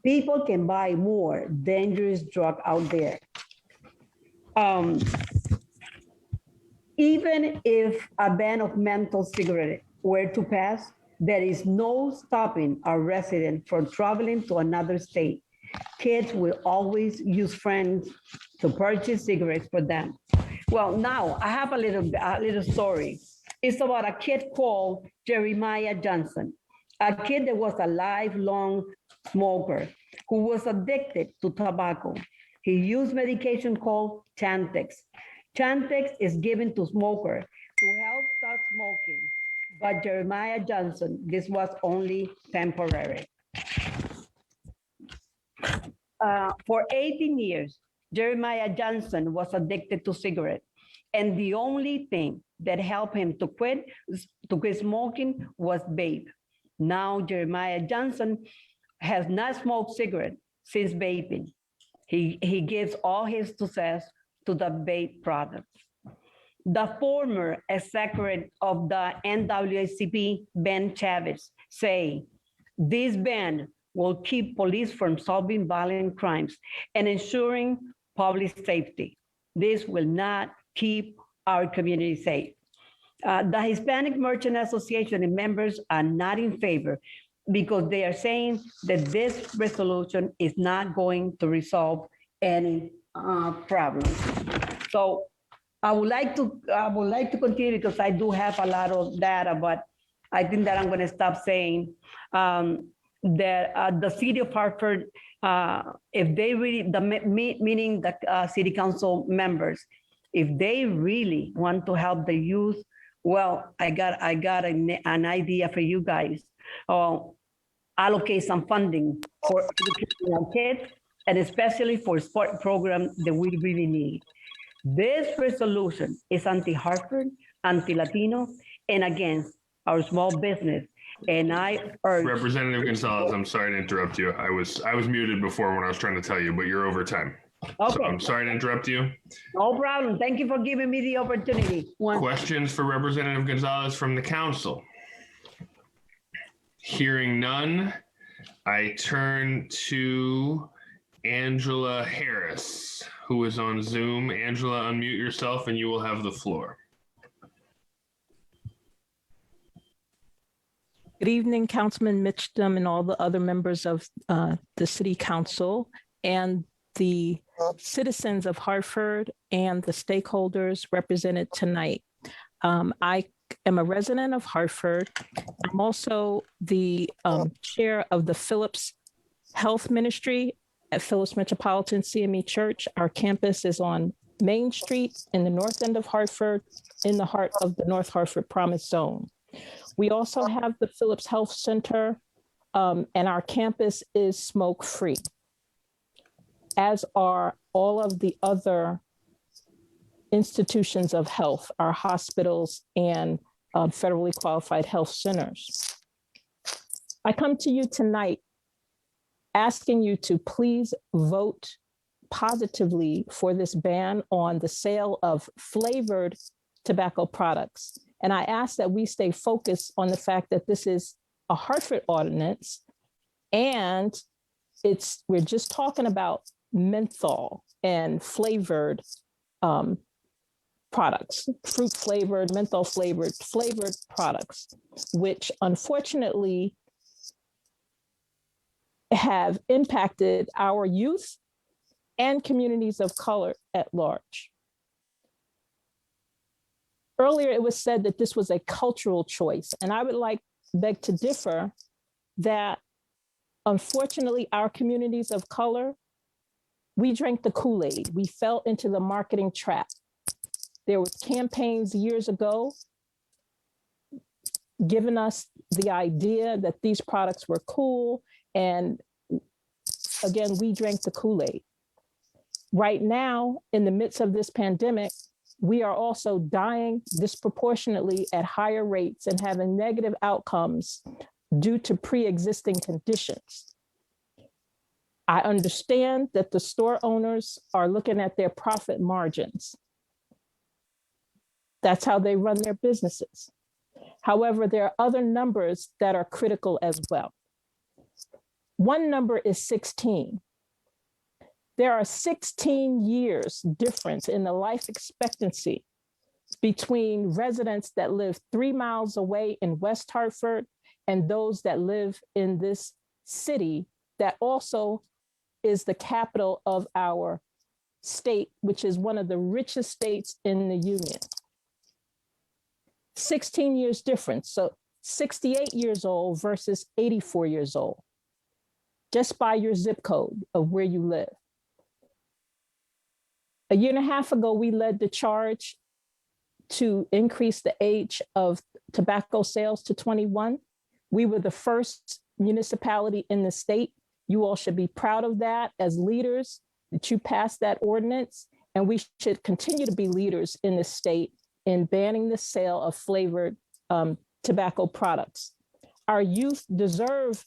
People can buy more dangerous drug out there. Even if a ban of menthol cigarette were to pass, there is no stopping a resident from traveling to another state Kids will always use friends to purchase cigarettes for them. Well, now I have a little story. It's about a kid called Jeremiah Johnson, a kid that was a lifelong smoker who was addicted to tobacco. He used medication called Chantix. Chantix is given to smokers to help start smoking, but Jeremiah Johnson, this was only temporary. For 18 years, Jeremiah Johnson was addicted to cigarettes, and the only thing that helped him to quit smoking was vape. Now Jeremiah Johnson has not smoked cigarettes since vaping. He gives all his success to the vape products. The former executive of the NAACP, Ben Chavez, say, this ban will keep police from solving violent crimes and ensuring public safety. This will not keep our community safe. The Hispanic Merchant Association and members are not in favor because they are saying that this resolution is not going to resolve any problems. So I would like to continue because I do have a lot of data, but I think that I'm going to stop saying that the city of Hartford, if they really, meaning the city council members, if they really want to help the youth, well, I got an idea for you guys. Allocate some funding for educating our kids, and especially for sport programs that we really need. This resolution is anti-Hartford, anti-Latino, and against our small business. And I urge Representative Gonzalez, I'm sorry to interrupt you. I was muted before when I was trying to tell you, but you're over time. Okay. So I'm sorry to interrupt you. No problem. Thank you for giving me the opportunity. Questions for Representative Gonzalez from the council? Hearing none, I turn to Angela Harris, who is on Zoom. Angela, unmute yourself and you will have the floor. Good evening, Councilman Mitchum and all the other members of the City Council and the citizens of Hartford and the stakeholders represented tonight. I am a resident of Hartford. I'm also the chair of the Phillips Health Ministry at Phillips Metropolitan CME Church. Our campus is on Main Street in the north end of Hartford, in the heart of the North Hartford Promise Zone. We also have the Phillips Health Center, and our campus is smoke-free, as are all of the other institutions of health, our hospitals and federally qualified health centers. I come to you tonight asking you to please vote positively for this ban on the sale of flavored tobacco products. And I ask that we stay focused on the fact that this is a Hartford ordinance, and we're just talking about menthol and flavored products, fruit flavored, menthol flavored products, which unfortunately have impacted our youth and communities of color at large. Earlier, it was said that this was a cultural choice, and I would beg to differ that unfortunately, our communities of color, we drank the Kool-Aid. We fell into the marketing trap. There was campaigns years ago giving us the idea that these products were cool, and again, we drank the Kool-Aid. Right now, in the midst of this pandemic, we are also dying disproportionately at higher rates and having negative outcomes due to pre-existing conditions. I understand that the store owners are looking at their profit margins. That's how they run their businesses. However, there are other numbers that are critical as well. One number is 16. There are 16 years difference in the life expectancy between residents that live 3 miles away in West Hartford and those that live in this city that also is the capital of our state, which is one of the richest states in the union. 16 years difference. So 68 years old versus 84 years old, just by your zip code of where you live. A year and a half ago, we led the charge to increase the age of tobacco sales to 21. We were the first municipality in the state. You all should be proud of that as leaders, that you passed that ordinance, and we should continue to be leaders in the state in banning the sale of flavored tobacco products. Our youth deserve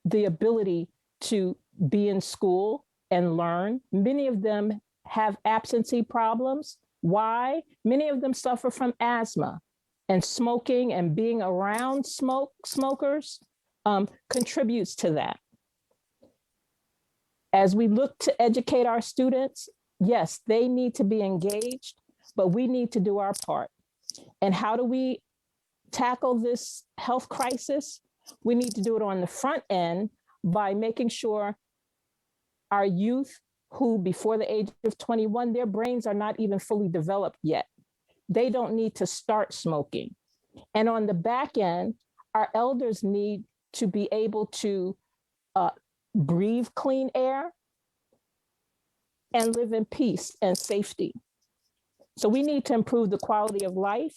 the ability to be in school and learn. Many of them have absentee problems. Why? Many of them suffer from asthma, and smoking and being around smokers contributes to that. As we look to educate our students, yes, they need to be engaged, but we need to do our part. And how do we tackle this health crisis? We need to do it on the front end by making sure our youth who before the age of 21, their brains are not even fully developed yet. They don't need to start smoking. And on the back end, our elders need to be able to breathe clean air and live in peace and safety. So we need to improve the quality of life.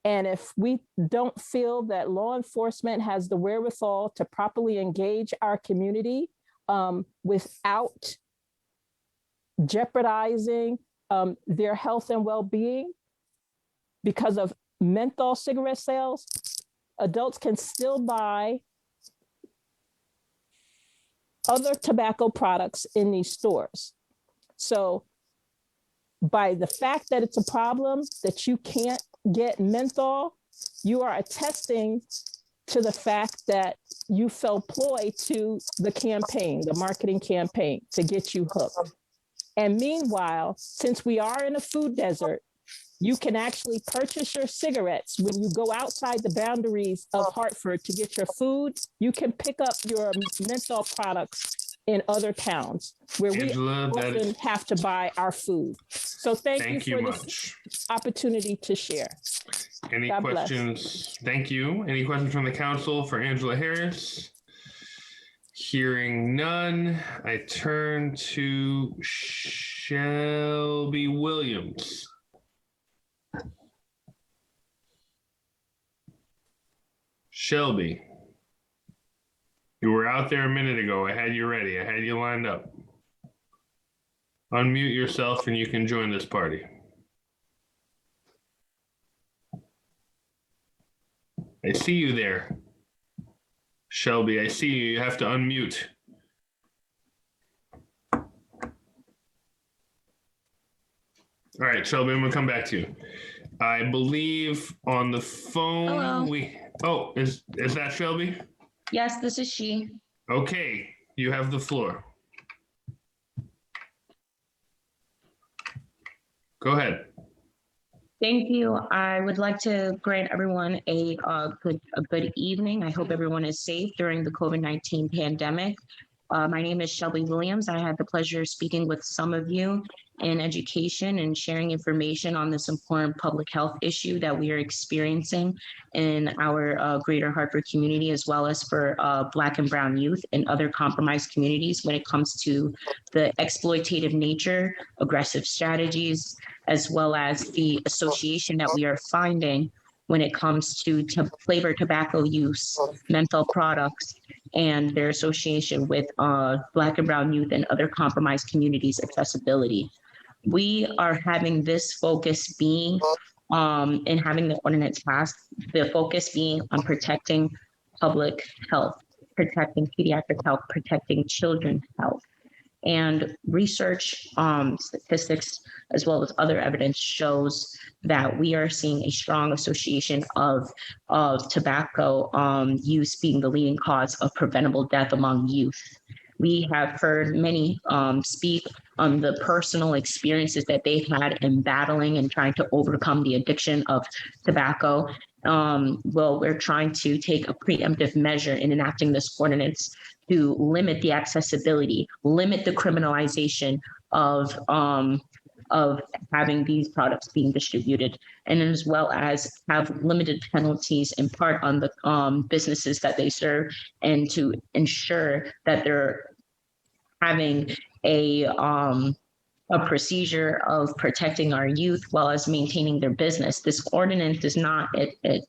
And if we don't feel that law enforcement has the wherewithal to properly engage our community without jeopardizing their health and well-being because of menthol cigarette sales, adults can still buy other tobacco products in these stores. So by the fact that it's a problem that you can't get menthol, you are attesting to the fact that you fell ploy to the campaign, the marketing campaign to get you hooked. And meanwhile, since we are in a food desert, you can actually purchase your cigarettes when you go outside the boundaries of Hartford to get your food. You can pick up your menthol products in other towns where Angela, we often have to buy our food. So thank you for this opportunity to share. Any God questions? Bless. Thank you. Any questions from the council for Angela Harris? Hearing none, I turn to Shelby Williams. Shelby, you were out there a minute ago. I had you ready. I had you lined up. Unmute yourself and you can join this party. I see you there. Shelby, I see you. You have to unmute. All right, Shelby, I'm going to come back to you. I believe on the phone Hello. Is that Shelby? Yes, this is she. Okay, you have the floor. Go ahead. Thank you. I would like to grant everyone a good evening. I hope everyone is safe during the COVID-19 pandemic. My name is Shelby Williams. I had the pleasure of speaking with some of you in education and sharing information on this important public health issue that we are experiencing in our greater Hartford community, as well as for Black and Brown youth and other compromised communities when it comes to the exploitative nature, aggressive strategies, as well as the association that we are finding when it comes to flavored tobacco use, menthol products, and their association with Black and Brown youth and other compromised communities' accessibility. We are having this focus being, in having the ordinance passed, the focus being on protecting public health, protecting pediatric health, protecting children's health. And research, statistics, as well as other evidence shows that we are seeing a strong association of tobacco use being the leading cause of preventable death among youth. We have heard many speak on the personal experiences that they've had in battling and trying to overcome the addiction of tobacco. Well, we're trying to take a preemptive measure in enacting this ordinance to limit the accessibility, limit the criminalization of having these products being distributed, and as well as have limited penalties in part on the businesses that they serve, and to ensure that they're having a procedure of protecting our youth while as maintaining their business. This ordinance is not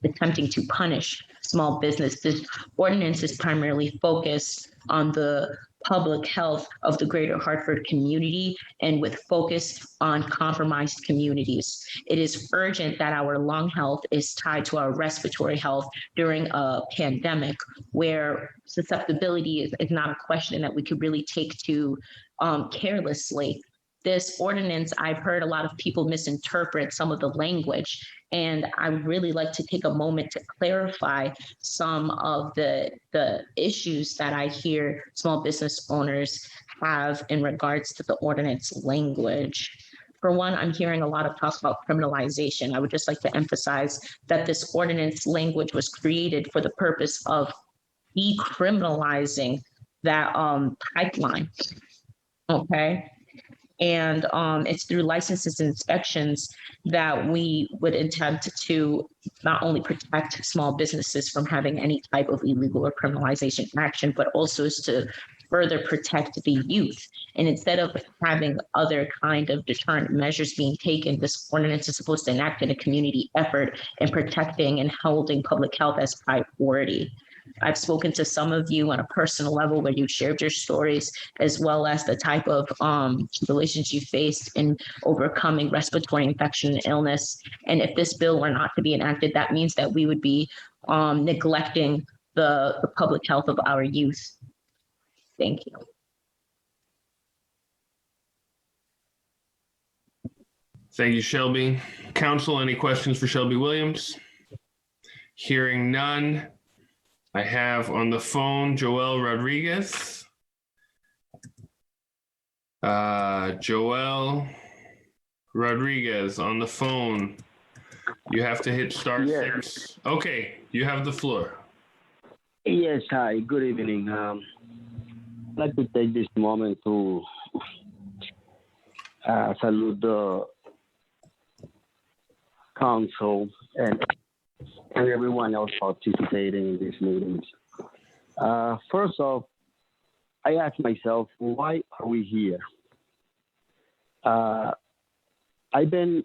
attempting to punish small business. This ordinance is primarily focused on the public health of the greater Hartford community and with focus on compromised communities. It is urgent that our lung health is tied to our respiratory health during a pandemic where susceptibility is not a question that we could really take to carelessly. This ordinance, I've heard a lot of people misinterpret some of the language, and I would really like to take a moment to clarify some of the issues that I hear small business owners have in regards to the ordinance language. For one, I'm hearing a lot of talk about criminalization. I would just like to emphasize that this ordinance language was created for the purpose of decriminalizing that pipeline, okay? And it's through licenses and inspections that we would attempt to not only protect small businesses from having any type of illegal or criminalization action, but also is to further protect the youth. And instead of having other kind of deterrent measures being taken, this ordinance is supposed to enact in a community effort in protecting and holding public health as priority. I've spoken to some of you on a personal level where you shared your stories, as well as the type of tribulations you faced in overcoming respiratory infection and illness. And if this bill were not to be enacted, that means that we would be neglecting the public health of our youth. Thank you. Thank you, Shelby. Council, any questions for Shelby Williams? Hearing none. I have on the phone Joel Rodriguez. Joel Rodriguez on the phone. You have to hit star 6. Okay, you have the floor. Yes, hi, good evening. I'd like to take this moment to salute the council and everyone else participating in these meetings. First off, I ask myself, why are we here? I've been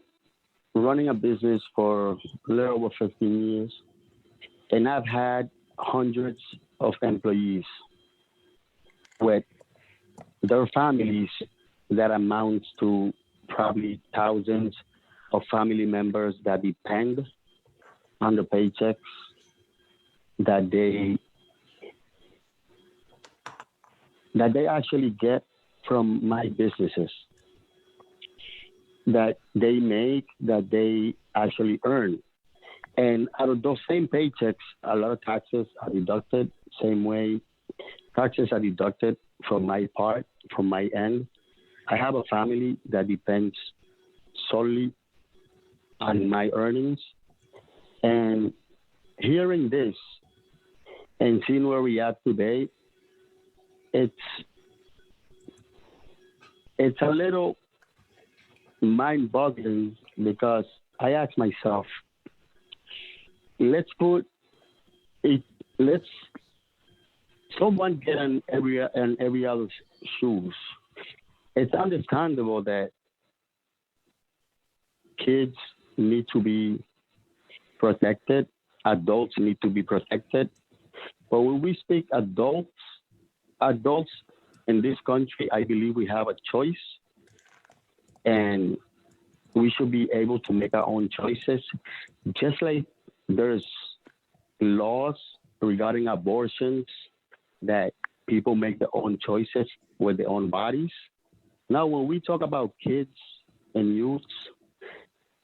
running a business for a little over 15 years, and I've had hundreds of employees with their families that amounts to probably thousands of family members that depend on the paychecks that they actually get from my businesses, that they make, that they actually earn. And out of those same paychecks, a lot of taxes are deducted, same way taxes are deducted from my part, from my end. I have a family that depends solely on my earnings. And hearing this and seeing where we are today, it's a little mind-boggling, because I ask myself, let's someone get in every other's shoes. It's understandable that kids need to be protected, adults need to be protected. But when we speak adults in this country, I believe we have a choice, and we should be able to make our own choices. Just like there's laws regarding abortions that people make their own choices with their own bodies. Now, when we talk about kids and youths,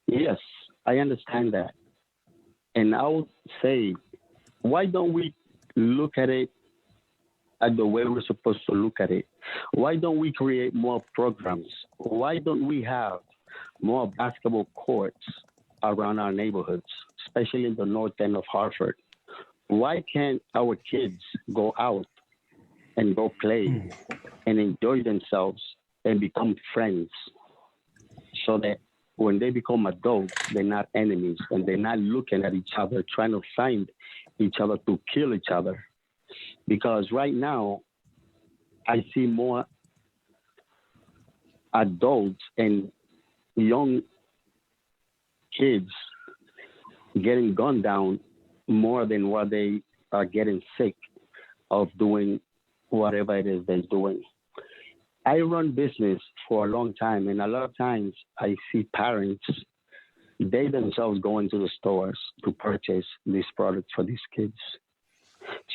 yes, I understand that. And I would say, why don't we look at it at the way we're supposed to look at it? Why don't we create more programs? Why don't we have more basketball courts around our neighborhoods, especially in the north end of Hartford? Why can't our kids go out and go play and enjoy themselves and become friends, so that when they become adults, they're not enemies and they're not looking at each other, trying to find each other to kill each other. Because right now, I see more adults and young kids getting gunned down more than what they are getting sick of doing whatever it is they're doing. I run business for a long time, and a lot of times I see parents, they themselves go into the stores to purchase these products for these kids.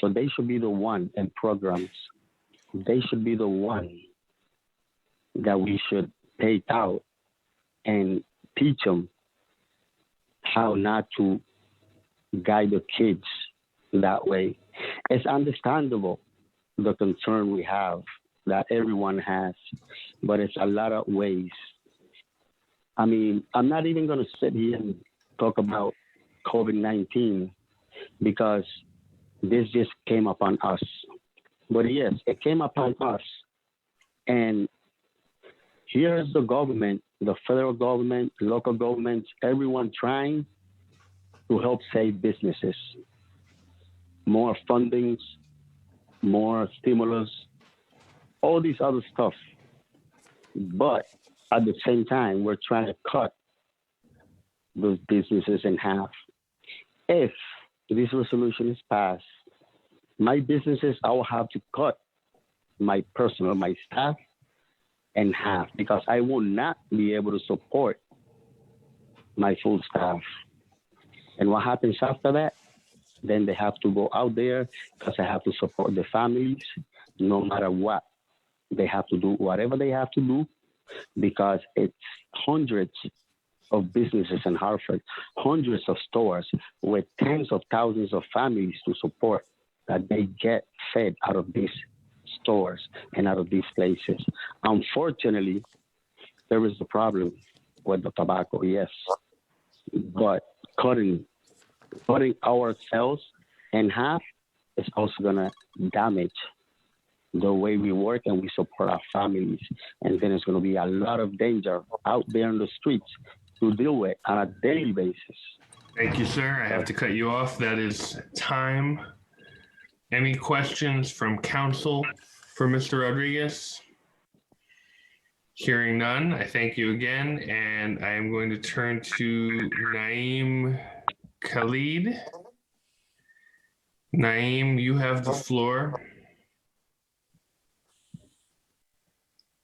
So they should be the one in programs. They should be the one that we should take out and teach them how not to guide the kids that way. It's understandable, the concern we have, that everyone has, but it's a lot of ways. I mean, I'm not even going to sit here and talk about COVID-19 because this just came upon us. But yes, it came upon us. And here is the government, the federal government, local governments, everyone trying to help save businesses. More fundings, more stimulus, all these other stuff. But at the same time, we're trying to cut those businesses in half. If this resolution is passed, my businesses, I will have to cut my staff in half because I will not be able to support my full staff. And what happens after that? Then they have to go out there because I have to support the families no matter what. They have to do whatever they have to do because it's hundreds of businesses in Hartford, hundreds of stores with tens of thousands of families to support that they get fed out of these stores and out of these places. Unfortunately, there is a problem with the tobacco, yes, but cutting our sales in half is also going to damage the way we work and we support our families. And then it's going to be a lot of danger out there in the streets to deal with on a daily basis. Thank you, sir. I have to cut you off. That is time. Any questions from council for Mr. Rodriguez? Hearing none, I thank you again. And I am going to turn to Naeem Khalid. Naeem, you have the floor.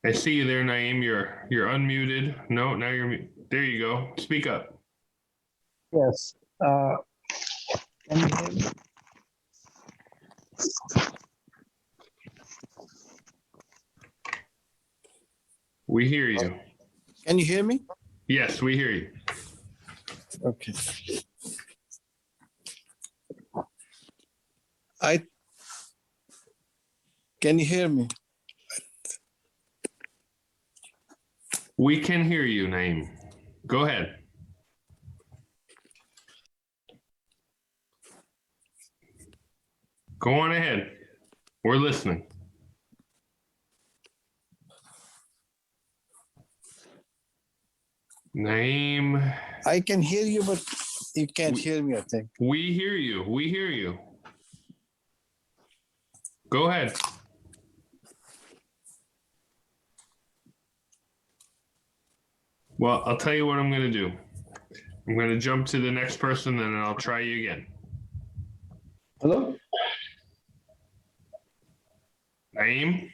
I see you there, Naeem. You're unmuted. No, now you're there. You go. Speak up. Yes. Can you hear me? We hear you. Can you hear me? Yes, we hear you. Okay. Can you hear me? We can hear you, Naeem. Go ahead. Go on ahead. We're listening. Naeem. I can hear you, but you can't hear me, I think. We hear you. We hear you. Go ahead. Well, I'll tell you what I'm going to do. I'm going to jump to the next person, and then I'll try you again. Hello? Naeem?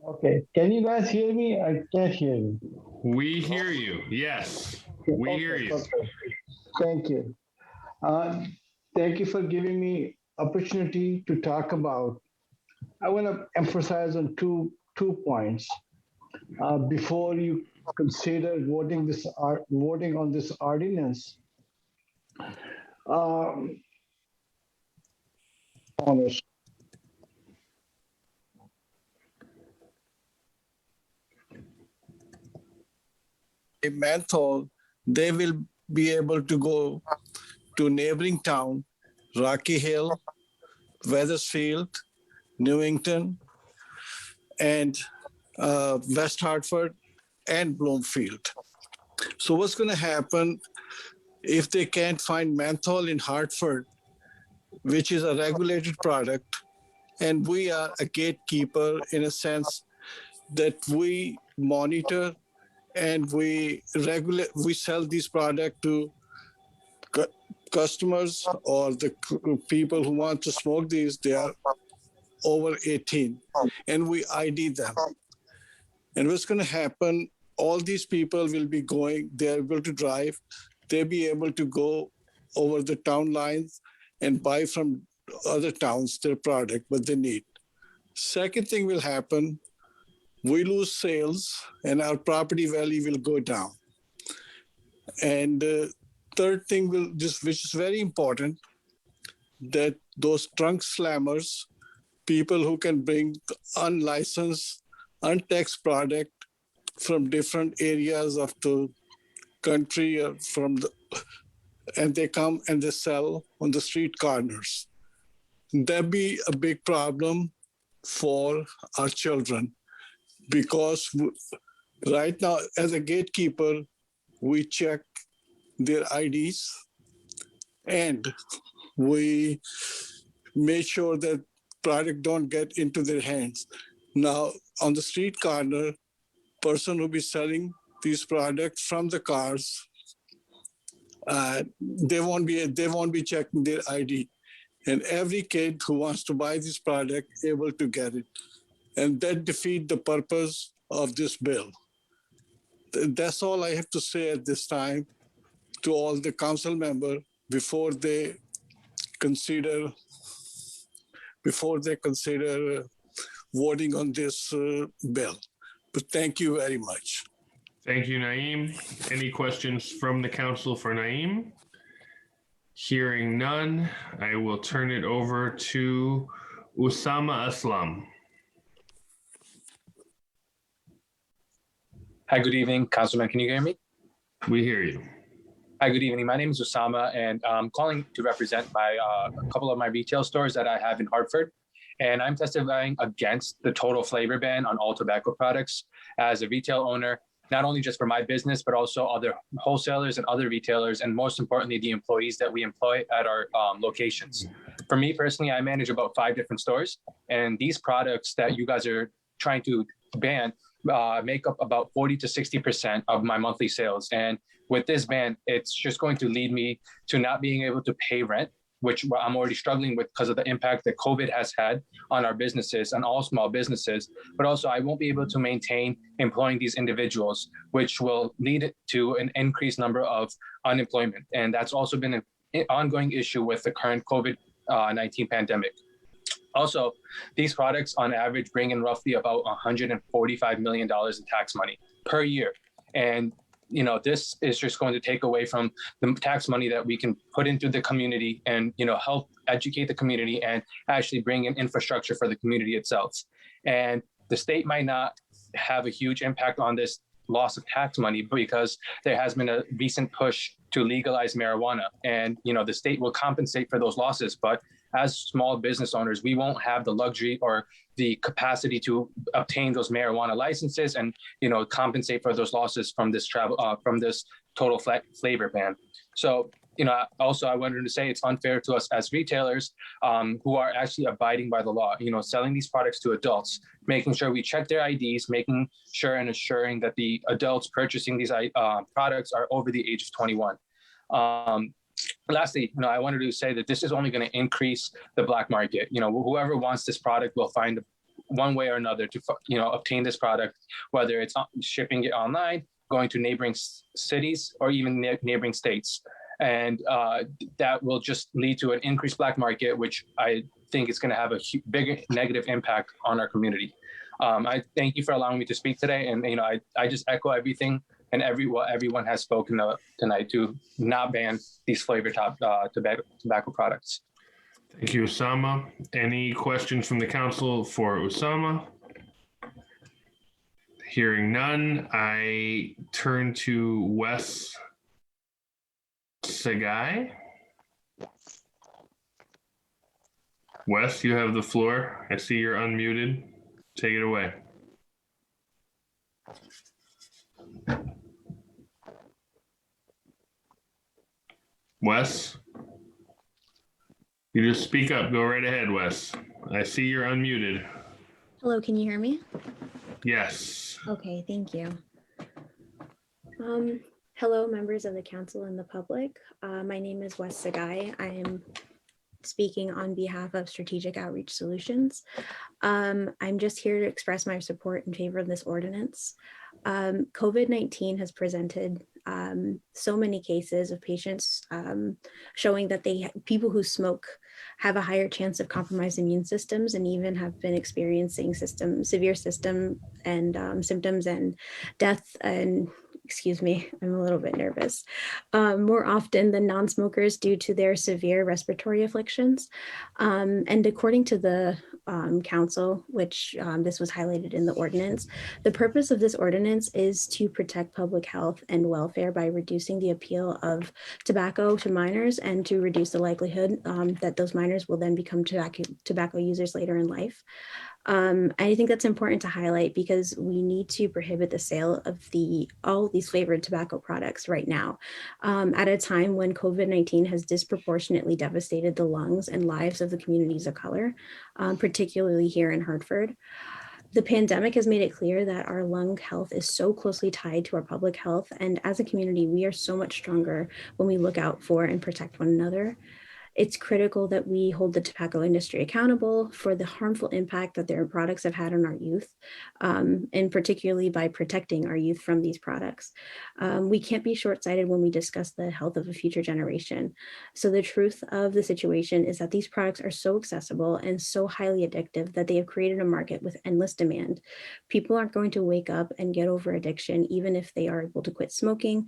Okay. Can you guys hear me? I can't hear you. We hear you. Yes. We hear you. Okay. Thank you. Thank you for giving me opportunity to talk about. I want to emphasize on two points. Before you consider voting on this ordinance, a menthol, they will be able to go to neighboring town, Rocky Hill, Wethersfield, Newington, and West Hartford, and Bloomfield. So what's going to happen if they can't find menthol in Hartford, which is a regulated product, and we are a gatekeeper in a sense that we monitor and we sell these products to customers or the people who want to smoke these. They are over 18, and we ID them. And what's going to happen, all these people will be going, they're able to drive, they'll be able to go over the town lines and buy from other towns their product, what they need. Second thing will happen, we lose sales and our property value will go down. And third thing which is very important, that those trunk slammers, people who can bring unlicensed, untaxed product from different areas of the country and they come and they sell on the street corners. That'd be a big problem for our children, because right now, as a gatekeeper, we check their IDs and we make sure that product don't get into their hands. Now, on the street corner, person who be selling these products from the cars, they won't be checking their ID. And every kid who wants to buy this product able to get it. And that defeats the purpose of this bill. That's all I have to say at this time to all the council members before they consider voting on this bill. But thank you very much. Thank you, Naeem. Any questions from the council for Naeem? Hearing none, I will turn it over to Usama Aslam. Hi, good evening. Councilman, can you hear me? We hear you. Hi, good evening. My name is Usama, and I'm calling to represent a couple of my retail stores that I have in Hartford. And I'm testifying against the total flavor ban on all tobacco products as a retail owner, not only just for my business, but also other wholesalers and other retailers, and most importantly, the employees that we employ at our locations. For me personally, I manage about 5 different stores, and these products that you guys are trying to ban make up about 40 to 60% of my monthly sales. And with this ban, it's just going to lead me to not being able to pay rent, which I'm already struggling with because of the impact that COVID has had on our businesses and all small businesses. But also I won't be able to maintain employing these individuals, which will lead to an increased number of unemployment. And that's also been an ongoing issue with the current COVID-19 pandemic. Also, these products on average bring in roughly about $145 million in tax money per year. And this is just going to take away from the tax money that we can put into the community and, help educate the community and actually bring in infrastructure for the community itself. And the state might not have a huge impact on this loss of tax money because there has been a recent push to legalize marijuana. And, the state will compensate for those losses. But as small business owners, we won't have the luxury or the capacity to obtain those marijuana licenses and, compensate for those losses from this total flavor ban. So, also I wanted to say it's unfair to us as retailers who are actually abiding by the law, selling these products to adults, making sure we check their IDs, making sure and assuring that the adults purchasing these products are over the age of 21. Lastly, I wanted to say that this is only going to increase the black market. Whoever wants this product will find one way or another to, obtain this product, whether it's shipping it online, going to neighboring cities, or even neighboring states. And that will just lead to an increased black market, which I think is going to have a bigger negative impact on our community. I thank you for allowing me to speak today. And, I just echo everything and what everyone has spoken tonight to not ban these flavored tobacco products. Thank you, Usama. Any questions from the council for Usama? Hearing none, I turn to Wes Segai. Wes, you have the floor. I see you're unmuted. Take it away. Wes, you just speak up. Go right ahead, Wes. I see you're unmuted. Hello, can you hear me? Yes. Okay, thank you. Hello, members of the council and the public. My name is Wes Sagai. I am speaking on behalf of Strategic Outreach Solutions. I'm just here to express my support in favor of this ordinance. COVID-19 has presented so many cases of patients showing that people who smoke have a higher chance of compromised immune systems and even have been experiencing severe system and symptoms and death and excuse me, I'm a little bit nervous, more often than non-smokers due to their severe respiratory afflictions. And according to the council, which this was highlighted in the ordinance, the purpose of this ordinance is to protect public health and welfare by reducing the appeal of tobacco to minors and to reduce the likelihood that those minors will then become tobacco users later in life. I think that's important to highlight because we need to prohibit the sale of all these flavored tobacco products right now at a time when COVID-19 has disproportionately devastated the lungs and lives of the communities of color, particularly here in Hartford. The pandemic has made it clear that our lung health is so closely tied to our public health, and as a community, we are so much stronger when we look out for and protect one another. It's critical that we hold the tobacco industry accountable for the harmful impact that their products have had on our youth, and particularly by protecting our youth from these products. We can't be short-sighted when we discuss the health of a future generation. So the truth of the situation is that these products are so accessible and so highly addictive that they have created a market with endless demand. People aren't going to wake up and get over addiction, even if they are able to quit smoking,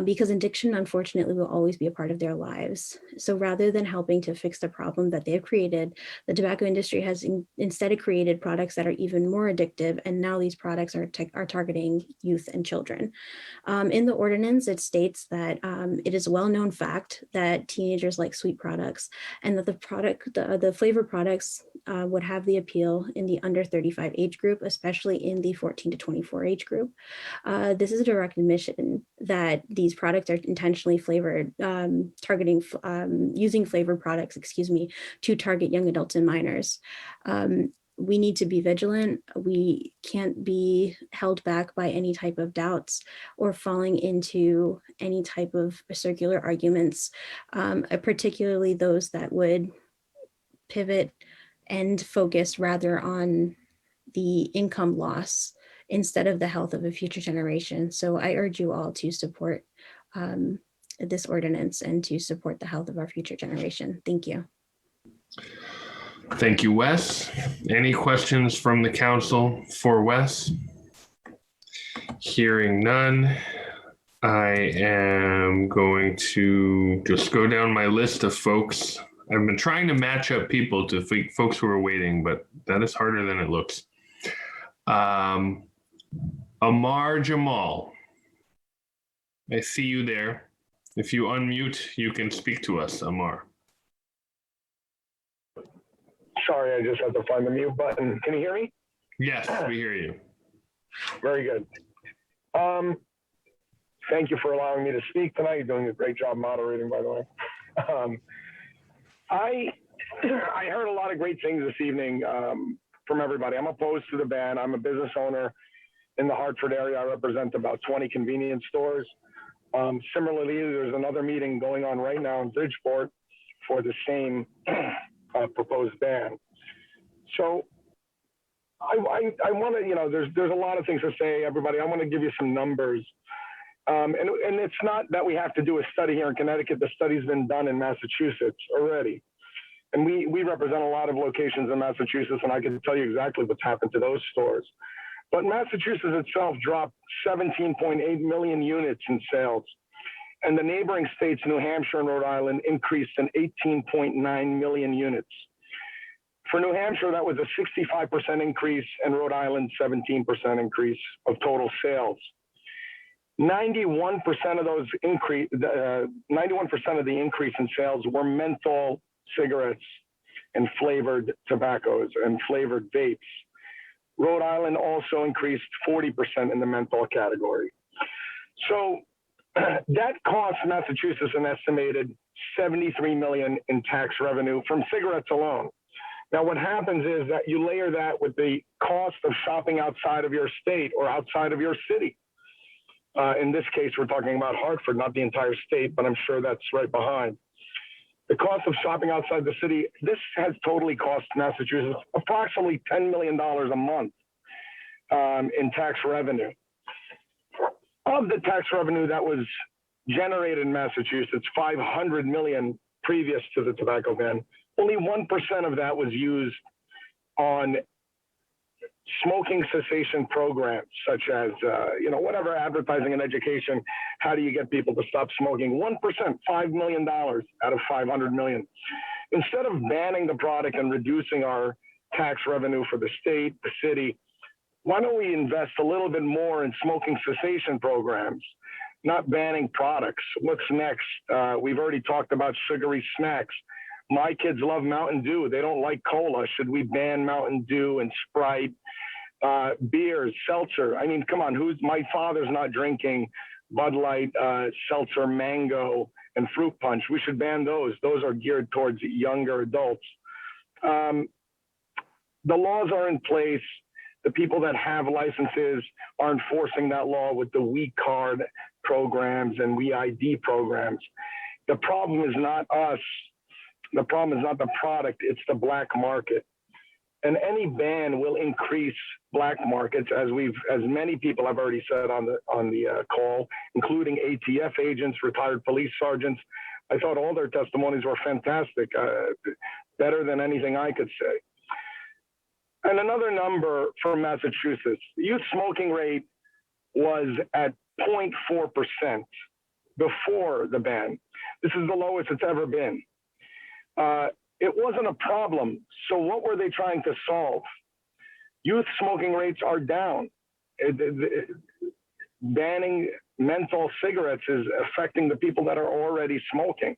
because addiction, unfortunately, will always be a part of their lives. So rather than helping to fix the problem that they have created, the tobacco industry has instead created products that are even more addictive, and now these products are targeting youth and children. In the ordinance, it states that it is a well-known fact that teenagers like sweet products, and that the flavor products would have the appeal in the under 35 age group, especially in the 14 to 24 age group. This is a direct admission that these products are intentionally flavored, using flavored products, to target young adults and minors. We need to be vigilant. We can't be held back by any type of doubts or falling into any type of circular arguments, particularly those that would pivot and focus rather on the income loss instead of the health of a future generation. So I urge you all to support this ordinance and to support the health of our future generation. Thank you. Thank you, Wes. Any questions from the council for Wes? Hearing none, I am going to just go down my list of folks. I've been trying to match up people to folks who are waiting, but that is harder than it looks. Amar Jamal, I see you there. If you unmute, you can speak to us, Amar. Sorry, I just had to find the mute button. Can you hear me? Yes, we hear you. Very good. Thank you for allowing me to speak tonight. You're doing a great job moderating, by the way. I heard a lot of great things this evening from everybody. I'm opposed to the ban. I'm a business owner in the Hartford area. I represent about 20 convenience stores. Similarly, there's another meeting going on right now in Bridgeport for the same proposed ban. So I want to, there's a lot of things to say, everybody. I want to give you some numbers. And it's not that we have to do a study here in Connecticut. The study's been done in Massachusetts already. And we represent a lot of locations in Massachusetts, and I can tell you exactly what's happened to those stores. But Massachusetts itself dropped 17.8 million units in sales. And the neighboring states, New Hampshire and Rhode Island, increased in 18.9 million units. For New Hampshire, that was a 65% increase, and Rhode Island, 17% increase of total sales. 91% of those 91% of the increase in sales were menthol cigarettes in flavored tobaccos and flavored vapes. Rhode Island also increased 40% in the menthol category. So that cost Massachusetts an estimated $73 million in tax revenue from cigarettes alone. Now, what happens is that you layer that with the cost of shopping outside of your state or outside of your city. In this case, we're talking about Hartford, not the entire state, but I'm sure that's right behind. The cost of shopping outside the city, this has totally cost Massachusetts approximately $10 million a month in tax revenue. Of the tax revenue that was generated in Massachusetts, $500 million previous to the tobacco ban, only 1% of that was used on smoking cessation programs, such as, whatever advertising and education. How do you get people to stop smoking? 1%, $5 million out of $500 million. Instead of banning the product and reducing our tax revenue for the state, the city, why don't we invest a little bit more in smoking cessation programs, not banning products? What's next? We've already talked about sugary snacks. My kids love Mountain Dew. They don't like cola. Should we ban Mountain Dew and Sprite, beers, seltzer? I mean, come on, my father's not drinking Bud Light, seltzer, mango, and fruit punch. We should ban those. Those are geared towards younger adults. The laws are in place. The people that have licenses are enforcing that law with the We Card programs and We ID programs. The problem is not us. The problem is not the product, it's the black market. And any ban will increase black markets, as many people have already said on the call, including ATF agents, retired police sergeants. I thought all their testimonies were fantastic, better than anything I could say. And another number for Massachusetts, the youth smoking rate was at 0.4% before the ban. This is the lowest it's ever been. It wasn't a problem. So what were they trying to solve? Youth smoking rates are down. Banning menthol cigarettes is affecting the people that are already smoking,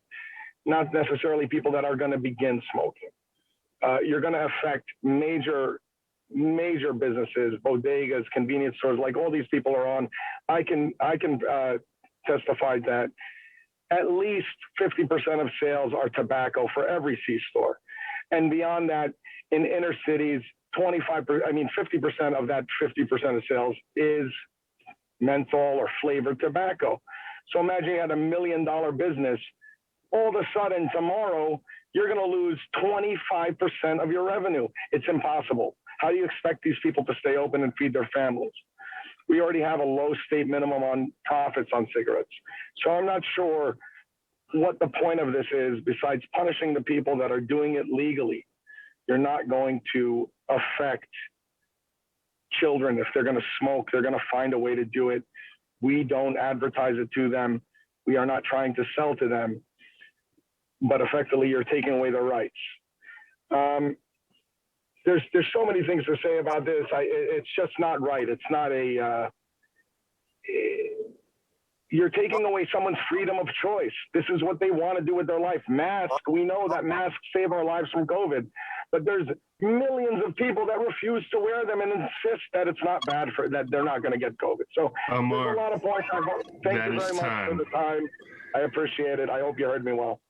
not necessarily people that are going to begin smoking. You're going to affect major businesses, bodegas, convenience stores, like all these people are on. I can testify that at least 50% of sales are tobacco for every C-store. And beyond that, in inner cities, 50% of that 50% of sales is menthol or flavored tobacco. So imagine you had $1 million business. All of a sudden, tomorrow, you're going to lose 25% of your revenue. It's impossible. How do you expect these people to stay open and feed their families? We already have a low state minimum on profits on cigarettes. So I'm not sure what the point of this is besides punishing the people that are doing it legally. You're not going to affect children. If they're going to smoke, they're going to find a way to do it. We don't advertise it to them. We are not trying to sell to them. But effectively, you're taking away their rights. There's so many things to say about this. It's just not right. It's not you're taking away someone's freedom of choice. This is what they want to do with their life. Masks, we know that masks save our lives from COVID, but there's millions of people that refuse to wear them and insist that it's not bad that they're not going to get COVID. So there's a lot of points. Thank you very much for the time. I appreciate it. I hope you heard me well.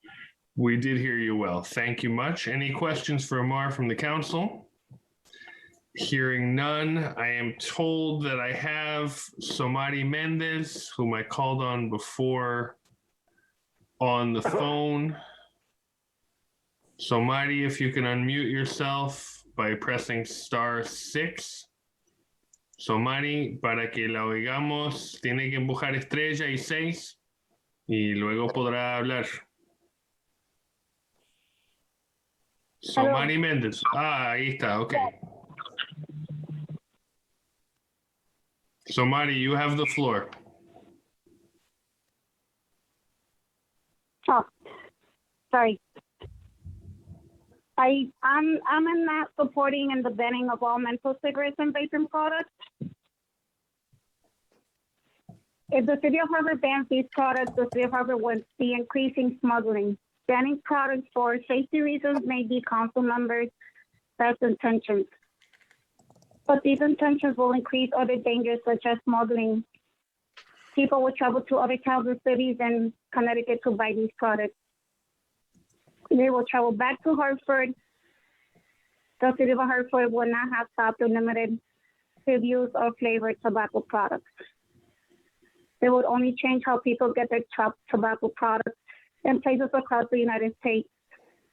We did hear you well. Thank you much. Any questions for Amar from the council? Hearing none, I am told that I have Somari Mendez, whom I called on before, on the phone. Somari, if you can unmute yourself by pressing *6. Somari, para que la oigamos, tiene que empujar estrella y 6 y luego podrá hablar. Somari Mendez. Ahí está, ok. Somari, you have the floor. Oh, sorry. I'm not supporting in the banning of all menthol cigarettes and vaping products. If the city of Hartford bans these products, the city of Hartford would be increasing smuggling. Banning products for safety reasons may be council members' best intentions, but these intentions will increase other dangers such as smuggling. People will travel to other towns and cities in Connecticut to buy these products. They will travel back to Hartford. The city of Hartford will not have stopped or limited the use of flavored tobacco products. They would only change how people get their tobacco products in places across the United States.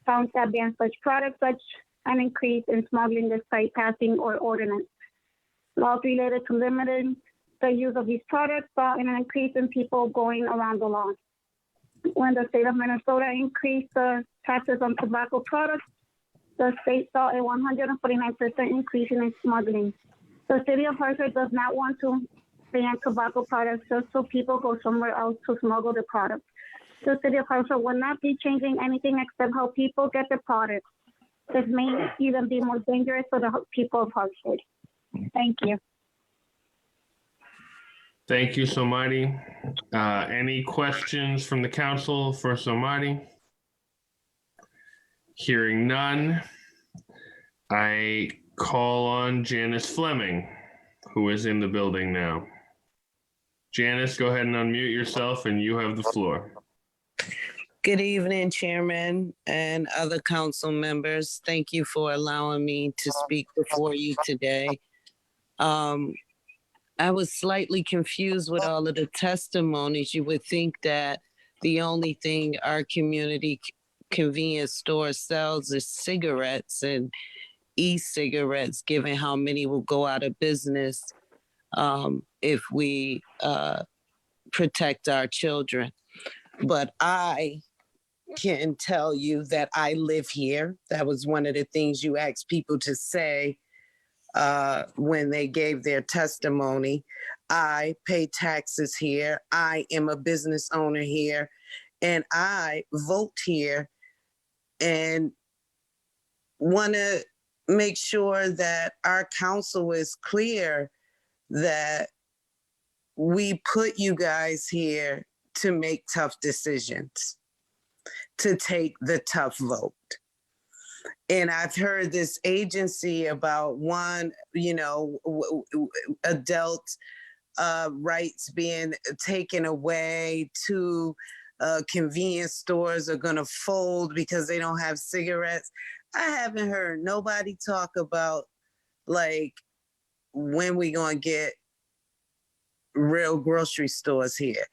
Towns that ban such products, such an increase in smuggling despite passing or ordinance. Laws related to limiting the use of these products saw an increase in people going around the law. When the state of Minnesota increased the taxes on tobacco products, the state saw a 149% increase in smuggling. The city of Hartford does not want to ban tobacco products just so people go somewhere else to smuggle the products. The city of Hartford will not be changing anything except how people get the products. This may even be more dangerous for the people of Hartford. Thank you. Thank you, Somadi. Any questions from the council for Somadi? Hearing none, I call on Janice Fleming, who is in the building now. Janice, go ahead and unmute yourself, and you have the floor. Good evening, Chairman and other council members. Thank you for allowing me to speak before you today. I was slightly confused with all of the testimonies. You would think that the only thing our community convenience store sells is cigarettes and e-cigarettes, given how many will go out of business if we protect our children. But I can tell you that I live here. That was one of the things you asked people to say when they gave their testimony. I pay taxes here. I am a business owner here, and I vote here, and want to make sure that our council is clear that we put you guys here to make tough decisions, to take the tough vote. And I've heard this agency about one, adult rights being taken away, two convenience stores are going to fold because they don't have cigarettes. I haven't heard nobody talk about like when we going to get real grocery stores here.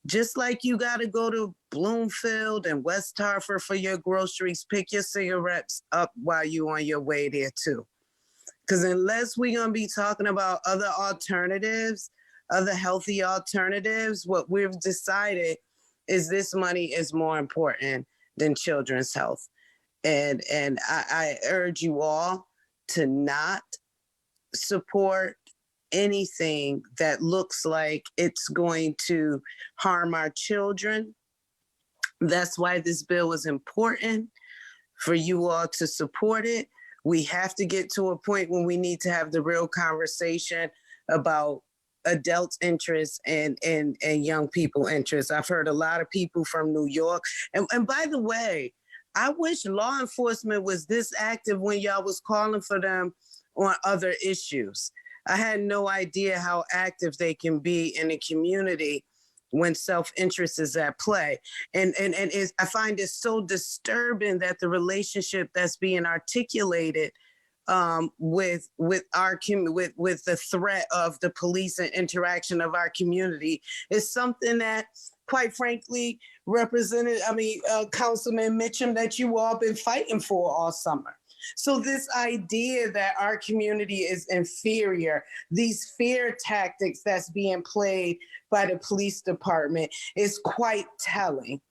Just like you got to go to Bloomfield and West Hartford for your groceries, pick your cigarettes up while you're on your way there too. Because unless we're going to be talking about other alternatives, other healthy alternatives, what we've decided is this money is more important than children's health. And I urge you all to not support anything that looks like it's going to harm our children. That's why this bill is important for you all to support it. We have to get to a point when we need to have the real conversation about adults' interests and young people interests. I've heard a lot of people from New York. And by the way, I wish law enforcement was this active when y'all was calling for them on other issues. I had no idea how active they can be in the community when self-interest is at play. And I find it so disturbing that the relationship that's being articulated with the threat of the police and interaction of our community is something that, quite frankly, Councilman Mitchum, that you all been fighting for all summer. So this idea that our community is inferior, these fear tactics that's being played by the police department is quite telling.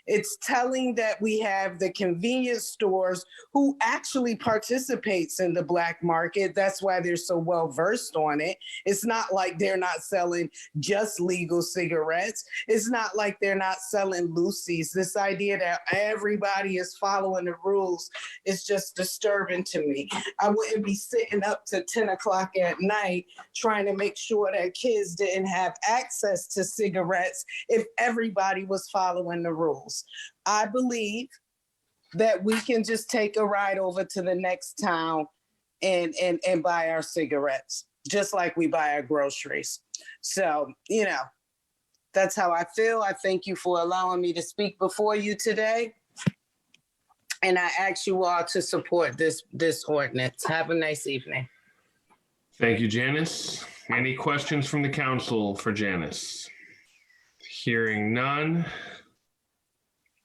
It's telling that we have the convenience stores who actually participates in the black market. That's why they're so well versed on it. It's not like they're not selling just legal cigarettes. It's not like they're not selling Lucy's. This idea that everybody is following the rules is just disturbing to me. I wouldn't be sitting up to 10 o'clock at night trying to make sure that kids didn't have access to cigarettes if everybody was following the rules. bills. I believe that we can just take a ride over to the next town and buy our cigarettes, just like we buy our groceries. So, you know, that's how I feel. I thank you for allowing me to speak before you today. And I ask you all to support this ordinance. Have a nice evening. Thank you, Janice. Any questions from the council for Janice? Hearing none.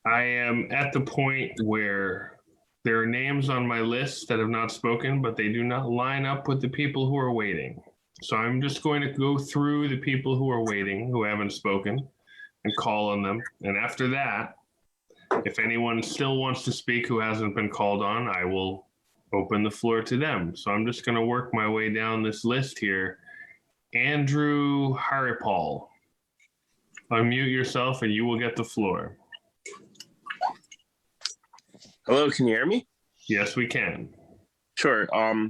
I am at the point where there are names on my list that have not spoken, but they do not line up with the people who are waiting. So I'm just going to go through the people who are waiting, who haven't spoken, and call on them. And after that, if anyone still wants to speak who hasn't been called on, I will open the floor to them. So I'm just going to work my way down this list here. Andrew Haripal, unmute yourself and you will get the floor. Hello, can you hear me? Yes, we can. Sure. I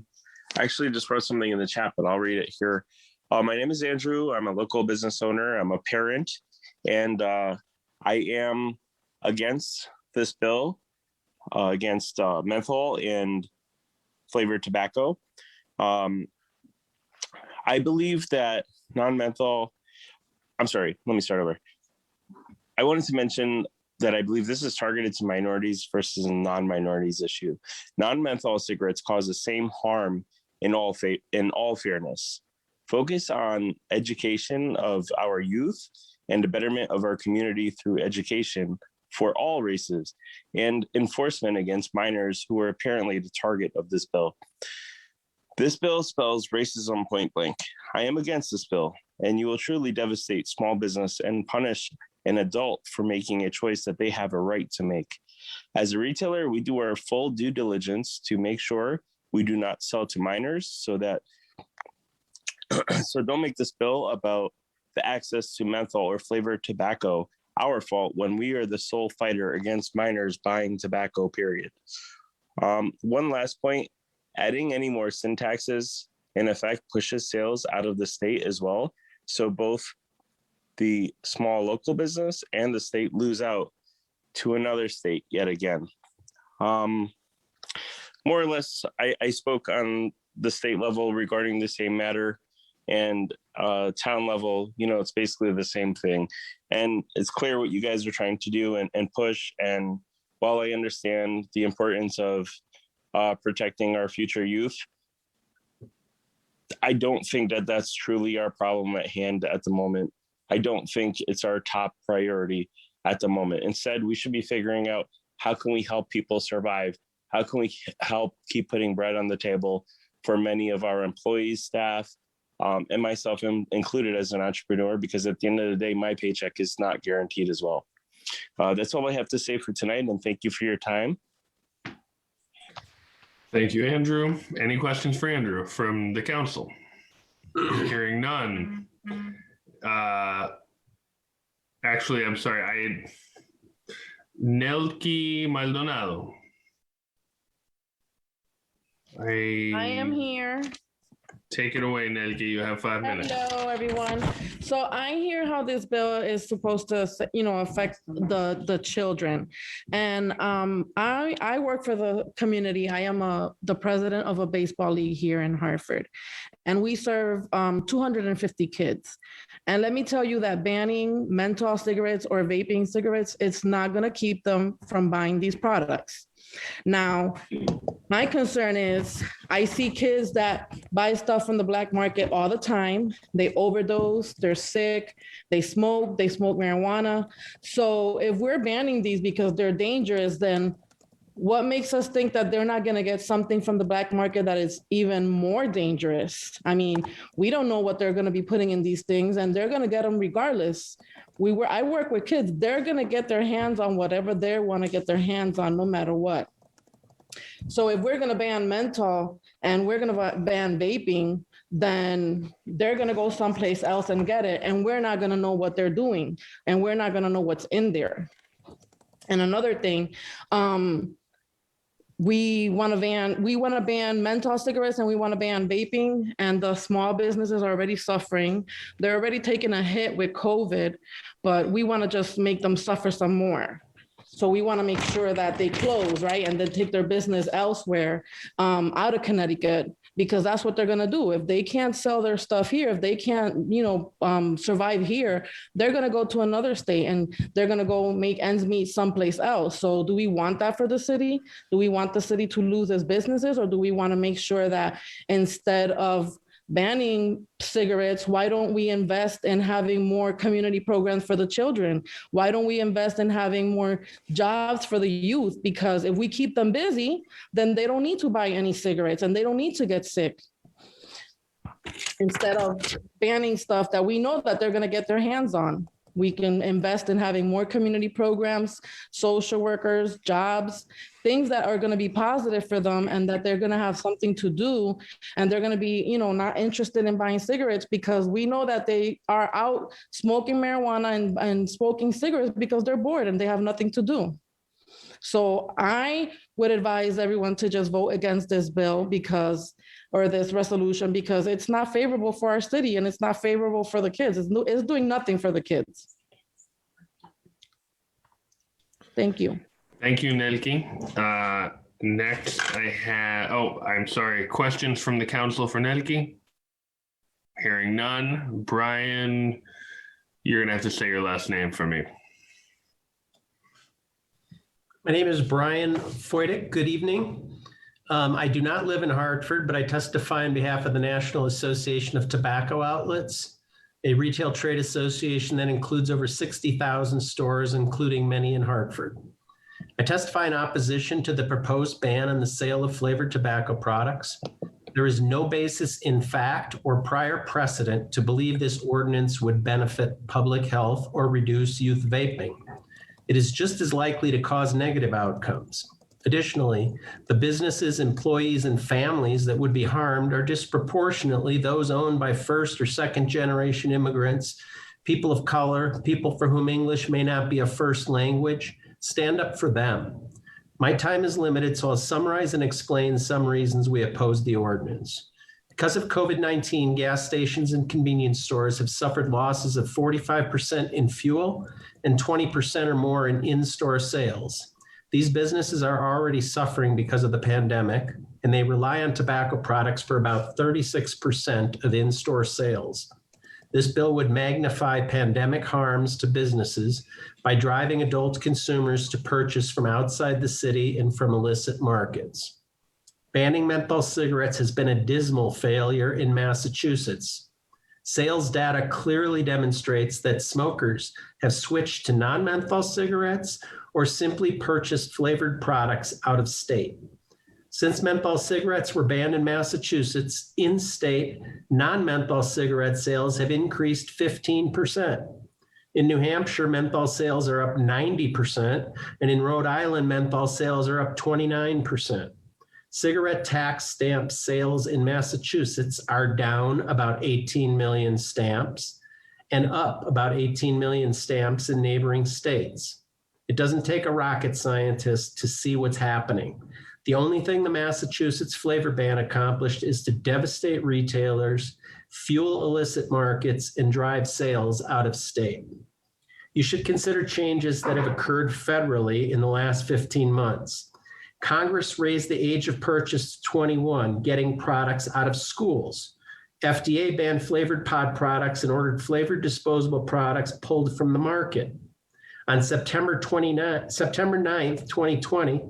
actually just wrote something in the chat, but I'll read it here. My name is Andrew. I'm a local business owner. I'm a parent, and I am against this bill, against menthol and flavored tobacco. I believe that non-menthol, I'm sorry, let me start over. I wanted to mention that I believe this is targeted to minorities versus a non-minorities issue. Non-menthol cigarettes cause the same harm in all fairness. Focus on education of our youth and the betterment of our community through education for all races and enforcement against minors who are apparently the target of this bill. This bill spells racism point blank. I am against this bill, and you will truly devastate small business and punish an adult for making a choice that they have a right to make. As a retailer, we do our full due diligence to make sure we do not sell to minors, so don't make this bill about the access to menthol or flavored tobacco our fault when we are the sole fighter against minors buying tobacco, period. One last point, adding any more sin taxes in effect pushes sales out of the state as well. So both the small local business and the state lose out to another state yet again. More or less, I spoke on the state level regarding the same matter, and town level, you know, it's basically the same thing. And it's clear what you guys are trying to do and push. And while I understand the importance of protecting our future youth, I don't think that that's truly our problem at hand at the moment. I don't think it's our top priority at the moment. Instead, we should be figuring out how can we help people survive? How can we help keep putting bread on the table for many of our employees, staff, and myself included as an entrepreneur, because at the end of the day, my paycheck is not guaranteed as well. That's all I have to say for tonight, and thank you for your time. Thank you, Andrew. Any questions for Andrew from the council? Hearing none. Actually, I'm sorry. Nelky Maldonado. I am here. Take it away, Nelky. You have 5 minutes. Hello, everyone. So I hear how this bill is supposed to, affect the children. And I work for the community. I am the president of a baseball league here in Hartford. And we serve 250 kids. And let me tell you that banning menthol cigarettes or vaping cigarettes, it's not going to keep them from buying these products. Now, my concern is I see kids that buy stuff from the black market all the time. They overdose, they're sick, they smoke marijuana. So if we're banning these because they're dangerous, then what makes us think that they're not going to get something from the black market that is even more dangerous? I mean, we don't know what they're going to be putting in these things, and they're going to get them regardless. I work with kids. They're going to get their hands on whatever they want to get their hands on, no matter what. So if we're going to ban menthol and we're going to ban vaping, then they're going to go someplace else and get it, and we're not going to know what they're doing, and we're not going to know what's in there. And another thing, we want to ban menthol cigarettes and we want to ban vaping, and the small businesses are already suffering. They're already taking a hit with COVID, but we want to just make them suffer some more. So we want to make sure that they close, right? And then take their business elsewhere, out of Connecticut, because that's what they're going to do. If they can't sell their stuff here, if they can't, survive here, they're going to go to another state and they're going to go make ends meet someplace else. So do we want that for the city? Do we want the city to lose its businesses, or do we want to make sure that instead of banning cigarettes, why don't we invest in having more community programs for the children? Why don't we invest in having more jobs for the youth? Because if we keep them busy, then they don't need to buy any cigarettes and they don't need to get sick. Instead of banning stuff that we know that they're going to get their hands on, we can invest in having more community programs, social workers, jobs, things that are going to be positive for them and that they're going to have something to do. And they're going to be, not interested in buying cigarettes, because we know that they are out smoking marijuana and smoking cigarettes because they're bored and they have nothing to do. So I would advise everyone to just vote against this bill or this resolution, because it's not favorable for our city and it's not favorable for the kids. It's doing nothing for the kids. Thank you. Thank you, Nelky. Next, I have, I'm sorry, questions from the council for Nelky? Hearing none. Brian, you're going to have to say your last name for me. My name is Brian Foydick. Good evening. I do not live in Hartford, but I testify on behalf of the National Association of Tobacco Outlets, a retail trade association that includes over 60,000 stores, including many in Hartford. I testify in opposition to the proposed ban on the sale of flavored tobacco products. There is no basis in fact or prior precedent to believe this ordinance would benefit public health or reduce youth vaping. It is just as likely to cause negative outcomes. Additionally, the businesses, employees, and families that would be harmed are disproportionately those owned by first or second generation immigrants, people of color, people for whom English may not be a first language. Stand up for them. My time is limited, so I'll summarize and explain some reasons we oppose the ordinance. Because of COVID-19, gas stations and convenience stores have suffered losses of 45% in fuel and 20% or more in in-store sales. These businesses are already suffering because of the pandemic, and they rely on tobacco products for about 36% of in-store sales. This bill would magnify pandemic harms to businesses by driving adult consumers to purchase from outside the city and from illicit markets. Banning menthol cigarettes has been a dismal failure in Massachusetts. Sales data clearly demonstrates that smokers have switched to non-menthol cigarettes or simply purchased flavored products out of state. Since menthol cigarettes were banned in Massachusetts, in-state non-menthol cigarette sales have increased 15%. In New Hampshire, menthol sales are up 90%, and in Rhode Island, menthol sales are up 29%. Cigarette tax stamp sales in Massachusetts are down about 18 million stamps and up about 18 million stamps in neighboring states. It doesn't take a rocket scientist to see what's happening. The only thing the Massachusetts flavor ban accomplished is to devastate retailers, fuel illicit markets, and drive sales out of state. You should consider changes that have occurred federally in the last 15 months. Congress raised the age of purchase to 21, getting products out of schools. FDA banned flavored pod products and ordered flavored disposable products pulled from the market. On September 9th, 2020,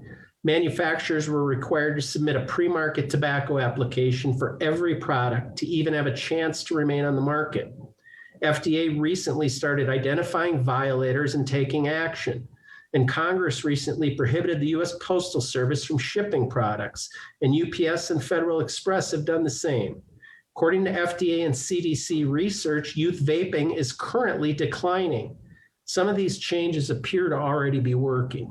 manufacturers were required to submit a pre-market tobacco application for every product to even have a chance to remain on the market. FDA recently started identifying violators and taking action. And Congress recently prohibited the U.S. Postal Service from shipping products, and UPS and Federal Express have done the same. According to FDA and CDC research, youth vaping is currently declining. Some of these changes appear to already be working.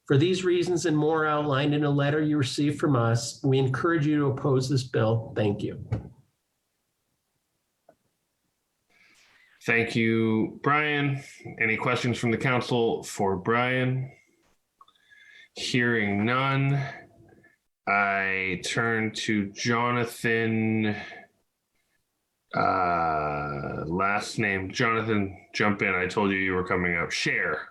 For these reasons and more outlined in a letter you received from us, we encourage you to oppose this bill. Thank you. Thank you, Brian. Any questions from the council for Brian? Hearing none, I turn to Jonathan. Last name, Jonathan, jump in. I told you you were coming up. Share.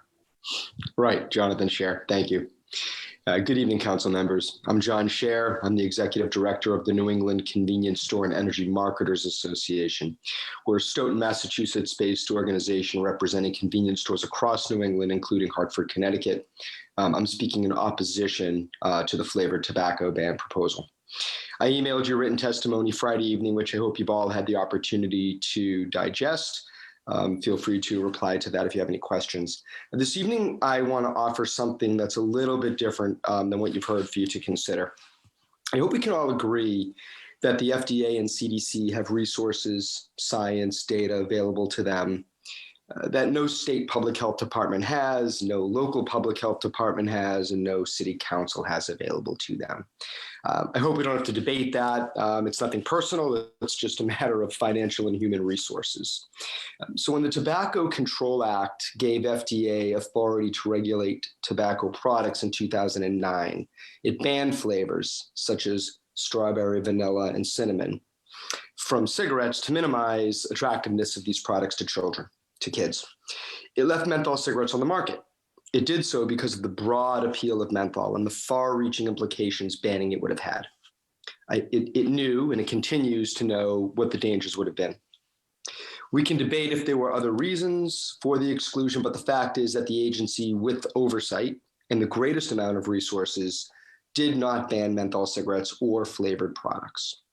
Right, Jonathan Scher. Thank you. Good evening, council members. I'm John Scher. I'm the executive director of the New England Convenience Store and Energy Marketers Association. We're a Stoughton, Massachusetts-based organization representing convenience stores across New England, including Hartford, Connecticut. I'm speaking in opposition to the flavored tobacco ban proposal. I emailed your written testimony Friday evening, which I hope you've all had the opportunity to digest. Feel free to reply to that if you have any questions. This evening, I want to offer something that's a little bit different than what you've heard for you to consider. I hope we can all agree that the FDA and CDC have resources, science, data available to them that no state public health department has, no local public health department has, and no city council has available to them. I hope we don't have to debate that. It's nothing personal. It's just a matter of financial and human resources. So when the Tobacco Control Act gave FDA authority to regulate tobacco products in 2009, it banned flavors such as strawberry, vanilla, and cinnamon from cigarettes to minimize attractiveness of these products to children, to kids. It left menthol cigarettes on the market. It did so because of the broad appeal of menthol and the far-reaching implications banning it would have had. It knew, and it continues to know, what the dangers would have been. We can debate if there were other reasons for the exclusion, but the fact is that the agency, with oversight and the greatest amount of resources, did not ban menthol cigarettes or flavored products.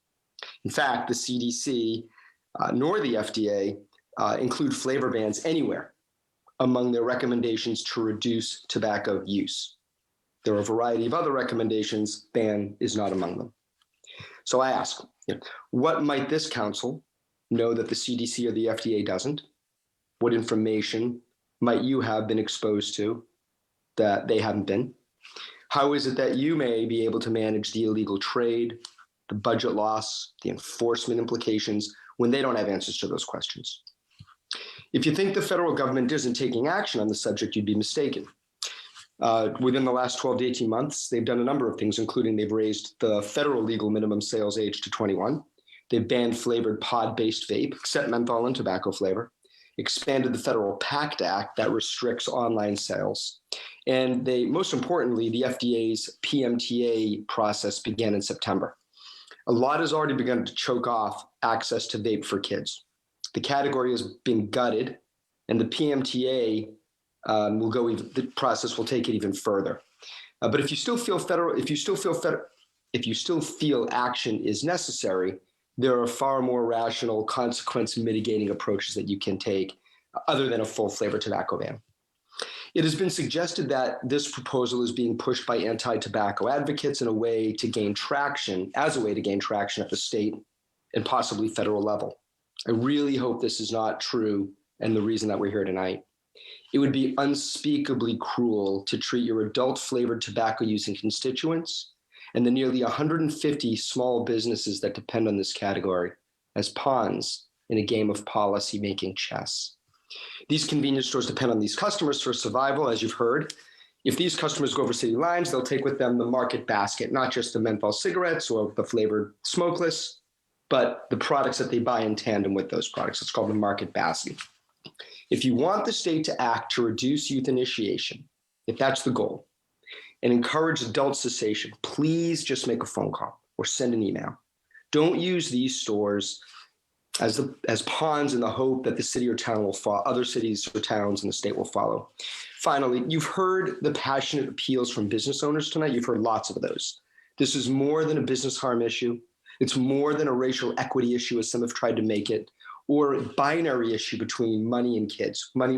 In fact, the CDC nor the FDA include flavor bans anywhere among their recommendations to reduce tobacco use. There are a variety of other recommendations. Ban is not among them. So I ask, what might this council know that the CDC or the FDA doesn't? What information might you have been exposed to that they haven't been? How is it that you may be able to manage the illegal trade, the budget loss, the enforcement implications when they don't have answers to those questions? If you think the federal government isn't taking action on the subject, you'd be mistaken. Within the last 12 to 18 months, they've done a number of things, including they've raised the federal legal minimum sales age to 21. They've banned flavored pod-based vape, except menthol and tobacco flavor, expanded the federal PACT Act that restricts online sales. And they, most importantly, the FDA's PMTA process began in September. A lot has already begun to choke off access to vape for kids. The category has been gutted, and the PMTA the process will take it even further. But if you still feel action is necessary, there are far more rational, consequence mitigating approaches that you can take other than a full flavor tobacco ban. It has been suggested that this proposal is being pushed by anti-tobacco advocates as a way to gain traction at the state and possibly federal level. I really hope this is not true and the reason that we're here tonight. It would be unspeakably cruel to treat your adult flavored tobacco using constituents and the nearly 150 small businesses that depend on this category as pawns in a game of policy-making chess. These convenience stores depend on these customers for survival, as you've heard. If these customers go over city lines, they'll take with them the market basket, not just the menthol cigarettes or the flavored smokeless, but the products that they buy in tandem with those products. It's called the market basket. If you want the state to act to reduce youth initiation, if that's the goal, and encourage adult cessation, please just make a phone call or send an email. Don't use these stores as pawns in the hope that the city or town will follow, other cities or towns in the state will follow. Finally, you've heard the passionate appeals from business owners tonight. You've heard lots of those. This is more than a business harm issue. It's more than a racial equity issue, as some have tried to make it, or a binary issue between money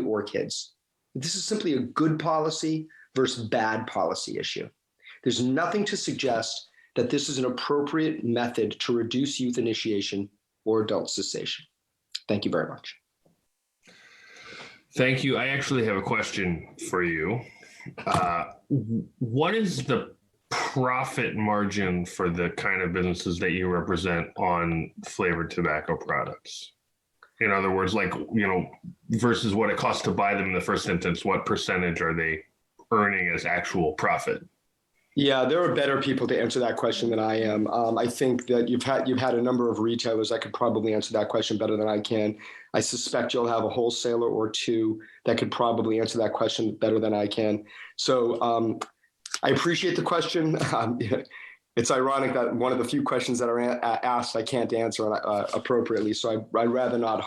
or kids. This is simply a good policy versus bad policy issue. There's nothing to suggest that this is an appropriate method to reduce youth initiation or adult cessation. Thank you very much. Thank you. I actually have a question for you. What is the profit margin for the kind of businesses that you represent on flavored tobacco products? In other words, versus what it costs to buy them in the first instance, what percentage are they earning as actual profit? Yeah, there are better people to answer that question than I am. I think that you've had a number of retailers that could probably answer that question better than I can. I suspect you'll have a wholesaler or two that could probably answer that question better than I can. So I appreciate the question. It's ironic that one of the few questions that are asked I can't answer appropriately. So I'd rather not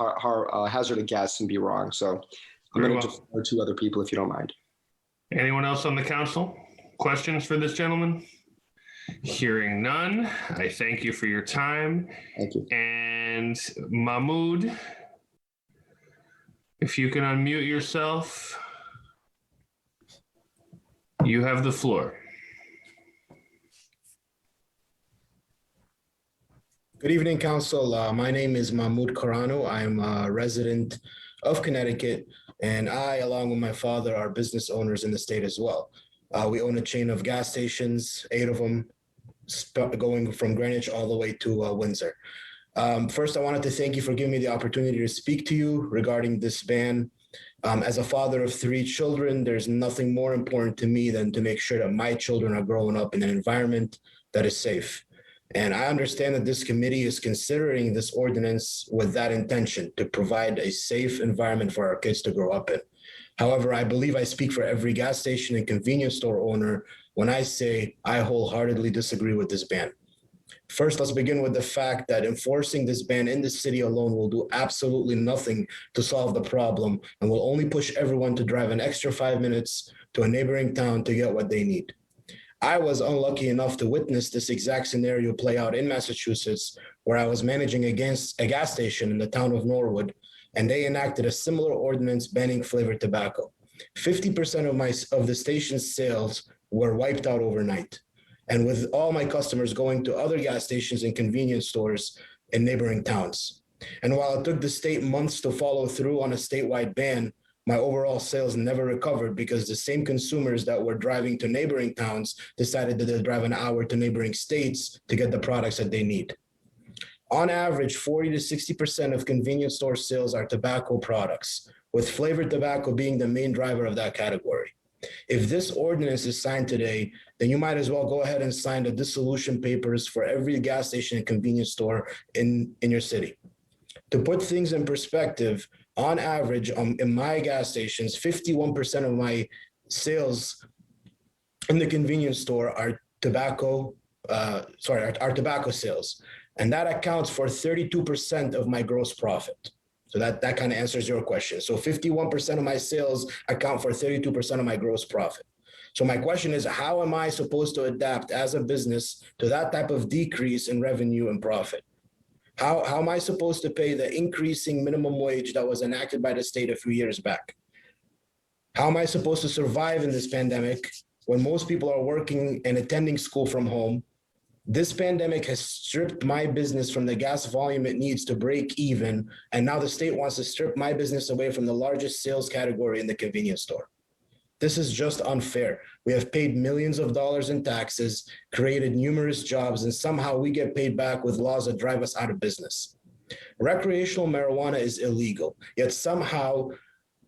hazard a guess and be wrong. So I'm going to defer to other people if you don't mind. Anyone else on the council? Questions for this gentleman? Hearing none, I thank you for your time. Thank you. And Mahmoud, if you can unmute yourself, you have the floor. Good evening, Council. My name is Mahmoud Karano. I'm a resident of Connecticut, and I, along with my father, are business owners in the state as well. We own a chain of gas stations, 8 of them, going from Greenwich all the way to Windsor. First, I wanted to thank you for giving me the opportunity to speak to you regarding this ban. As a father of 3 children, there's nothing more important to me than to make sure that my children are growing up in an environment that is safe. And I understand that this committee is considering this ordinance with that intention, to provide a safe environment for our kids to grow up in. However, I believe I speak for every gas station and convenience store owner when I say I wholeheartedly disagree with this ban. First, let's begin with the fact that enforcing this ban in the city alone will do absolutely nothing to solve the problem and will only push everyone to drive an extra 5 minutes to a neighboring town to get what they need. I was unlucky enough to witness this exact scenario play out in Massachusetts, where I was managing against a gas station in the town of Norwood, and they enacted a similar ordinance banning flavored tobacco. 50% of the station's sales were wiped out overnight. And with all my customers going to other gas stations and convenience stores in neighboring towns. And while it took the state months to follow through on a statewide ban, my overall sales never recovered because the same consumers that were driving to neighboring towns decided that they'd drive an hour to neighboring states to get the products that they need. On average, 40 to 60% of convenience store sales are tobacco products, with flavored tobacco being the main driver of that category. If this ordinance is signed today, then you might as well go ahead and sign the dissolution papers for every gas station and convenience store in your city. To put things in perspective, on average, in my gas stations, 51% of my sales in the convenience store are tobacco sales. And that accounts for 32% of my gross profit. So that kind of answers your question. So 51% of my sales account for 32% of my gross profit. So my question is, how am I supposed to adapt as a business to that type of decrease in revenue and profit? How am I supposed to pay the increasing minimum wage that was enacted by the state a few years back? How am I supposed to survive in this pandemic when most people are working and attending school from home? This pandemic has stripped my business from the gas volume it needs to break even, and now the state wants to strip my business away from the largest sales category in the convenience store. This is just unfair. We have paid millions of dollars in taxes, created numerous jobs, and somehow we get paid back with laws that drive us out of business. Recreational marijuana is illegal, yet somehow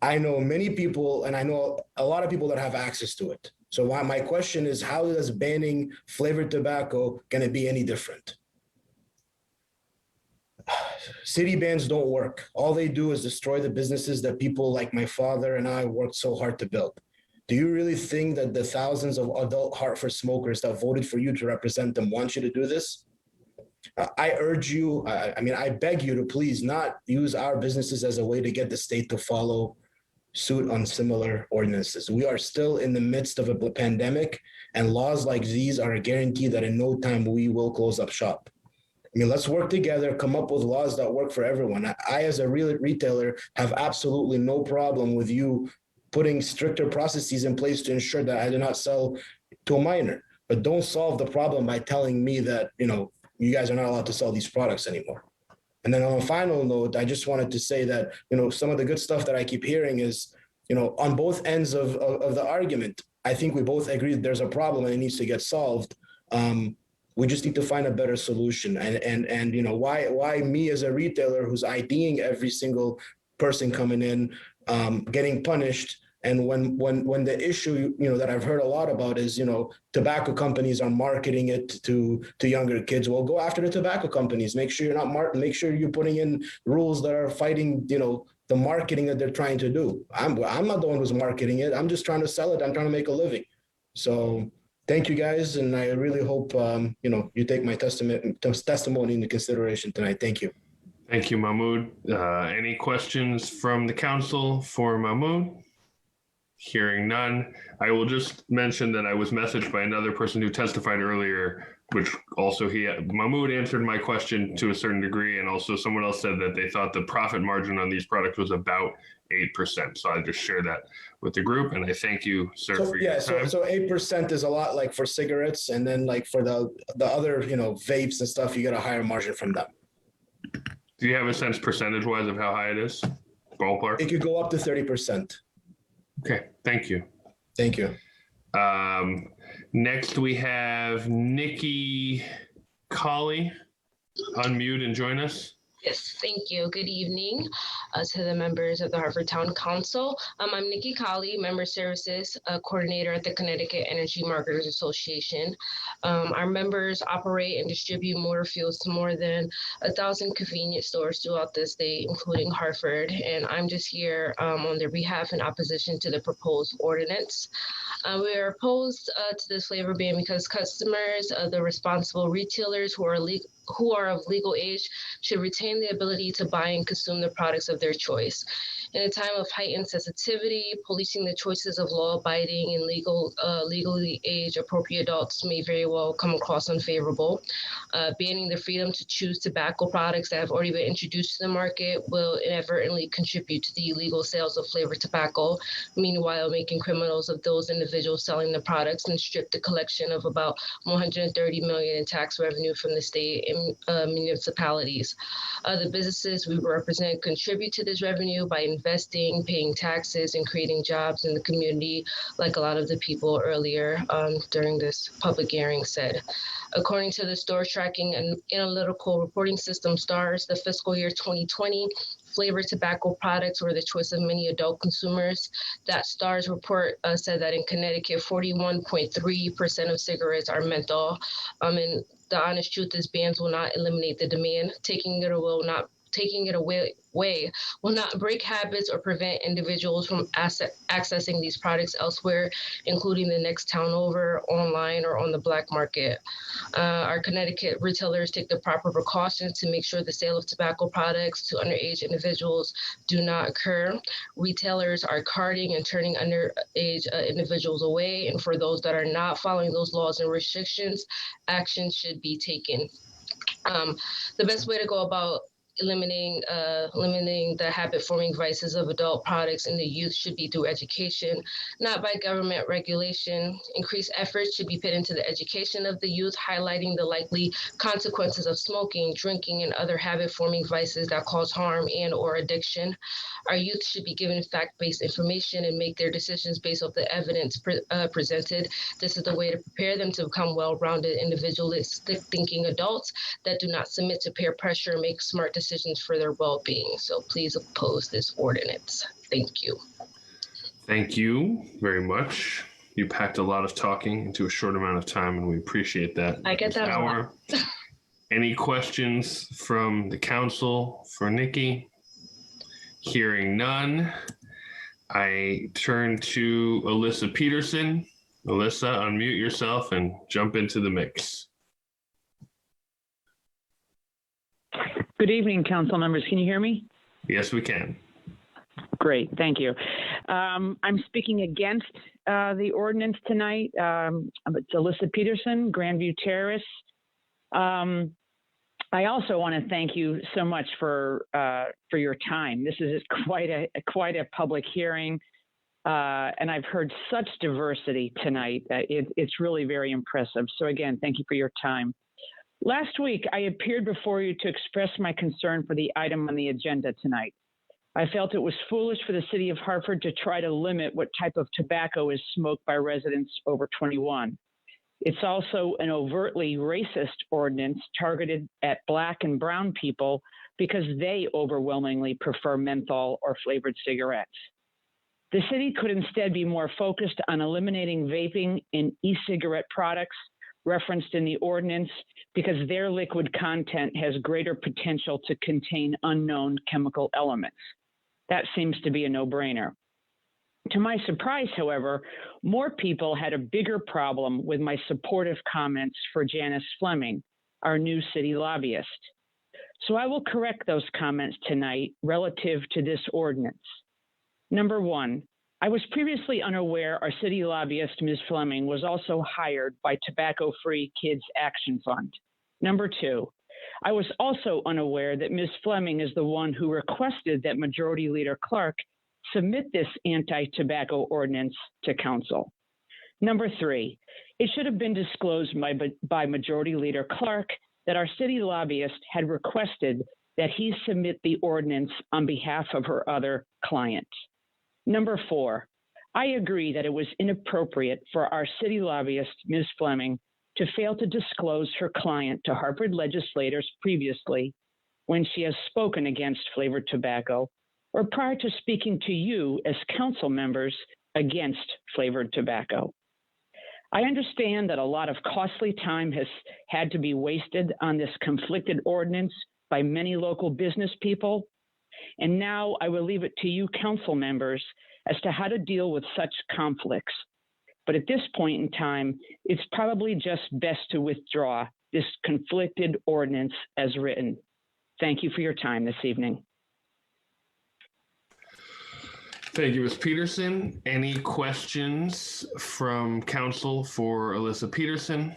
I know many people, and I know a lot of people that have access to it. So my question is, how is banning flavored tobacco going to be any different? City bans don't work. All they do is destroy the businesses that people like my father and I worked so hard to build. Do you really think that the thousands of adult Hartford smokers that voted for you to represent them want you to do this? I urge you, I beg you to please not use our businesses as a way to get the state to follow suit on similar ordinances. We are still in the midst of a pandemic, and laws like these are a guarantee that in no time we will close up shop. Let's work together, come up with laws that work for everyone. I as a real retailer, have absolutely no problem with you putting stricter processes in place to ensure that I do not sell to a minor. But don't solve the problem by telling me that, you guys are not allowed to sell these products anymore. And then on a final note, I just wanted to say that, some of the good stuff that I keep hearing is, on both ends of the argument, I think we both agree that there's a problem and it needs to get solved. We just need to find a better solution. And why me as a retailer who's IDing every single person coming in, getting punished And when the issue, that I've heard a lot about is, tobacco companies are marketing it to younger kids. Well, go after the tobacco companies. Make sure make sure you're putting in rules that are fighting, the marketing that they're trying to do. I'm not the one who's marketing it. I'm just trying to sell it. I'm trying to make a living. So thank you guys. And I really hope, you take my testimony into consideration tonight. Thank you. Thank you, Mahmoud. Any questions from the council for Mahmoud? Hearing none, I will just mention that I was messaged by another person who testified earlier, which also Mahmoud answered my question to a certain degree, and also someone else said that they thought the profit margin on these products was about 8%. So I just share that with the group, and I thank you, sir, for your time. So 8% is a lot, like for cigarettes, and then like for the other, vapes and stuff, you get a higher margin from them. Do you have a sense percentage-wise of how high it is? Ballpark? It could go up to 30%. Okay, thank you. Thank you. Next, we have Nikki Colley. Unmute and join us. Yes, thank you. Good evening to the members of the Hartford Town Council. I'm Nikki Colley, Member Services Coordinator at the Connecticut Energy Marketers Association. Our members operate and distribute motor fuels to more than 1,000 convenience stores throughout the state, including Hartford. And I'm just here on their behalf in opposition to the proposed ordinance. We are opposed to this flavor ban because customers, the responsible retailers who are of legal age should retain the ability to buy and consume the products of their choice. In a time of heightened sensitivity, policing the choices of law-abiding and legally age-appropriate adults may very well come across unfavorable. Banning the freedom to choose tobacco products that have already been introduced to the market will inadvertently contribute to the illegal sales of flavored tobacco, meanwhile making criminals of those individuals selling the products and strip the collection of about $130 million in tax revenue from the state and municipalities. The businesses we represent contribute to this revenue by investing, paying taxes, and creating jobs in the community, like a lot of the people earlier during this public hearing said. According to the Store Tracking and Analytical Reporting System STARS, the fiscal year 2020 flavored tobacco products were the choice of many adult consumers. That STARS report said that in Connecticut, 41.3% of cigarettes are menthol. And the honest truth is bans will not eliminate the demand. Taking it away will not break habits or prevent individuals from accessing these products elsewhere, including the next town over, online, or on the black market. Our Connecticut retailers take the proper precautions to make sure the sale of tobacco products to underage individuals do not occur. Retailers are carding and turning underage individuals away, and for those that are not following those laws and restrictions, action should be taken. The best way to go about eliminating the habit-forming vices of adult products in the youth should be through education, not by government regulation. Increased efforts should be put into the education of the youth, highlighting the likely consequences of smoking, drinking, and other habit-forming vices that cause harm and or addiction. Our youth should be given fact-based information and make their decisions based off the evidence presented. This is the way to prepare them to become well-rounded, individualistic thinking adults that do not submit to peer pressure and make smart decisions for their well-being. So please oppose this ordinance. Thank you. Thank you very much. You packed a lot of talking into a short amount of time, and we appreciate that. I get that a lot. Any questions from the council for Nikki? Hearing none, I turn to Alyssa Peterson. Alyssa, unmute yourself and jump into the mix. Good evening, council members. Can you hear me? Yes, we can. Great, thank you. I'm speaking against the ordinance tonight. It's Alyssa Peterson, Grandview Terrace. I also want to thank you so much for your time. This is quite a public hearing, and I've heard such diversity tonight. It's really very impressive. So again, thank you for your time. Last week, I appeared before you to express my concern for the item on the agenda tonight. I felt it was foolish for the city of Hartford to try to limit what type of tobacco is smoked by residents over 21. It's also an overtly racist ordinance targeted at Black and brown people because they overwhelmingly prefer menthol or flavored cigarettes. The city could instead be more focused on eliminating vaping and e-cigarette products referenced in the ordinance because their liquid content has greater potential to contain unknown chemical elements. That seems to be a no-brainer. To my surprise, however, more people had a bigger problem with my supportive comments for Janice Fleming, our new city lobbyist. So I will correct those comments tonight relative to this ordinance. Number one, I was previously unaware our city lobbyist, Ms. Fleming, was also hired by Tobacco Free Kids Action Fund. Number two, I was also unaware that Ms. Fleming is the one who requested that Majority Leader Clark submit this anti-tobacco ordinance to council. Number three, it should have been disclosed by Majority Leader Clark that our city lobbyist had requested that he submit the ordinance on behalf of her other client. Number four, I agree that it was inappropriate for our city lobbyist, Ms. Fleming, to fail to disclose her client to Hartford legislators previously when she has spoken against flavored tobacco or prior to speaking to you as council members against flavored tobacco. I understand that a lot of costly time has had to be wasted on this conflicted ordinance by many local business people. And now I will leave it to you council members as to how to deal with such conflicts. But at this point in time, it's probably just best to withdraw this conflicted ordinance as written. Thank you for your time this evening. Thank you, Ms. Peterson. Any questions from council for Alyssa Peterson?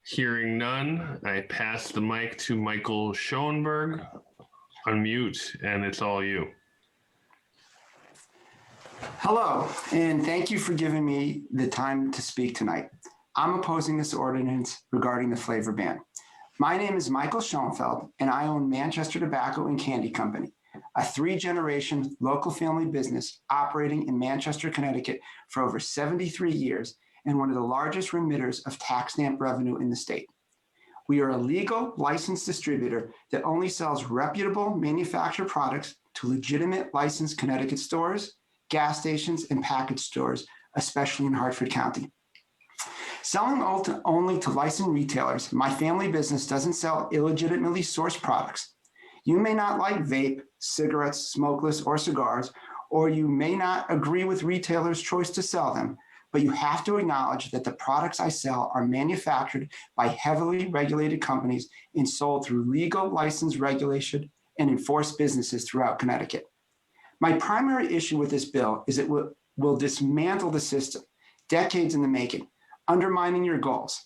Hearing none, I pass the mic to Michael Schoenberg. Unmute, and it's all you. Hello, and thank you for giving me the time to speak tonight. I'm opposing this ordinance regarding the flavor ban. My name is Michael Schoenfeld, and I own Manchester Tobacco and Candy Company, a 3-generation local family business operating in Manchester, Connecticut for over 73 years and one of the largest remitters of tax stamp revenue in the state. We are a legal licensed distributor that only sells reputable manufactured products to legitimate licensed Connecticut stores, gas stations, and package stores, especially in Hartford County. Selling only to licensed retailers, my family business doesn't sell illegitimately sourced products. You may not like vape, cigarettes, smokeless, or cigars, or you may not agree with retailers' choice to sell them, but you have to acknowledge that the products I sell are manufactured by heavily regulated companies and sold through legal license regulation and enforced businesses throughout Connecticut. My primary issue with this bill is it will dismantle the system, decades in the making, undermining your goals.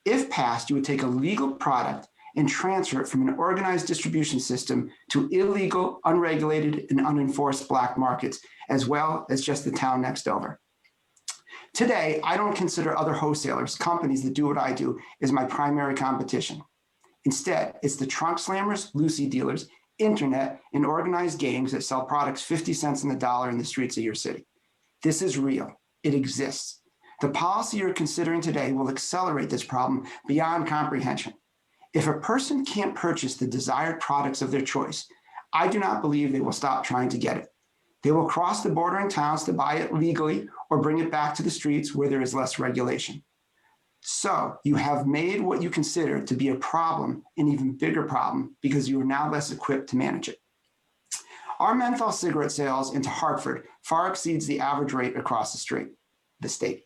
If passed, you would take a legal product and transfer it from an organized distribution system to illegal, unregulated, and unenforced black markets, as well as just the town next over. Today, I don't consider other wholesalers, companies that do what I do, as my primary competition. Instead, it's the trunk slammers, Lucy dealers, internet, and organized gangs that sell products 50 cents on the dollar in the streets of your city. This is real. It exists. The policy you're considering today will accelerate this problem beyond comprehension. If a person can't purchase the desired products of their choice, I do not believe they will stop trying to get it. They will cross the border in towns to buy it legally or bring it back to the streets where there is less regulation. So you have made what you consider to be a problem an even bigger problem because you are now less equipped to manage it. Our menthol cigarette sales into Hartford far exceeds the average rate across the state.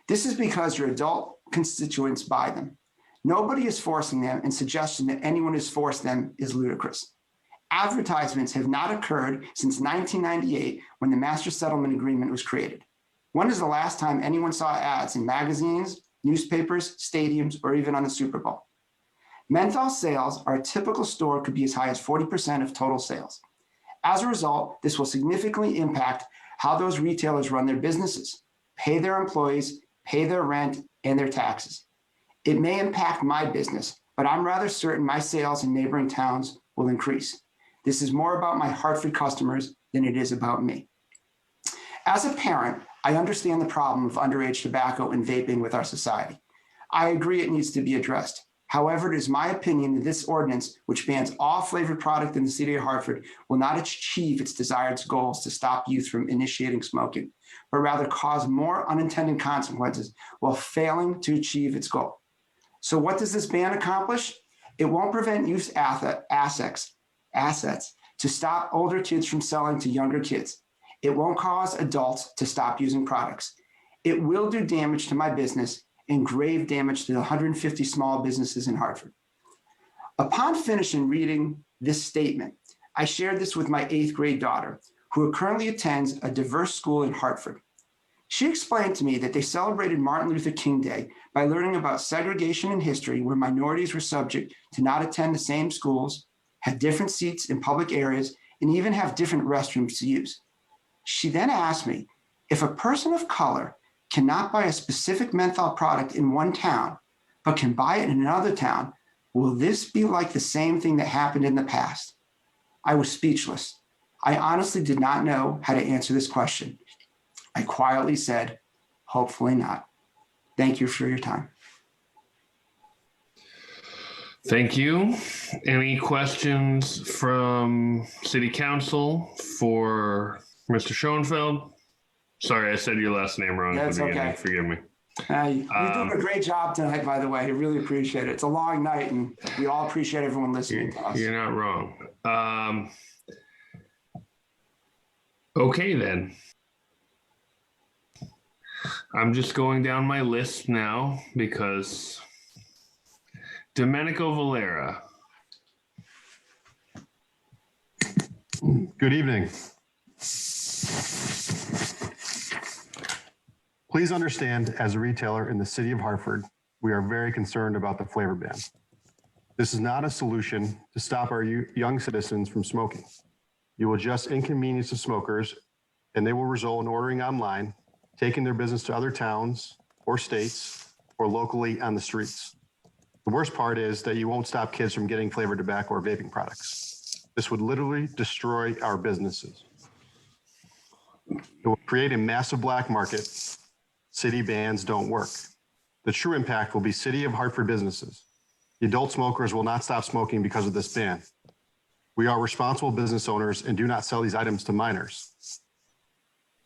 This is because your adult constituents buy them. Nobody is forcing them, and suggestion that anyone has forced them is ludicrous. Advertisements have not occurred since 1998 when the Master Settlement Agreement was created. When is the last time anyone saw ads in magazines, newspapers, stadiums, or even on the Super Bowl? Menthol sales are a typical store could be as high as 40% of total sales. As a result, this will significantly impact how those retailers run their businesses, pay their employees, pay their rent, and their taxes. It may impact my business, but I'm rather certain my sales in neighboring towns will increase. This is more about my Hartford customers than it is about me. As a parent, I understand the problem of underage tobacco and vaping with our society. I agree it needs to be addressed. However, it is my opinion that this ordinance, which bans all flavored product in the city of Hartford, will not achieve its desired goals to stop youth from initiating smoking, but rather cause more unintended consequences while failing to achieve its goal. So what does this ban accomplish? It won't prevent youth assets to stop older kids from selling to younger kids. It won't cause adults to stop using products. It will do damage to my business and grave damage to the 150 small businesses in Hartford. Upon finishing reading this statement, I shared this with my 8th grade daughter, who currently attends a diverse school in Hartford. She explained to me that they celebrated Martin Luther King Day by learning about segregation in history, where minorities were subject to not attend the same schools, had different seats in public areas, and even have different restrooms to use. She then asked me, if a person of color cannot buy a specific menthol product in one town, but can buy it in another town, will this be like the same thing that happened in the past? I was speechless. I honestly did not know how to answer this question. I quietly said, hopefully not. Thank you for your time. Thank you. Any questions from City Council for Mr. Schoenfeld? Sorry, I said your last name wrong at the beginning. Okay. Forgive me. You're doing a great job tonight, by the way. I really appreciate it. It's a long night, and we all appreciate everyone listening to us. You're not wrong. Okay, then. I'm just going down my list now because Domenico Valera. Good evening. Please understand, as a retailer in the city of Hartford, we are very concerned about the flavor ban. This is not a solution to stop our young citizens from smoking. You will just inconvenience the smokers, and they will result in ordering online, taking their business to other towns or states or locally on the streets. The worst part is that you won't stop kids from getting flavored tobacco or vaping products. This would literally destroy our businesses. It will create a massive black market. City bans don't work. The true impact will be City of Hartford businesses. The adult smokers will not stop smoking because of this ban. We are responsible business owners and do not sell these items to minors.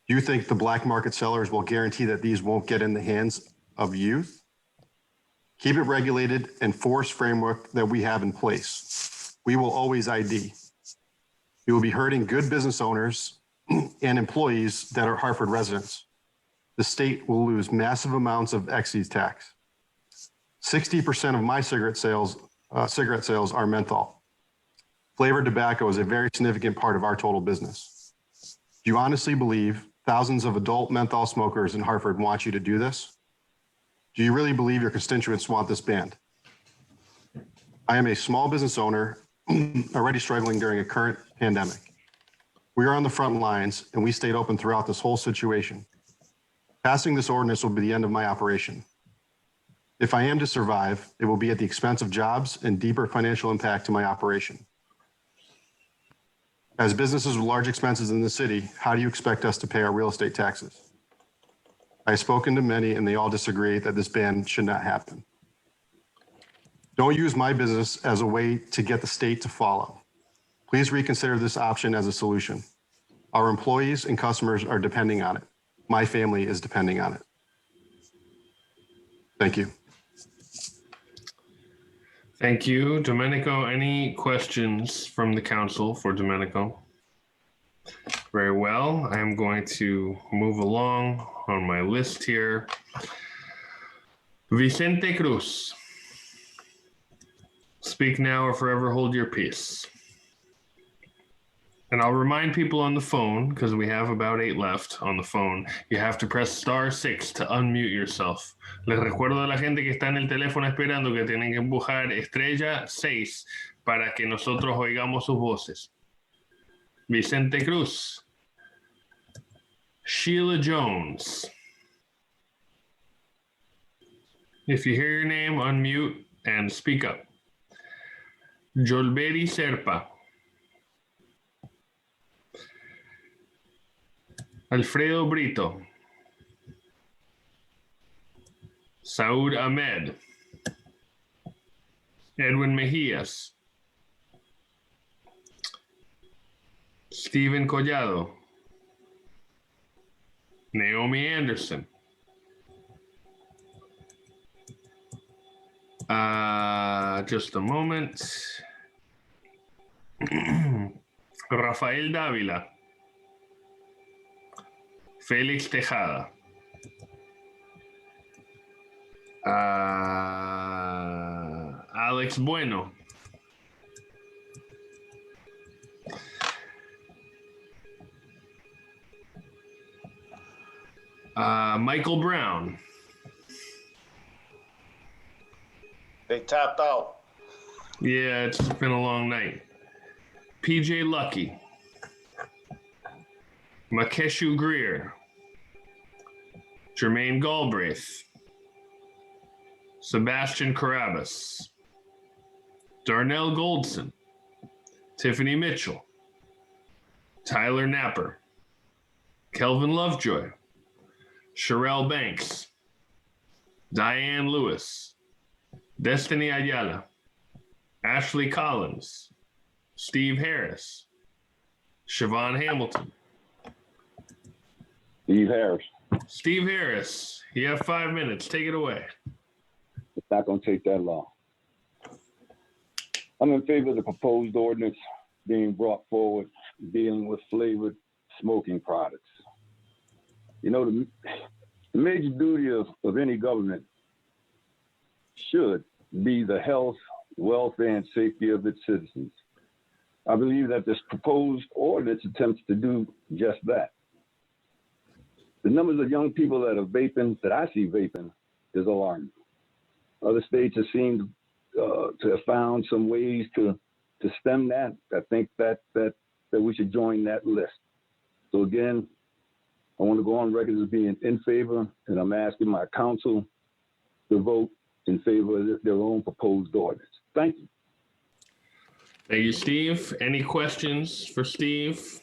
Do you think the black market sellers will guarantee that these won't get in the hands of youth? Keep it regulated and force framework that we have in place. We will always ID. We will be hurting good business owners and employees that are Hartford residents. The state will lose massive amounts of excise tax. 60% of my cigarette sales are menthol. Flavored tobacco is a very significant part of our total business. Do you honestly believe thousands of adult menthol smokers in Hartford want you to do this? Do you really believe your constituents want this banned? I am a small business owner already struggling during a current pandemic. We are on the front lines and we stayed open throughout this whole situation. Passing this ordinance will be the end of my operation. If I am to survive, it will be at the expense of jobs and deeper financial impact to my operation. As businesses with large expenses in the city, how do you expect us to pay our real estate taxes? I have spoken to many and they all disagree that this ban should not happen. Don't use my business as a way to get the state to follow. Please reconsider this option as a solution. Our employees and customers are depending on it. My family is depending on it. Thank you. Thank you. Domenico, any questions from the council for Domenico? Very well. I am going to move along on my list here. Vicente Cruz. Speak now or forever hold your peace. And I'll remind people on the phone, because we have about 8 left on the phone, you have to press *6 to unmute yourself. Les recuerdo a la gente que está en el teléfono esperando que tienen que empujar *6 para que nosotros oigamos sus voces. Vicente Cruz. Sheila Jones. If you hear your name, unmute and speak up. Jolberi Serpa. Alfredo Brito. Saud Ahmed. Edwin Mejias, Stephen Collado, Naomi Anderson, just a moment, Rafael Dávila, Felix Tejada, Alex Bueno, Michael Brown. They tapped out. Yeah, it's been a long night. PJ Lucky, Makeshu Greer, Jermaine Galbraith, Sebastian Carabas, Darnell Goldson, Tiffany Mitchell, Tyler Napper, Kelvin Lovejoy, Sherelle Banks, Diane Lewis, Destiny Ayala, Ashley Collins, Steve Harris, Siobhan Hamilton. Steve Harris. Steve Harris, you have 5 minutes. Take it away. It's not going to take that long. I'm in favor of the proposed ordinance being brought forward dealing with flavored smoking products. You know, the major duty of any government should be the health, welfare, and safety of its citizens. I believe that this proposed ordinance attempts to do just that. The numbers of young people that are vaping, that I see vaping, is alarming. Other states have seemed to have found some ways to stem that. I think that we should join that list. So again, I want to go on record as being in favor, and I'm asking my council to vote in favor of their own proposed ordinance. Thank you. Thank you, Steve. Any questions for Steve?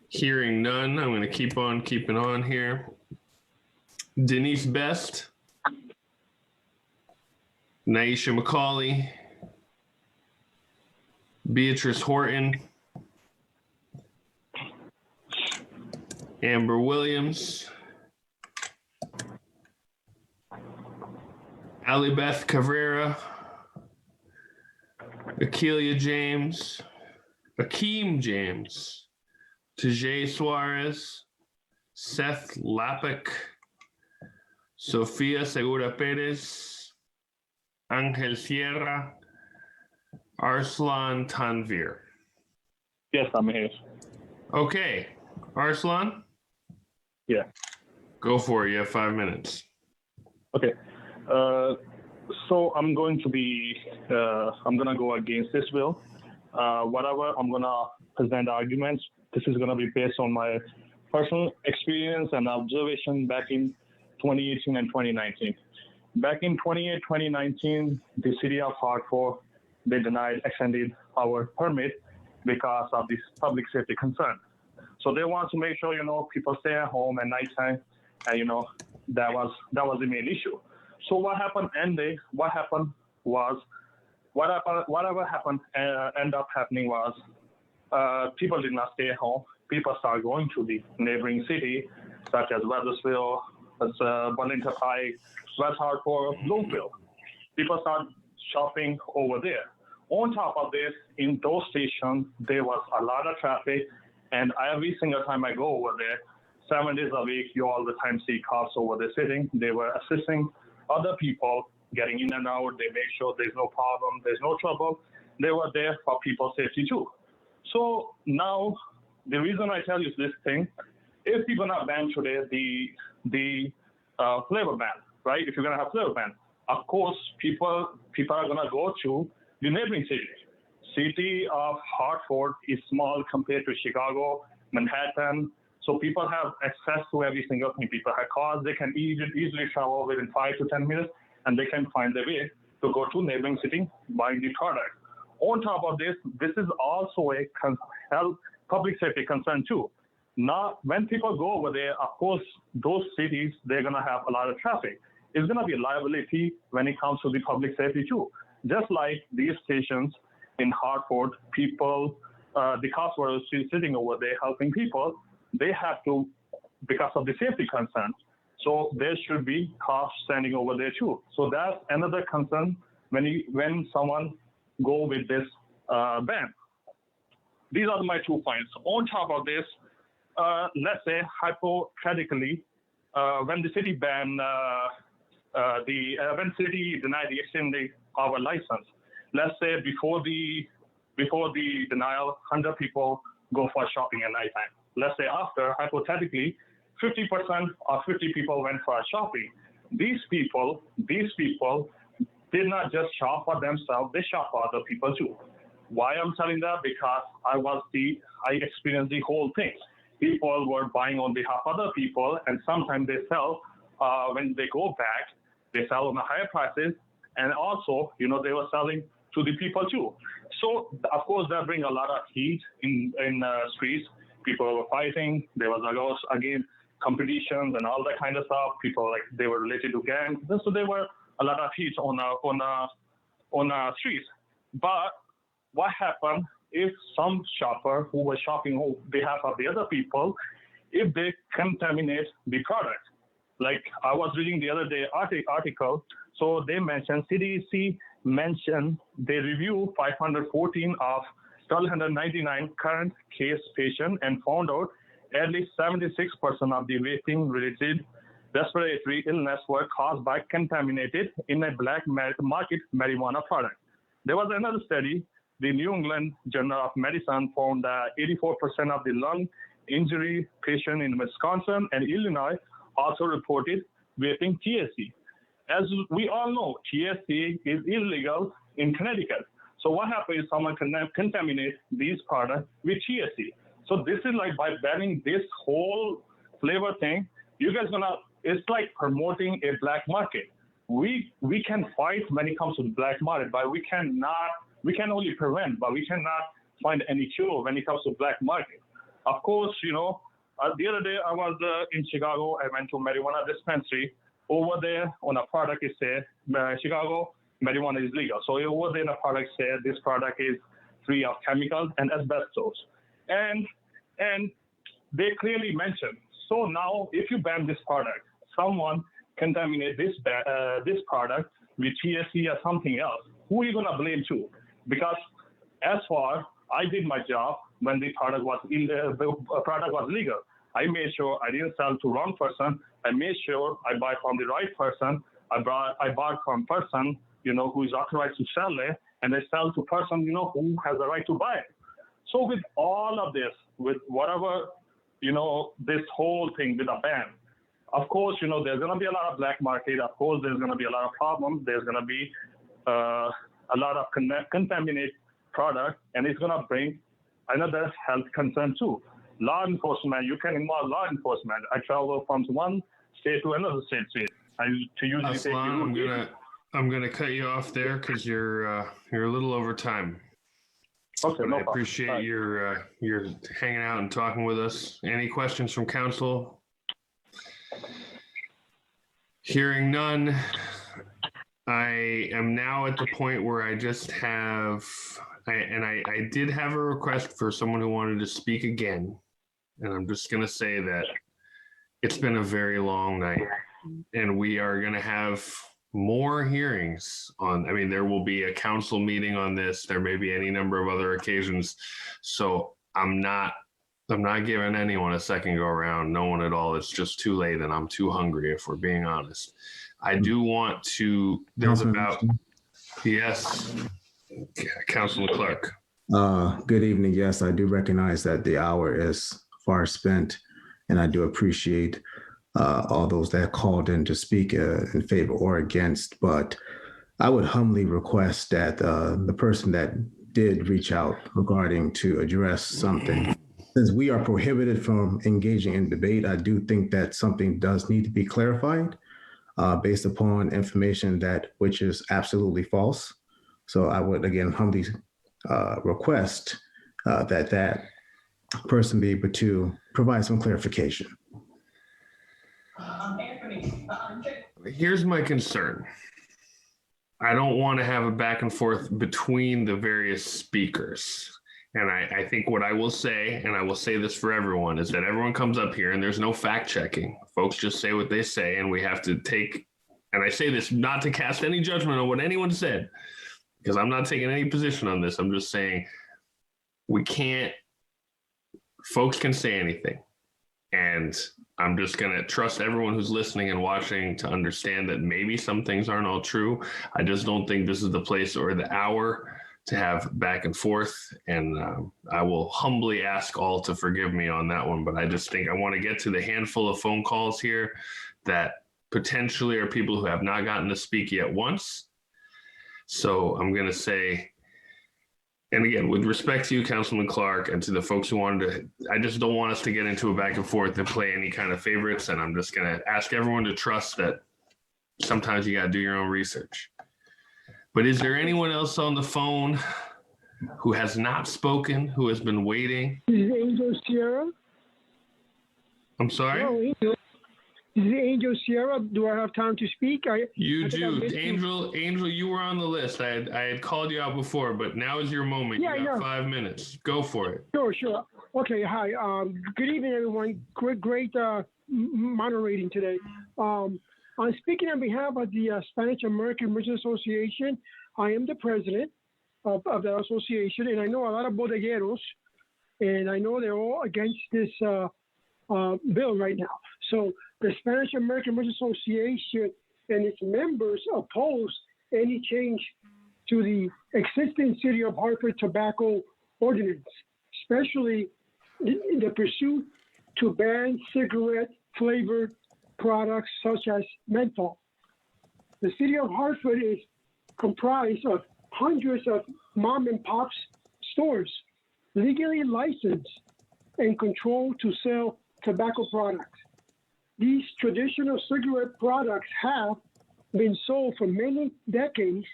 Hearing none, I'm going to keep on keeping on here. Denise Best, Naisha McCauley, Beatrice Horton, Amber Williams, Alibeth Cabrera, Akeelia James, Akeem James, Tajay Suarez, Seth Lapik, Sofia Segura Perez, Angel Sierra, Arslan Tanvir. Yes, I'm here. Okay, Arslan? Yeah. Go for it. You have 5 minutes. Okay. So I'm going to go against this bill. Whatever, I'm going to present arguments. This is going to be based on my personal experience and observation back in 2018 and 2019. Back in 2019, the city of Hartford, they denied extended our permit because of this public safety concern. So they want to make sure, people stay at home at nighttime, and, that was the main issue. So what happened ended up happening was people did not stay at home. People started going to the neighboring city, such as Weathersfield, Burlington High, West Hartford, Bloomfield. People started shopping over there. On top of this, in those stations, there was a lot of traffic, and every single time I go over there, 7 days a week, you all the time see cops over there sitting. They were assisting other people getting in and out. They make sure there's no problem, there's no trouble. They were there for people's safety too. So now, the reason I tell you this thing, if you're gonna ban today the flavor ban, right? If you're gonna have flavor ban, of course, people are gonna go to the neighboring city. City of Hartford is small compared to Chicago, Manhattan. So people have access to every single thing. People have cars. They can easily travel within 5 to 10 minutes, and they can find their way to go to neighboring city, buying the product. On top of this, this is also a health public safety concern too. Now, when people go over there, of course, those cities, they're going to have a lot of traffic. It's going to be a liability when it comes to the public safety too. just like these stations in Hartford, people, the cops were sitting over there helping people. They have to, because of the safety concerns. So there should be cops standing over there too. So that's another concern when someone go with this ban. These are my 2 points. On top of this, let's say hypothetically, when the city ban when city denied the extended our license, let's say before the denial, 100 people go for shopping at night time. Let's say after, hypothetically, 50% or 50 people went for shopping. These people did not just shop for themselves, they shop for other people too. Why I'm telling that? Because I experienced the whole thing. People were buying on behalf of other people, and sometimes they sell, when they go back, they sell on the higher prices, and also, they were selling to the people too. So, of course, that brings a lot of heat in streets. People were fighting. There was again competitions and all that kind of stuff. People they were related to gangs. So there were a lot of heat on streets. But what happened if some shopper who was shopping on behalf of the other people, if they contaminate the product? Like I was reading the other day article, so they mentioned, CDC mentioned they review 514 of 1,299 current case patients and found out at least 76% of the vaping-related respiratory illness were caused by contaminated in a black market marijuana product. There was another study, the New England Journal of Medicine found that 84% of the lung injury patients in Wisconsin and Illinois also reported vaping THC. As we all know, THC is illegal in Connecticut. So what happens if someone contaminates these products with THC? So this is like by banning this whole flavor thing, you guys it's like promoting a black market. We can fight when it comes to the black market, but we can only prevent, but we cannot find any cure when it comes to black market. Of course, the other day I was in Chicago. I went to marijuana dispensary. Over there on a product it said, Chicago, marijuana is legal. So over there the product said this product is free of chemicals and asbestos. And they clearly mentioned, so now if you ban this product, someone contaminate this product with THC or something else, who are you going to blame to? Because as far I did my job when the product was legal. I made sure I didn't sell to wrong person. I made sure I buy from the right person. I bought from person, who is authorized to sell it, and I sell to person, who has the right to buy it. So with all of this, with whatever, this whole thing with a ban, of course, there's going to be a lot of black market. Of course, there's going to be a lot of problems. There's going to be a lot of contaminated product, and it's going to bring another health concern too. Law enforcement, you can involve law enforcement. I travel from one state to another state. I'm gonna cut you off there because you're a little over time. Okay, I appreciate your hanging out and talking with us. Any questions from council? Hearing none, I am now at the point where I just have, I did have a request for someone who wanted to speak again. And I'm just going to say that it's been a very long night and we are going to have more hearings there will be a council meeting on this. There may be any number of other occasions. So I'm not giving anyone a second go around, no one at all. It's just too late and I'm too hungry, if we're being honest. I do want to, yes, Councilman Clark. Good evening. Yes, I do recognize that the hour is far spent, and I do appreciate all those that called in to speak in favor or against. But I would humbly request that the person that did reach out regarding to address something, since we are prohibited from engaging in debate, I do think that something does need to be clarified based upon information which is absolutely false. So I would again humbly request that person be able to provide some clarification. Here's my concern. I don't want to have a back and forth between the various speakers. And I think what I will say, and I will say this for everyone, is that everyone comes up here and there's no fact checking. Folks just say what they say, and we have to take, and I say this not to cast any judgment on what anyone said, because I'm not taking any position on this. I'm just saying folks can say anything. And I'm just going to trust everyone who's listening and watching to understand that maybe some things aren't all true. I just don't think this is the place or the hour to have back and forth. And I will humbly ask all to forgive me on that one. But I just think I want to get to the handful of phone calls here that potentially are people who have not gotten to speak yet once. So I'm going to say, and again, with respect to you, Councilman Clark, and to the folks who wanted to, I just don't want us to get into a back and forth and play any kind of favorites. And I'm just going to ask everyone to trust that sometimes you got to do your own research. But is there anyone else on the phone who has not spoken, who has been waiting? This is Angel Sierra. I'm sorry? Hello, Angel. This is Angel Sierra. Do I have time to speak? You do. Angel, you were on the list. I had called you out before, but now is your moment. Yeah, you got 5 minutes. Go for it. Sure. Okay, hi. Good evening, everyone. Great moderating today. I'm speaking on behalf of the Spanish American Merchants Association. I am the president of that association, and I know a lot of bodegueros, and I know they're all against this bill right now. So the Spanish American Merchants Association and its members oppose any change to the existing City of Hartford tobacco ordinance, especially in the pursuit to ban cigarette flavored products such as menthol. The City of Hartford is comprised of hundreds of mom and pop stores legally licensed and controlled to sell tobacco products. These traditional cigarette products have been sold for many decades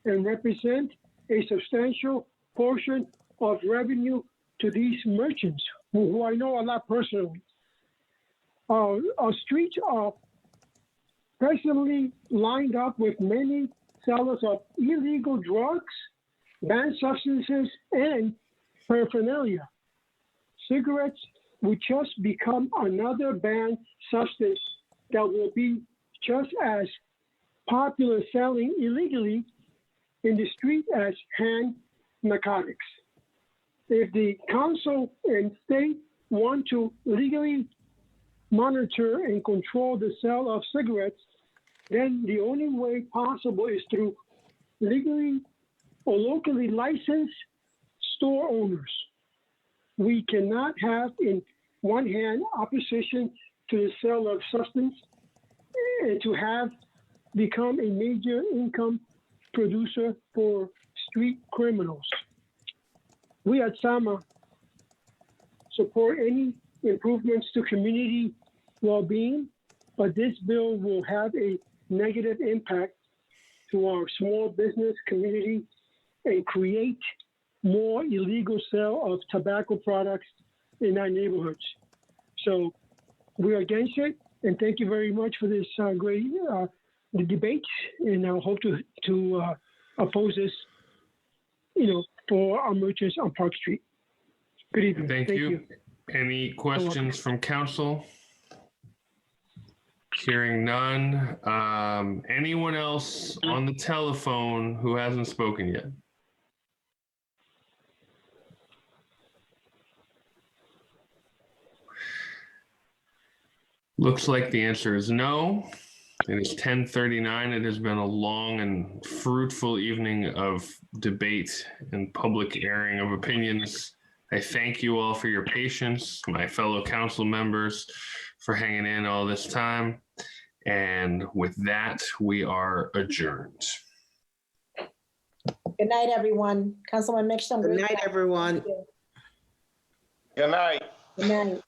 and represent a substantial portion of revenue to these merchants, who I know a lot personally. Our streets are presently lined up with many sellers of illegal drugs, banned substances, and paraphernalia. Cigarettes will just become another banned substance that will be just as popular selling illegally in the street as hand narcotics. If the council and state want to legally monitor and control the sale of cigarettes, then the only way possible is through legally or locally licensed store owners. We cannot have in one hand opposition to the sale of substance and to have become a major income producer for street criminals. We at SAMA support any improvements to community well-being, but this bill will have a negative impact to our small business community and create more illegal sale of tobacco products in our neighborhoods. So we're against it, and thank you very much for this great debate, and I hope to oppose this, for our merchants on Park Street. Good evening. Thank you. Any questions from council? Hearing none. Anyone else on the telephone who hasn't spoken yet? Looks like the answer is no. It is 10:39. It has been a long and fruitful evening of debate and public airing of opinions. I thank you all for your patience, my fellow council members for hanging in all this time. And with that, we are adjourned. Good night, everyone. Councilman Mitchell. Good night, everyone. Good night. Good night.